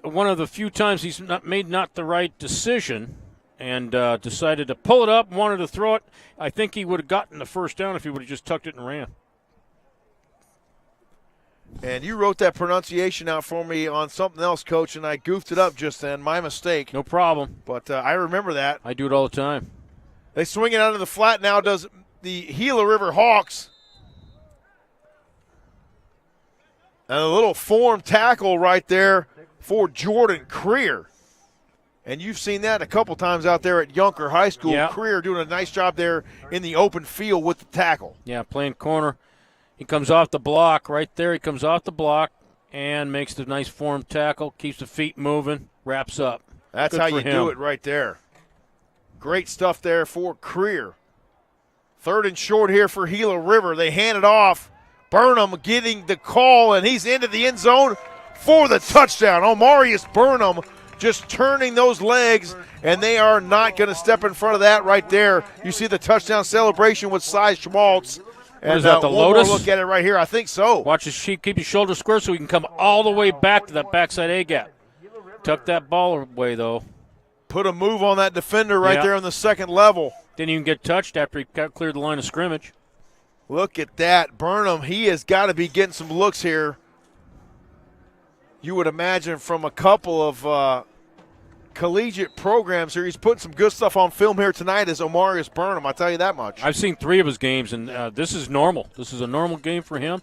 one of the few times he's made not the right decision and decided to pull it up, wanted to throw it. I think he would have gotten the first down if he would have just tucked it and ran. And you wrote that pronunciation out for me on something else, Coach, and I goofed it up just then. My mistake. No problem. But I remember that. I do it all the time. They swing it out of the flat now, does the Gila River Hawks. And a little form tackle right there for Jordan Creer. And you've seen that a couple times out there at Yunker High School. Yeah. Creer doing a nice job there in the open field with the tackle. Yeah, playing corner. He comes off the block right there. He comes off the block and makes the nice form tackle, keeps the feet moving, wraps up. That's Good how for you him. do it right there. Great stuff there for Creer. 3rd and short here for Gila River. They hand it off. Burnham getting the call, and he's into the end zone for the touchdown. Omarius Burnham just turning those legs, and they are not going to step in front of that right there. You see the touchdown celebration with Cy Schmaltz. What is that, the Lotus? More look at it right here. I think so. Watch his sheep, keep his shoulders square so he can come all the way back to that backside A-gap. Tuck that ball away, though. Put a move on that defender right there on the second level. Didn't even get touched after he cleared the line of scrimmage. Look at that. Burnham, he has got to be getting some looks here. You would imagine from a couple of collegiate programs here. He's putting some good stuff on film here tonight as Omarius Burnham, I'll tell you that much. I've seen 3 of his games, and this is normal. This is a normal game for him.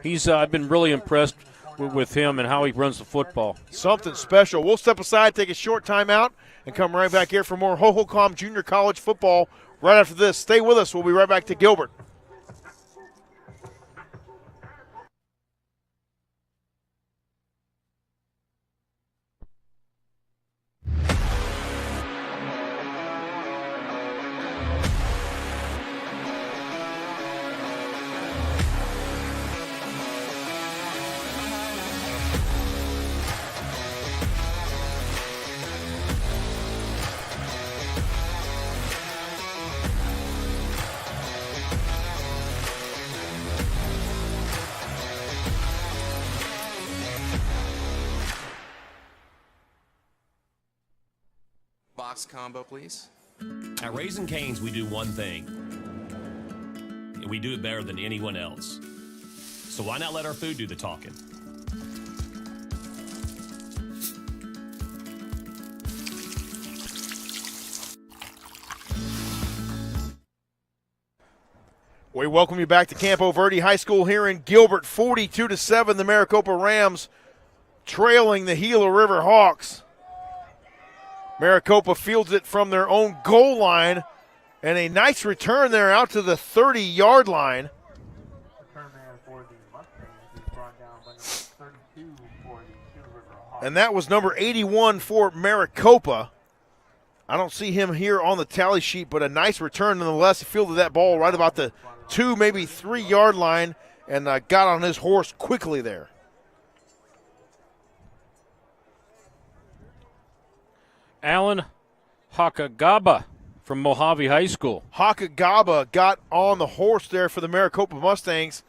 I've been really impressed with him and how he runs the football. Something special. We'll step aside, take a short timeout, and come right back here for more Hohokam Junior College football right after this. Stay with us. We'll be right back to Gilbert. Box combo, please. At Raising Cane's, we do one thing, and we do it better than anyone else. So why not let our food do the talking? We welcome you back to Campo Verde High School here in Gilbert. 42-7, the Maricopa Rams trailing the Gila River Hawks. Maricopa fields it from their own goal line, and a nice return there out to the 30-yard line. And that was number 81 for Maricopa. I don't see him here on the tally sheet, but a nice return nonetheless. He fielded that ball right about the 2, maybe 3-yard line, and got on his horse quickly there. Alan Hakagaba from Mojave High School. Hakagaba got on the horse there for the Maricopa Mustangs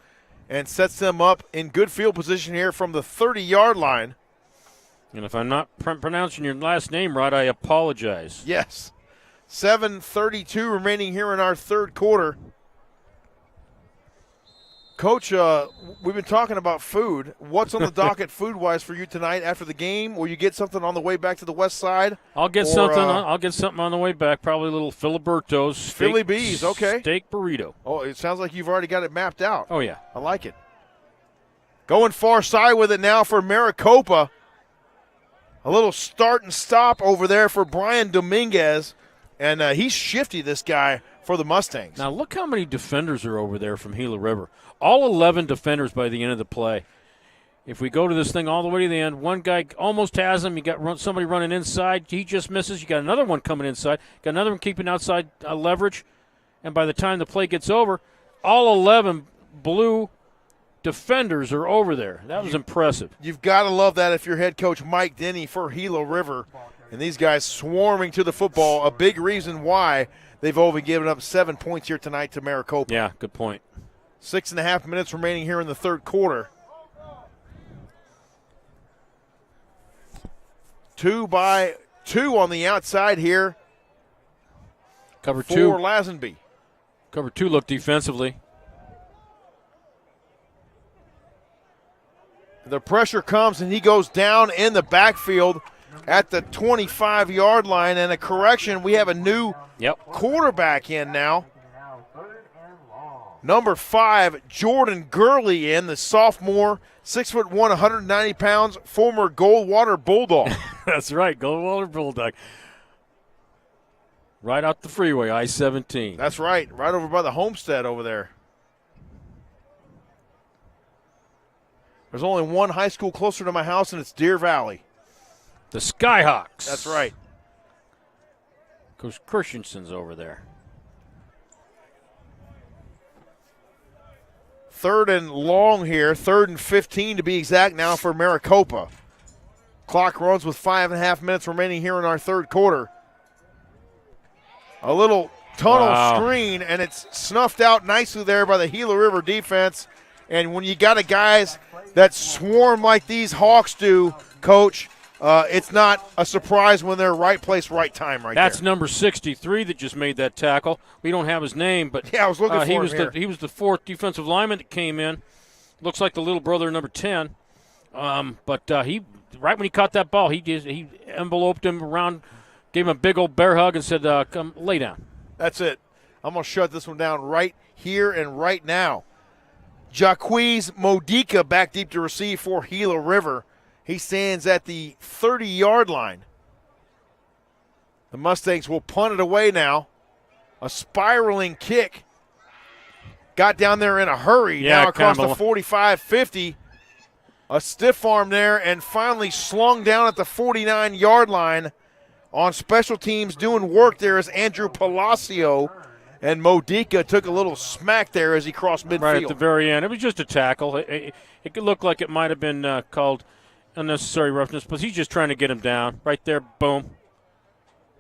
and sets them up in good field position here from the 30-yard line. And if I'm not pronouncing your last name right, I apologize. Yes. 7:32 remaining here in our third quarter. Coach, we've been talking about food. What's on the docket food-wise for you tonight after the game? Will you get something on the way back to the west side? I'll get something. I'll get something on the way back. Probably a little Filiberto's Philly Bees. Okay. Steak burrito. Oh, it sounds like you've already got it mapped out. Oh yeah, I like it. Going far side with it now for Maricopa. A little start and stop over there for Brian Dominguez, and he's shifty. This guy for the Mustangs. Now look how many defenders are over there from Gila River. All 11 defenders by the end of the play. If we go to this thing all the way to the end, one guy almost has him. You got somebody running inside. He just misses. You got another one coming inside. Got another one keeping outside leverage. And by the time the play gets over, all 11 blue defenders are over there. That was impressive. You've got to love that if you're head coach Mike Denny for Gila River. And these guys swarming to the football, a big reason why they've only given up 7 points here tonight to Maricopa. Yeah, good point. 6.5 minutes remaining here in the third quarter. 2-by-2 on the outside here. Cover for 2. Lazenby. Cover 2 look defensively. The pressure comes, and he goes down in the backfield at the 25-yard line. And a correction, we have a new quarterback in now. Number 5, Jordan Gurley in, the sophomore, 6'1", 190 pounds, former Goldwater Bulldog. That's right, Goldwater Bulldog. Right out the freeway, I-17. That's right, right over by the Homestead over there. There's only one high school closer to my house, and it's Deer Valley. The Skyhawks. That's right. Coach Christensen's over there. 3rd and long here, 3rd and 15 to be exact now for Maricopa. Clock runs with 5.5 minutes remaining here in our third quarter. A little tunnel screen, and it's snuffed out nicely there by the Gila River defense. And when you got guys that swarm like these Hawks do, Coach, it's not a surprise when they're right place, right time That's there. number 63 that just made that tackle. We don't have his name, but yeah, I was looking for him here. He was the 4th defensive lineman that came in. Looks like the little brother, number 10. But he right when he caught that ball, he enveloped him around, gave him a big old bear hug, and said, "Come lay down." That's it. I'm going to shut this one down right here and right now. Jaquiz Modica back deep to receive for Gila River. He stands at the 30-yard line. The Mustangs will punt it away now. A spiraling kick. Got down there in a hurry. Now across the 45-50. A stiff arm there, and finally slung down at the 49-yard line. On special teams doing work there is Andrew Palacio. And Modica took a little smack there as he crossed midfield. Right at the very end. It was just a tackle. It could look like it might have been called unnecessary roughness, but he's just trying to get him down. Right there, boom.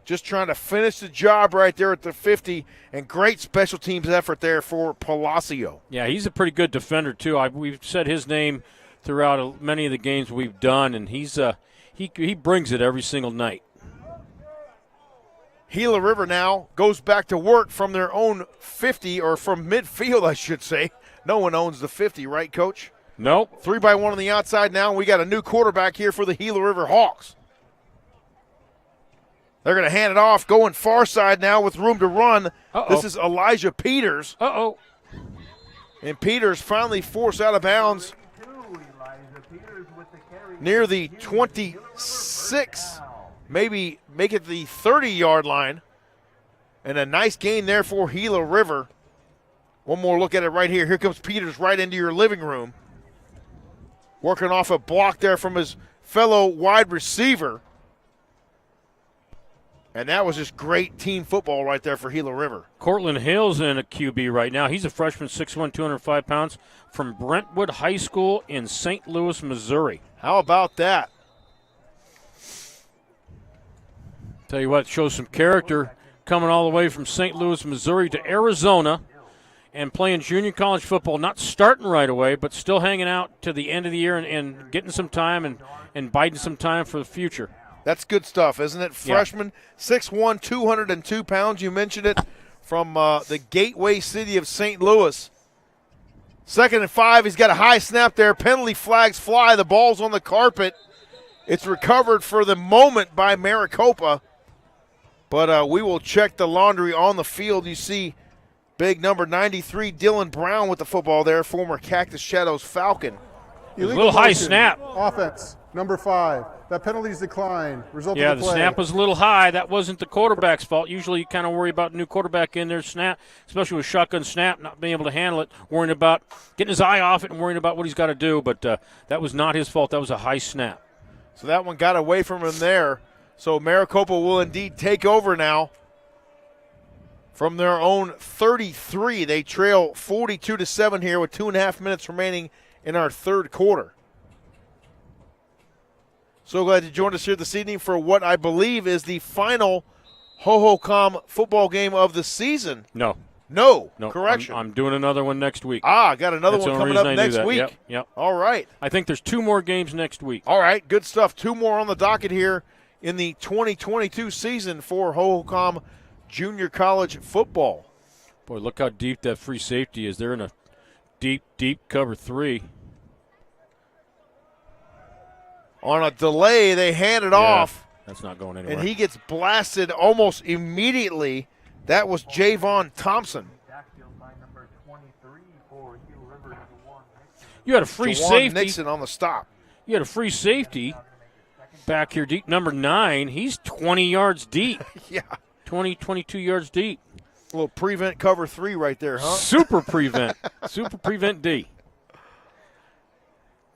Just trying to finish the job right there at the 50, and great special teams effort there for Palacio. Yeah, he's a pretty good defender, too. We've said his name throughout many of the games we've done, and he brings it every single night. Gila River now goes back to work from their own 50, or from midfield, I should say. No one owns the 50, right, Coach? Nope. 3-by-1 on the outside now. We got a new quarterback here for the Gila River Hawks. They're going to hand it off, going far side now with room to run. This is Elijah Peters. And Peters finally forced out of bounds near the 26, maybe make it the 30-yard line. And a nice gain there for Gila River. One more look at it right here. Here comes Peters right into your living room. Working off a block there from his fellow wide receiver. And that was just great team football right there for Gila River. Cortland Hill's in a QB right now. He's a freshman, 6'1", 205 pounds, from Brentwood High School in St. Louis, Missouri. How about that? Tell you what, shows some character coming all the way from St. Louis, Missouri to Arizona and playing junior college football, not starting right away, but still hanging out to the end of the year and getting some time and biding some time for the future. That's good stuff, isn't it? Freshman, 6'1", 202 pounds. You mentioned it, from the gateway city of St. Louis. 2nd and 5. He's got a high snap there. Penalty flags fly. The ball's on the carpet. It's recovered for the moment by Maricopa. But we will check the laundry on the field. You see big number 93, Dylan Brown with the football there, former Cactus Shadows Falcon. A little high snap. Offense, number 5. That penalty's declined. Result yeah, of the the play. snap was a little high. That wasn't the quarterback's fault. Usually you kind of worry about a new quarterback in there, snap, especially with shotgun snap, not being able to handle it, worrying about getting his eye off it and worrying about what he's got to do. But that was not his fault. That was a high snap. So that one got away from him there. So Maricopa will indeed take over now. From their own 33, they trail 42-7 here with 2.5 minutes remaining in our third quarter. So glad you joined us here this evening for what I believe is the final Hohokam football game of the season. No, correction. I'm doing another one next week. Got another That's one the coming reason up I do next that. week. Yep. All right. I think there's 2 more games next week. All right, good stuff. 2 more on the docket here in the 2022 season for Hohokam Junior College football. Boy, look how deep that free safety is. They're in a deep, deep cover 3. On a delay, they hand it off. That's not going anywhere. And he gets blasted almost immediately. That was Javon Thompson. You had a free safety. Nixon on the stop. You had a free safety back here deep. Number 9, he's 20 yards deep. Yeah. 22 yards deep. A little prevent cover 3 right there, huh? Super prevent. Super prevent D.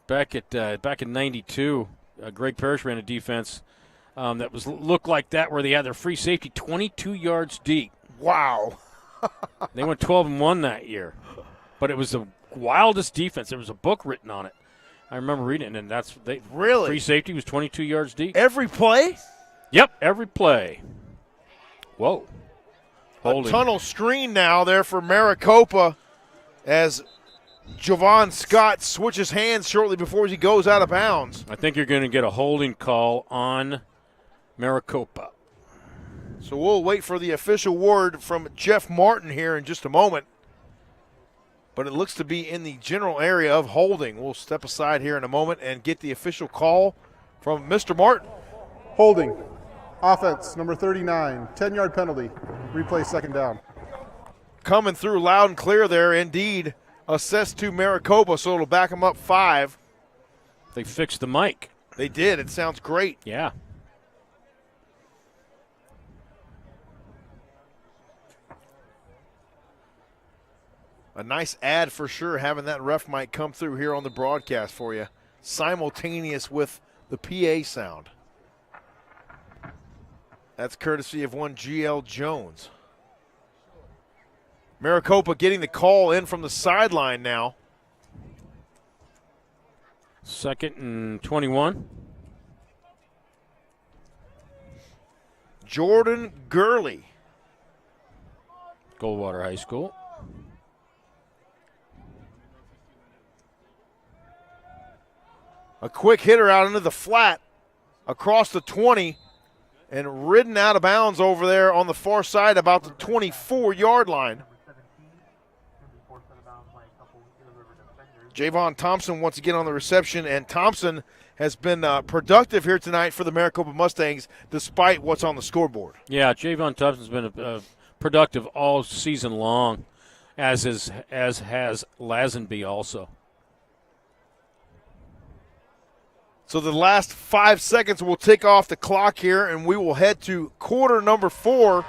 Back in '92, Greg Parrish ran a defense that looked like that, where they had their free safety 22 yards deep. Wow. They went 12-1 that year, but it was the wildest defense. There was a book written on it. I remember reading it, and really free safety was 22 yards deep. Every play? Yep, every play. Whoa. A tunnel screen now there for Maricopa as Javon Scott switches hands shortly before he goes out of bounds. I think you're going to get a holding call on Maricopa. So we'll wait for the official word from Jeff Martin here in just a moment. But it looks to be in the general area of holding. We'll step aside here in a moment and get the official call from Mr. Martin. Holding. Offense, number 39, 10-yard penalty. Replay second down. Coming through loud and clear there, indeed. Assessed to Maricopa, so it'll back them up 5. They fixed the mic. They did. It sounds great. Yeah. A nice ad for sure, having that ref mic come through here on the broadcast for you, simultaneous with the PA sound. That's courtesy of one GL Jones. Maricopa getting the call in from the sideline now. 2nd and 21. Jordan Gurley. Goldwater High School. A quick hitter out into the flat across the 20 and ridden out of bounds over there on the far side about the 24-yard line. Javon Thompson once again on the reception, and Thompson has been productive here tonight for the Maricopa Mustangs despite what's on the scoreboard. Yeah, Javon Thompson's been productive all season long, as has Lazenby also. So the last 5 seconds will tick off the clock here, and we will head to quarter number 4.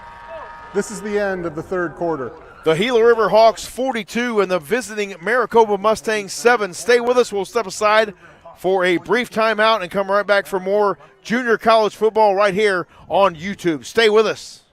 This is the end of the third quarter. The Gila River Hawks 42 and the visiting Maricopa Mustangs 7. Stay with us. We'll step aside for a brief timeout and come right back for more junior college football right here on YouTube. Stay with us.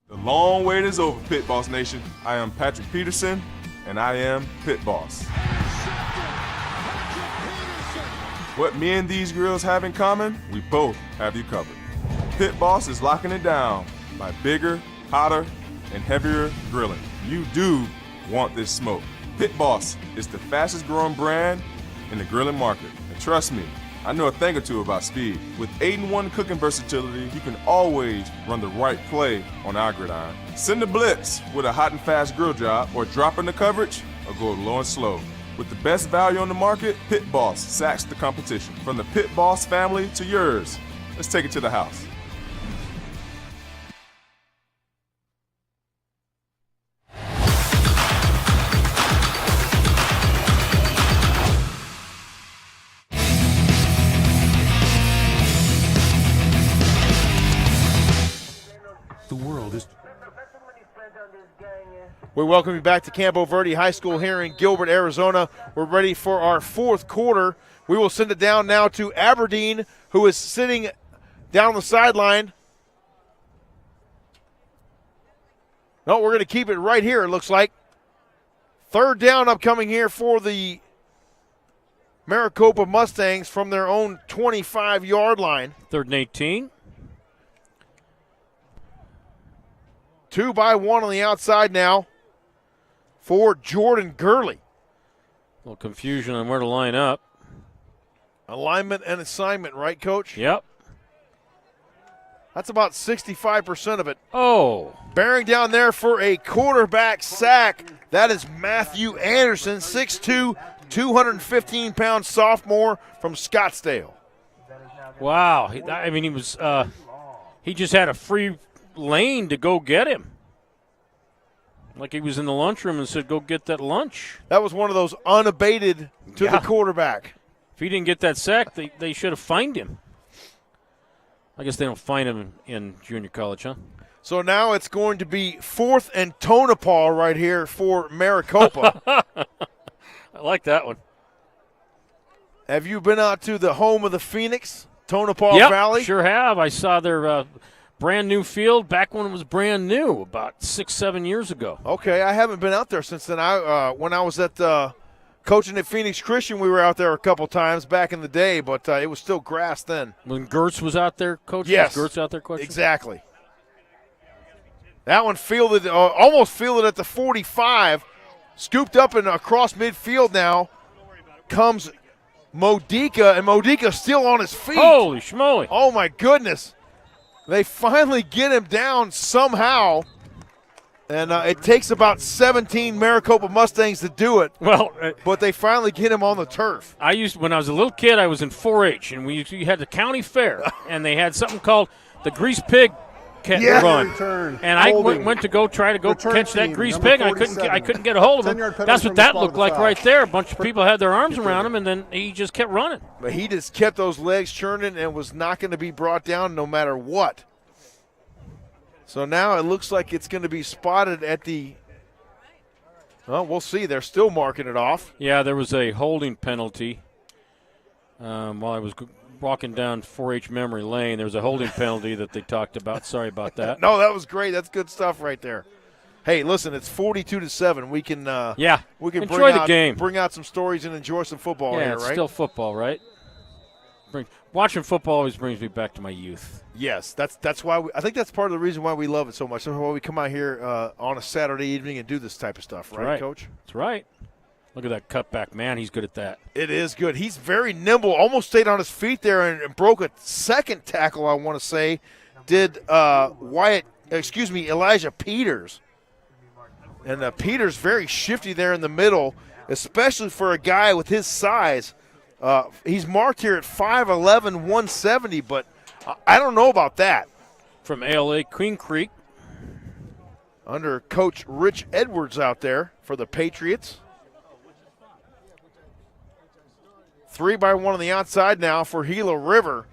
The long wait is over, Pit Boss Nation. I am Patrick Peterson, and I am Pit Boss. What me and these grills have in common, we both have you covered. Pit Boss is locking it down by bigger, hotter, and heavier grilling. You do want this smoke. Pit Boss is the fastest growing brand in the grilling market. And trust me, I know a thing or two about speed. With 8-in-1 cooking versatility, you can always run the right play on our gridiron. Send a blitz with a hot and fast grill job, or drop in the coverage, or go low and slow. With the best value on the market, Pit Boss sacks the competition. From the Pit Boss family to yours, let's take it to the house. We welcome you back to Campo Verde High School here in Gilbert, Arizona. We're ready for our fourth quarter. We will send it down now to Aberdeen, who is sitting down the sideline. No, we're going to keep it right here, it looks like. Third down upcoming here for the Maricopa Mustangs from their own 25-yard line. 3rd and 18. 2-by-1 on the outside now for Jordan Gurley. A little confusion on where to line up. Alignment and assignment, right, Coach? Yep. That's about 65% of it. Oh. Bearing down there for a quarterback sack. That is Matthew Anderson, 6'2", 215-pound sophomore from Scottsdale. Wow. He just had a free lane to go get him. Like he was in the lunchroom and said, go get that lunch. That was one of those unabated to the quarterback. If he didn't get that sack, they should have fined him. I guess they don't fine him in junior college, huh? So now it's going to be 4th and Tonopah right here for Maricopa. I like that one. Have you been out to the home of the Phoenix, Tonopah Valley? Sure have. I saw their brand new field back when it was brand new, about 6-7 years ago. Okay, I haven't been out there since then. When I was at coaching at Phoenix Christian, we were out there a couple times back in the day, but it was still grass then. When Gertz was out there coaching? Yes. Was Gertz out there coaching? Exactly. That one fielded, almost fielded at the 45, scooped up and across midfield now comes Modica, and Modica's still on his feet. Holy schmoly. Oh, my goodness. They finally get him down somehow, and it takes about 17 Maricopa Mustangs to do it. Well, but they finally get him on the turf. When I was a little kid, I was in 4-H, and we had the county fair, and they had something called the Grease Pig run. And I went to go try to go catch that grease pig. I couldn't get a hold of him. That's what that looked like right there. A bunch of people had their arms around him, and then he just kept running. But he just kept those legs churning and was not going to be brought down no matter what. So now it looks like it's going to be spotted at the – well, we'll see. They're still marking it off. Yeah, there was a holding penalty while I was walking down 4-H Memory Lane. There was a holding penalty that they talked about. Sorry about that. No, that was great. That's good stuff right there. Hey, listen, it's 42-7. We can enjoy the game. Bring out some stories and enjoy some football here, right? It's still football, right? Watching football always brings me back to my youth. Yes, that's why I think that's part of the reason why we love it so much. That's why we come out here on a Saturday evening and do this type of stuff, right, Coach? That's right. Look at that cutback, man. He's good at that. It is good. He's very nimble. Almost stayed on his feet there and broke a second tackle, I want to say. Did Elijah Peters. And Peters very shifty there in the middle, especially for a guy with his size. He's marked here at 5'11", 170, but I don't know about that. From ALA Queen Creek. Under Coach Rich Edwards out there for the Patriots. 3-by-1 on the outside now for Gila River.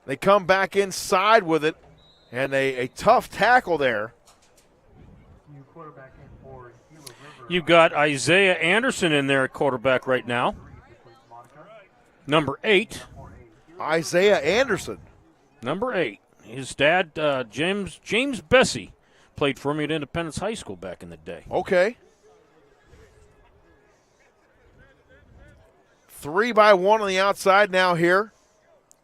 They come back inside with it, and a tough tackle there. You got Isaiah Anderson in there at quarterback right now. Number 8. Isaiah Anderson. Number 8. His dad, James Bessie, played for me at Independence High School back in the day. Okay. 3-by-1 on the outside now here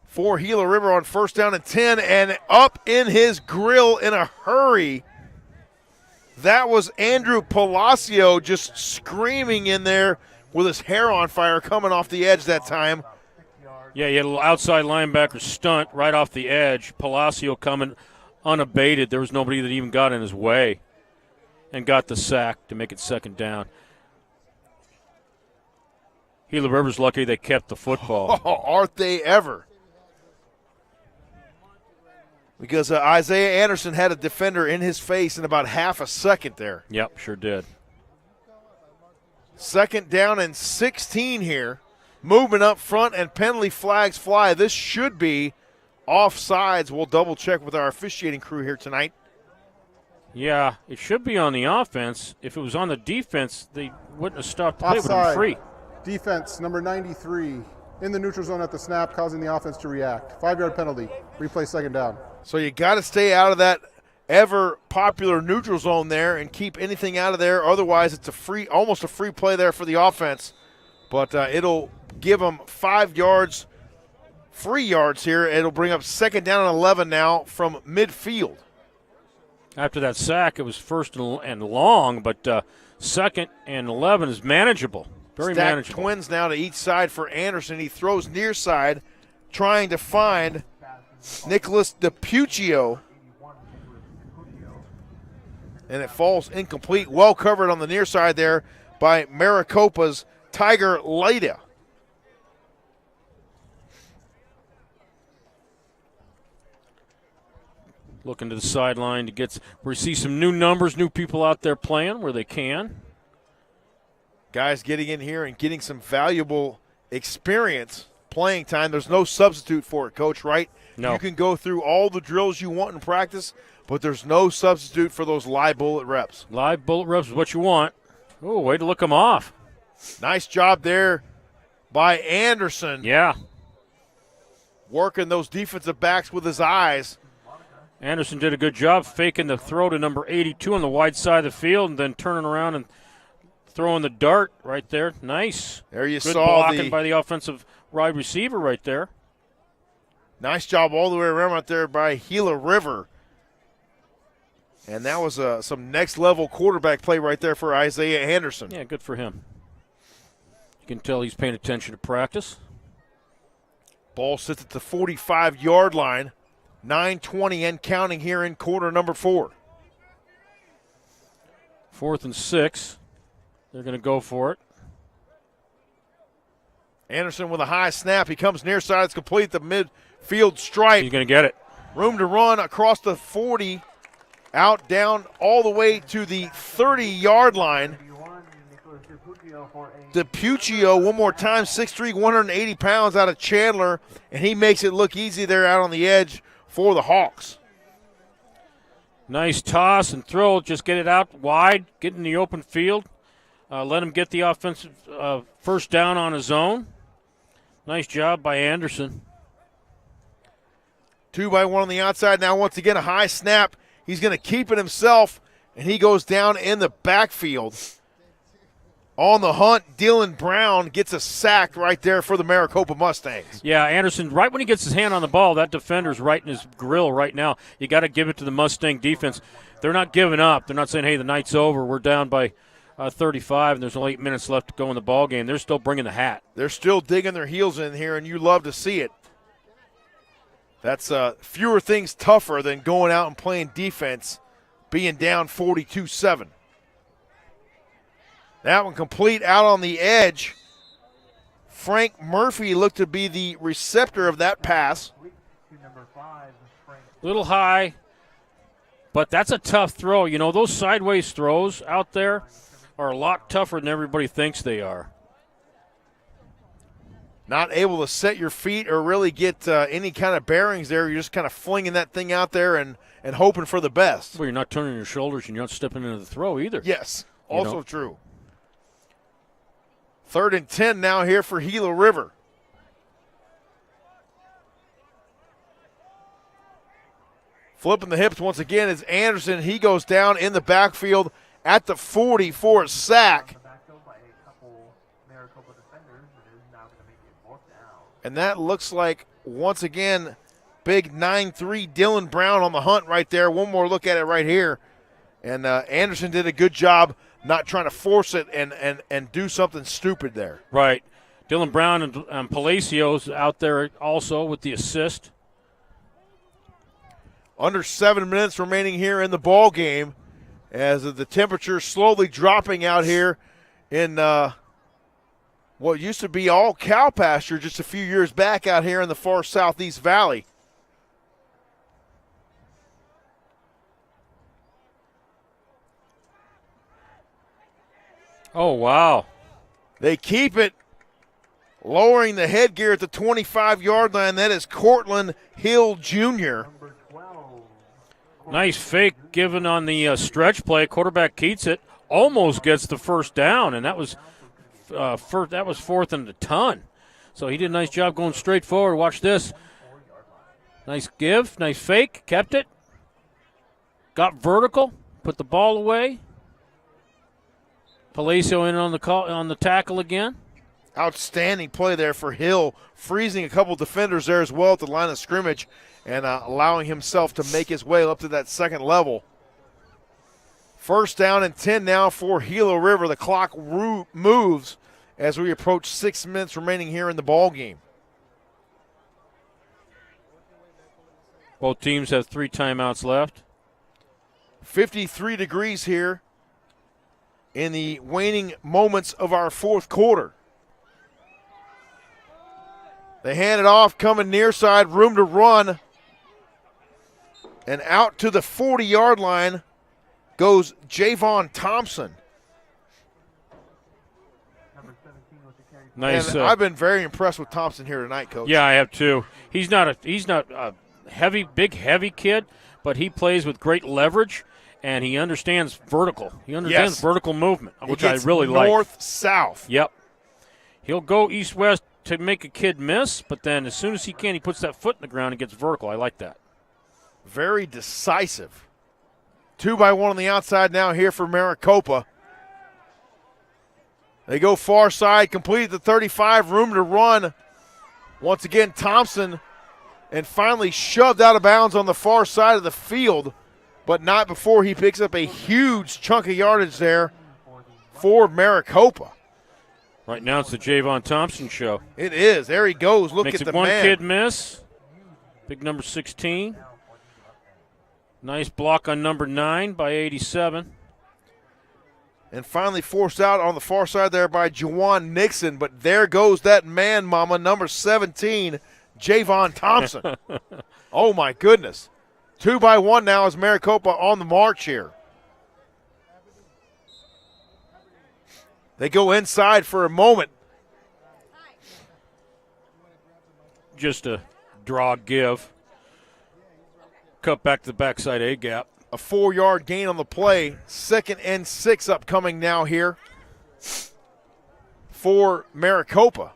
for Gila River on 1st down and 10, and up in his grill in a hurry. That was Andrew Palacio just screaming in there with his hair on fire coming off the edge that time. Yeah, he had a little outside linebacker stunt right off the edge. Palacio coming unabated. There was nobody that even got in his way and got the sack to make it 2nd down. Gila River's lucky they kept the football. Oh, aren't they ever? Because Isaiah Anderson had a defender in his face in about half a second there. Yep, sure did. 2nd down and 16 here. Movement up front and penalty flags fly. This should be offsides. We'll double check with our officiating crew here tonight. Yeah, it should be on the offense. If it was on the defense, they wouldn't have stopped the play. It would have Offside. been free. Defense, number 93, in the neutral zone at the snap, causing the offense to react. 5-yard penalty. Replay second down. So you got to stay out of that ever popular neutral zone there and keep anything out of there. Otherwise, it's almost a free play there for the offense. But it'll give them 5 yards, free yards here. It'll bring up second down and 11 now from midfield. After that sack, it was first and long, but second and 11 is manageable. Very Stacked manageable. Twins now to each side for Anderson. He throws near side, trying to find Nicholas DiPuccio. And it falls incomplete. Well covered on the near side there by Maricopa's Tiger Leda. Looking to the sideline to get where you see some new numbers, new people out there playing where they can. Guys getting in here and getting some valuable experience, playing time. There's no substitute for it, Coach, right? No. You can go through all the drills you want in practice, but there's no substitute for those live bullet reps. Live bullet reps is what you want. Oh, way to look them off. Nice job there by Anderson. Yeah. Working those defensive backs with his eyes. Anderson did a good job faking the throw to number 82 on the wide side of the field and then turning around and throwing the dart right there. Nice. There you good saw blocking by the offensive wide receiver right there. Nice job all the way around right there by Gila River. And that was some next-level quarterback play right there for Isaiah Anderson. Yeah, good for him. You can tell he's paying attention to practice. Ball sits at the 45-yard line. 9:20 and counting here in quarter number 4. 4th and 6. They're going to go for it. Anderson with a high snap. He comes near side. It's complete the midfield stripe. He's going to get it. Room to run across the 40. Out, down, all the way to the 30-yard line. DiPuccio, one more time, 6'3", 180 pounds out of Chandler, and he makes it look easy there out on the edge for the Hawks. Nice toss and throw. Just get it out wide, get in the open field. Let him get the offensive first down on his own. Nice job by Anderson. 2-by-1 on the outside. Now once again a high snap. He's going to keep it himself, and he goes down in the backfield. On the hunt, Dylan Brown gets a sack right there for the Maricopa Mustangs. Yeah, Anderson, right when he gets his hand on the ball, that defender's right in his grill right now. You got to give it to the Mustang defense. They're not giving up. They're not saying, hey, the night's over. We're down by 35, and there's only 8 minutes left to go in the ball game. They're still bringing the hat. They're still digging their heels in here, and you love to see it. That's fewer things tougher than going out and playing defense, being down 42-7. That one complete out on the edge. Frank Murphy looked to be the receptor of that pass. Little high, but that's a tough throw. You know, those sideways throws out there are a lot tougher than everybody thinks they are. Not able to set your feet or really get any kind of bearings there. You're just kind of flinging that thing out there and hoping for the best. Well, you're not turning your shoulders and you're not stepping into the throw either. Yes, also true. 3rd and 10 now here for Gila River. Flipping the hips once again is Anderson. He goes down in the backfield at the 40 for a sack. And that looks like, once again, big 9'3" Dylan Brown on the hunt right there. One more look at it right here. And Anderson did a good job not trying to force it and do something stupid there. Right. Dylan Brown and Palacios out there also with the assist. Under 7 minutes remaining here in the ball game as the temperature slowly dropping out here in what used to be all cow pasture just a few years back out here in the far southeast valley. Oh, wow. They keep it, lowering the headgear at the 25-yard line. That is Cortland Hill Jr. Nice fake given on the stretch play. Quarterback keeps it, almost gets the first down, and that was fourth and a ton. So he did a nice job going straight forward. Watch this. Nice give, nice fake, kept it. Got vertical, put the ball away. Palacio in on the tackle again. Outstanding play there for Hill, freezing a couple defenders there as well at the line of scrimmage and allowing himself to make his way up to that second level. First down and 10 now for Gila River. The clock moves as we approach 6 minutes remaining here in the ball game. Both teams have 3 timeouts left. 53 degrees here in the waning moments of our fourth quarter. They hand it off, coming near side, room to run. And out to the 40-yard line goes Javon Thompson. Nice. And I've been very impressed with Thompson here tonight, Coach. Yeah, I have too. He's not a big heavy kid, but he plays with great leverage, and he understands vertical. He understands vertical movement, which I really like. North-south. Yep. He'll go east-west to make a kid miss, but then as soon as he can, he puts that foot in the ground and gets vertical. I like that. Very decisive. 2-by-1 on the outside now here for Maricopa. They go far side, completed the 35, room to run. Once again, Thompson, and finally shoved out of bounds on the far side of the field, but not before he picks up a huge chunk of yardage there for Maricopa. Right now it's the Javon Thompson show. It is. There he goes. Look Makes at the one man. kid miss. Big number 16. Nice block on number 9 by 87. And finally forced out on the far side there by Juwan Nixon. But there goes that man, mama, number 17, Javon Thompson. Oh, my goodness. 2-by-1 now as Maricopa on the march here. They go inside for a moment. Just a draw give. Cut back to the backside A gap. A 4-yard gain on the play. 2nd and 6 upcoming now here for Maricopa.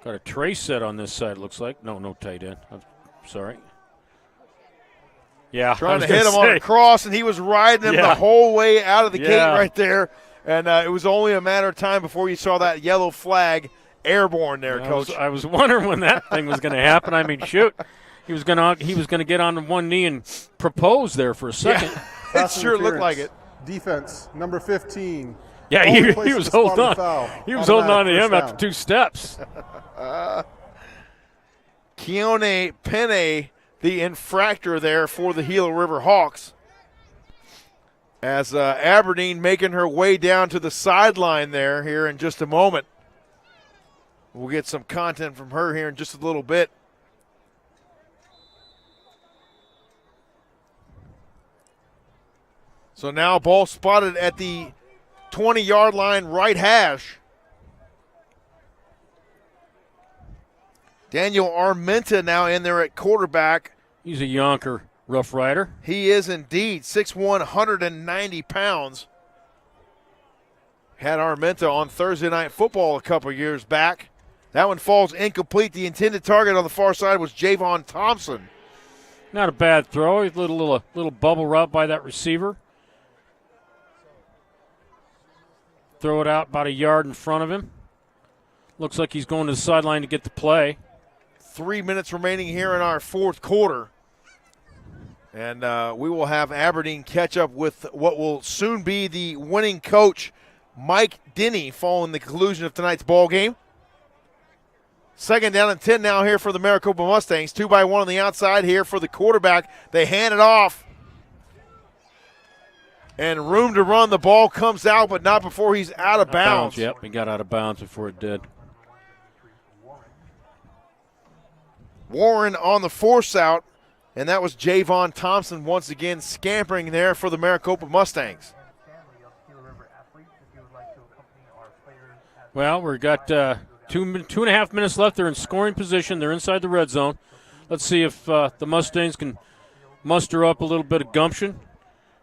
Got a trace set on this side, looks like. No tight end. I'm sorry. Yeah. Trying to hit him on a cross, and he was riding him the whole way out of the gate right there. And it was only a matter of time before you saw that yellow flag airborne there, Coach. I was wondering when that thing was going to happen. I mean, shoot. He was going to get on one knee and propose there for a second. Yeah, it sure looked like it. Defense, number 15. Yeah, he was holding on. He was holding on to him after 2 steps. Keone Penne, the infractor there for the Gila River Hawks. As Aberdeen making her way down to the sideline there here in just a moment. We'll get some content from her here in just a little bit. So now ball spotted at the 20-yard line, right hash. Daniel Armenta now in there at quarterback. He's a Yonker Rough Rider. He is indeed. 6'1", 190 pounds. Had Armenta on Thursday Night Football a couple years back. That one falls incomplete. The intended target on the far side was Javon Thompson. Not a bad throw. A little bubble route by that receiver. Throw it out about a yard in front of him. Looks like he's going to the sideline to get the play. 3 minutes remaining here in our fourth quarter. And we will have Aberdeen catch up with what will soon be the winning coach, Mike Denny, following the conclusion of tonight's ball game. 2nd down and 10 now here for the Maricopa Mustangs. 2-by-1 on the outside here for the quarterback. They hand it off. And room to run. The ball comes out, but not before he's out of bounds. Yep, he got out of bounds before it did. Warren on the force out. And that was Javon Thompson once again scampering there for the Maricopa Mustangs. Well, we've got 2.5 minutes left. They're in scoring position. They're inside the red zone. Let's see if the Mustangs can muster up a little bit of gumption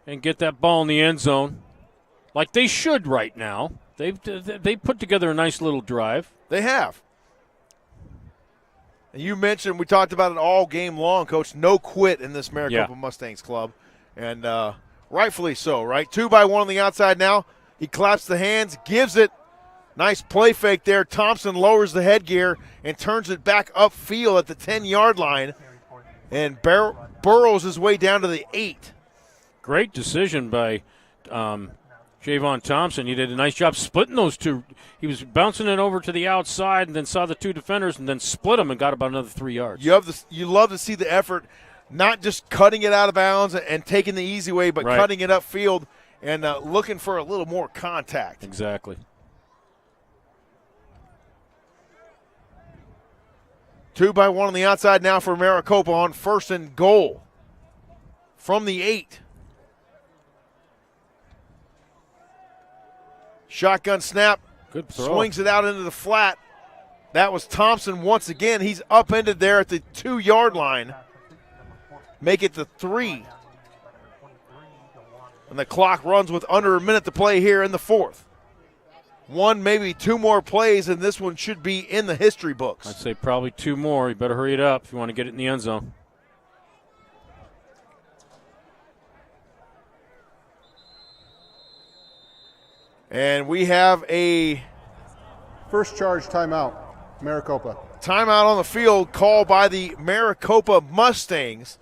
and get that ball in the end zone like they should right now. They put together a nice little drive. They have. And you mentioned, we talked about it all game long, Coach, no quit in this Maricopa Mustangs club. And rightfully so, right? 2-by-1 on the outside now. He claps the hands, gives it. Nice play fake there. Thompson lowers the headgear and turns it back upfield at the 10-yard line and burrows his way down to the 8. Great decision by Javon Thompson. He did a nice job splitting those two. He was bouncing it over to the outside and then saw the two defenders and then split them and got about another 3 yards. You love to see the effort, not just cutting it out of bounds and taking the easy way, but cutting it upfield and looking for a little more contact. Exactly. 2-by-1 on the outside now for Maricopa on 1st and goal from the 8. Shotgun snap. Good throw. Swings it out into the flat. That was Thompson once again. He's upended there at the 2-yard line. Make it the 3. And the clock runs with under a minute to play here in the 4th. 1, maybe 2 more plays, and this one should be in the history books. I'd say probably 2 more. You better hurry it up if you want to get it in the end zone. And we have a first charge timeout, Maricopa. Timeout on the field called by the Maricopa Mustangs.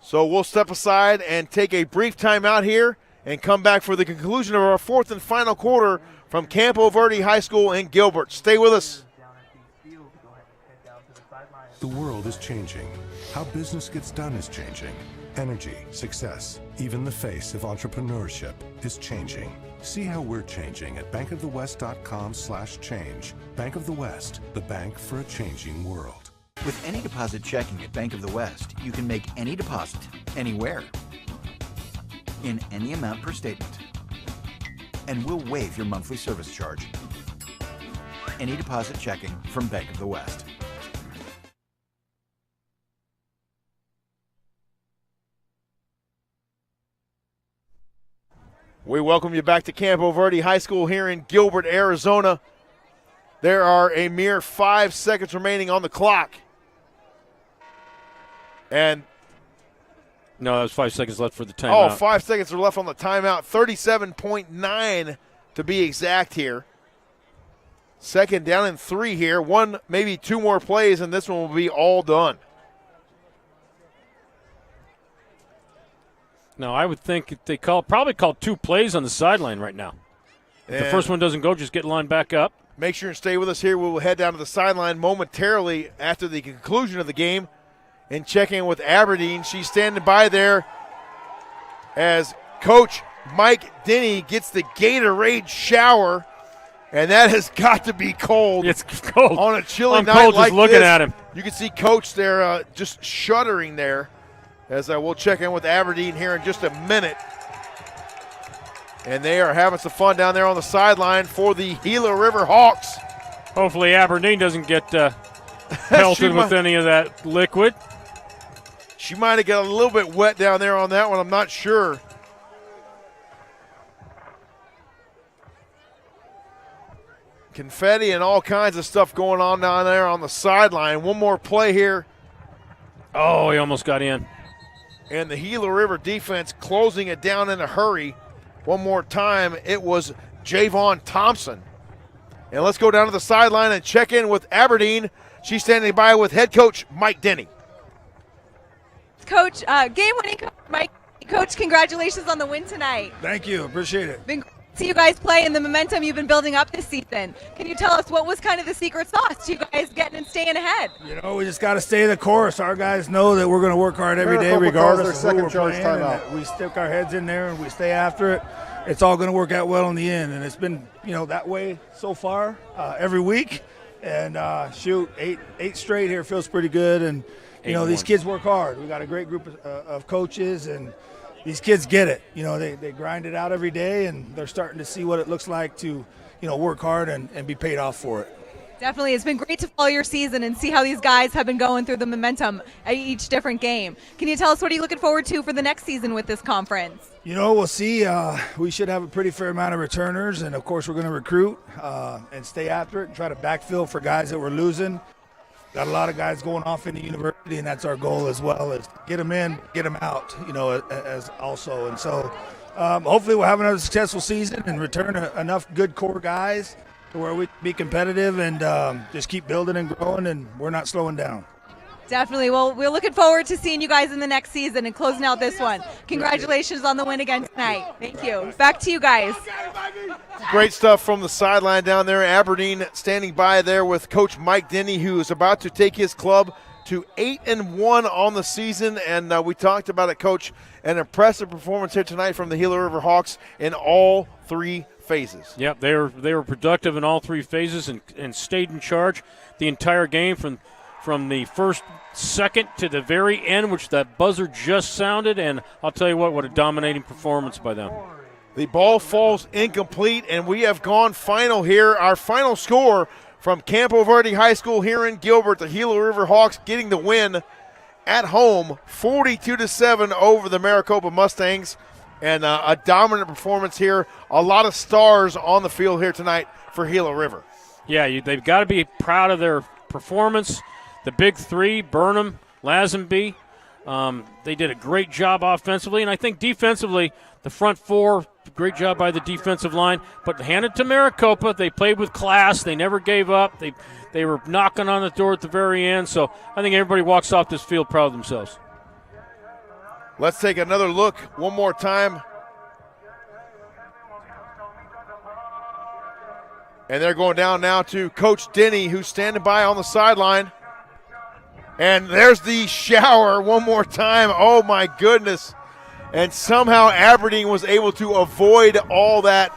So we'll step aside and take a brief timeout here and come back for the conclusion of our 4th and final quarter from Campo Verde High School in Gilbert. Stay with us. The world is changing. How business gets done is changing. Energy, success, even the face of entrepreneurship is changing. See how we're changing at bankofthewest.com/change. Bank of the West, the bank for a changing world. With any deposit checking at Bank of the West, you can make any deposit, anywhere, in any amount per statement. And we'll waive your monthly service charge. Any deposit checking from Bank of the West. We welcome you back to Campo Verde High School here in Gilbert, Arizona. There are a mere 5 seconds remaining on the clock. And no, there's 5 seconds left for the timeout. Oh, 5 seconds are left on the timeout. 37.9 to be exact here. Second down and 3 here. 1, maybe 2 more plays, and this one will be all done. No, I would think they probably called 2 plays on the sideline right now. If the first one doesn't go, just get lined back up. Make sure and stay with us here. We will head down to the sideline momentarily after the conclusion of the game and check in with Aberdeen. She's standing by there as Coach Mike Denny gets the Gatorade shower, and that has got to be cold. It's cold. On a chilly I'm night cold like just looking this. at him. You can see Coach there just shuddering there as we'll check in with Aberdeen here in just a minute. And they are having some fun down there on the sideline for the Gila River Hawks. Hopefully Aberdeen doesn't get pelted with any of that liquid. She might have got a little bit wet down there on that one. I'm not sure. Confetti and all kinds of stuff going on down there on the sideline. One more play here. Oh, he almost got in. And the Gila River defense closing it down in a hurry. One more time, it was Javon Thompson. And let's go down to the sideline and check in with Aberdeen. She's standing by with head coach Mike Denny. Coach, game-winning coach Mike. Coach, congratulations on the win tonight. Thank you. Appreciate it. Been great to see you guys play and the momentum you've been building up this season. Can you tell us what was kind of the secret sauce to you guys getting and staying ahead? You know, we just got to stay the course. Our guys know that we're going to work hard every day regardless of who we're playing. And that we stick our heads in there and we stay after it. It's all going to work out well in the end. And it's been, that way so far every week. And eight straight here feels pretty good. And, these kids work hard. We got a great group of coaches, and these kids get it. They grind it out every day, and they're starting to see what it looks like to, work hard and be paid off for it. Definitely. It's been great to follow your season and see how these guys have been going through the momentum at each different game. Can you tell us what are you looking forward to for the next season with this conference? We'll see. We should have a pretty fair amount of returners, and of course we're going to recruit and stay after it and try to backfill for guys that we're losing. Got a lot of guys going off into university, and that's our goal as well, is get them in, get them out, as also. And so hopefully we'll have another successful season and return enough good core guys to where we can be competitive and just keep building and growing, and we're not slowing down. Definitely. Well, we're looking forward to seeing you guys in the next season and closing out this one. Congratulations on the win again tonight. Thank you. Back to you guys. Great stuff from the sideline down there. Aberdeen standing by there with Coach Mike Denny, who is about to take his club to 8-1 on the season. And we talked about it, Coach. An impressive performance here tonight from the Gila River Hawks in all three phases. Yep, they were productive in all three phases and stayed in charge the entire game from the first second to the very end, which that buzzer just sounded. And I'll tell you what a dominating performance by them. The ball falls incomplete, and we have gone final here. Our final score from Campo Verde High School here in Gilbert, the Gila River Hawks getting the win at home, 42-7 over the Maricopa Mustangs. And a dominant performance here. A lot of stars on the field here tonight for Gila River. Yeah, they've got to be proud of their performance. The big three, Burnham, Lazenby, they did a great job offensively. And I think defensively, the front four, great job by the defensive line. But hand it to Maricopa. They played with class. They never gave up. They were knocking on the door at the very end. So I think everybody walks off this field proud of themselves. Let's take another look one more time. And they're going down now to Coach Denny, who's standing by on the sideline. And there's the shower one more time. Oh, my goodness. And somehow Aberdeen was able to avoid all that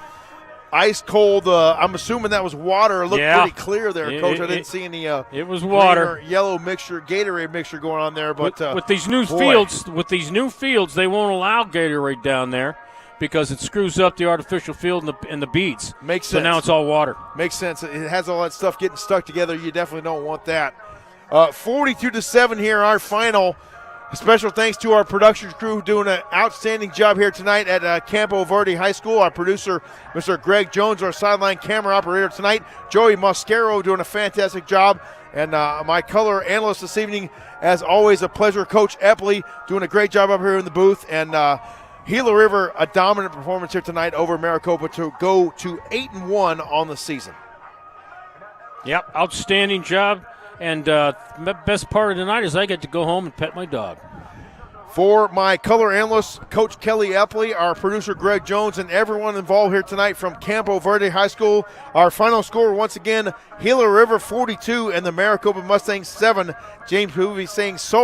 ice cold. I'm assuming that was water. It looked pretty clear there, Coach. I didn't see any it was water, yellow mixture, Gatorade mixture going on there. But with these new fields, they won't allow Gatorade down there because it screws up the artificial field and the beads. Makes sense. So now it's all water. Makes sense. It has all that stuff getting stuck together. You definitely don't want that. 42-7 here, our final. Special thanks to our production crew doing an outstanding job here tonight at Campo Verde High School. Our producer, Mr. Greg Jones, our sideline camera operator tonight. Joey Mosquero doing a fantastic job. And my color analyst this evening, as always, a pleasure. Coach Epley doing a great job up here in the booth. And Gila River, a dominant performance here tonight over Maricopa to go to 8-1 on the season. Yep, outstanding job. And best part of tonight is I get to go home and pet my dog. For my color analyst, Coach Kelly Epley, our producer, Greg Jones, and everyone involved here tonight from Campo Verde High School, our final score, once again, Gila River 42 and the Maricopa Mustangs 7. James Hoovey saying so.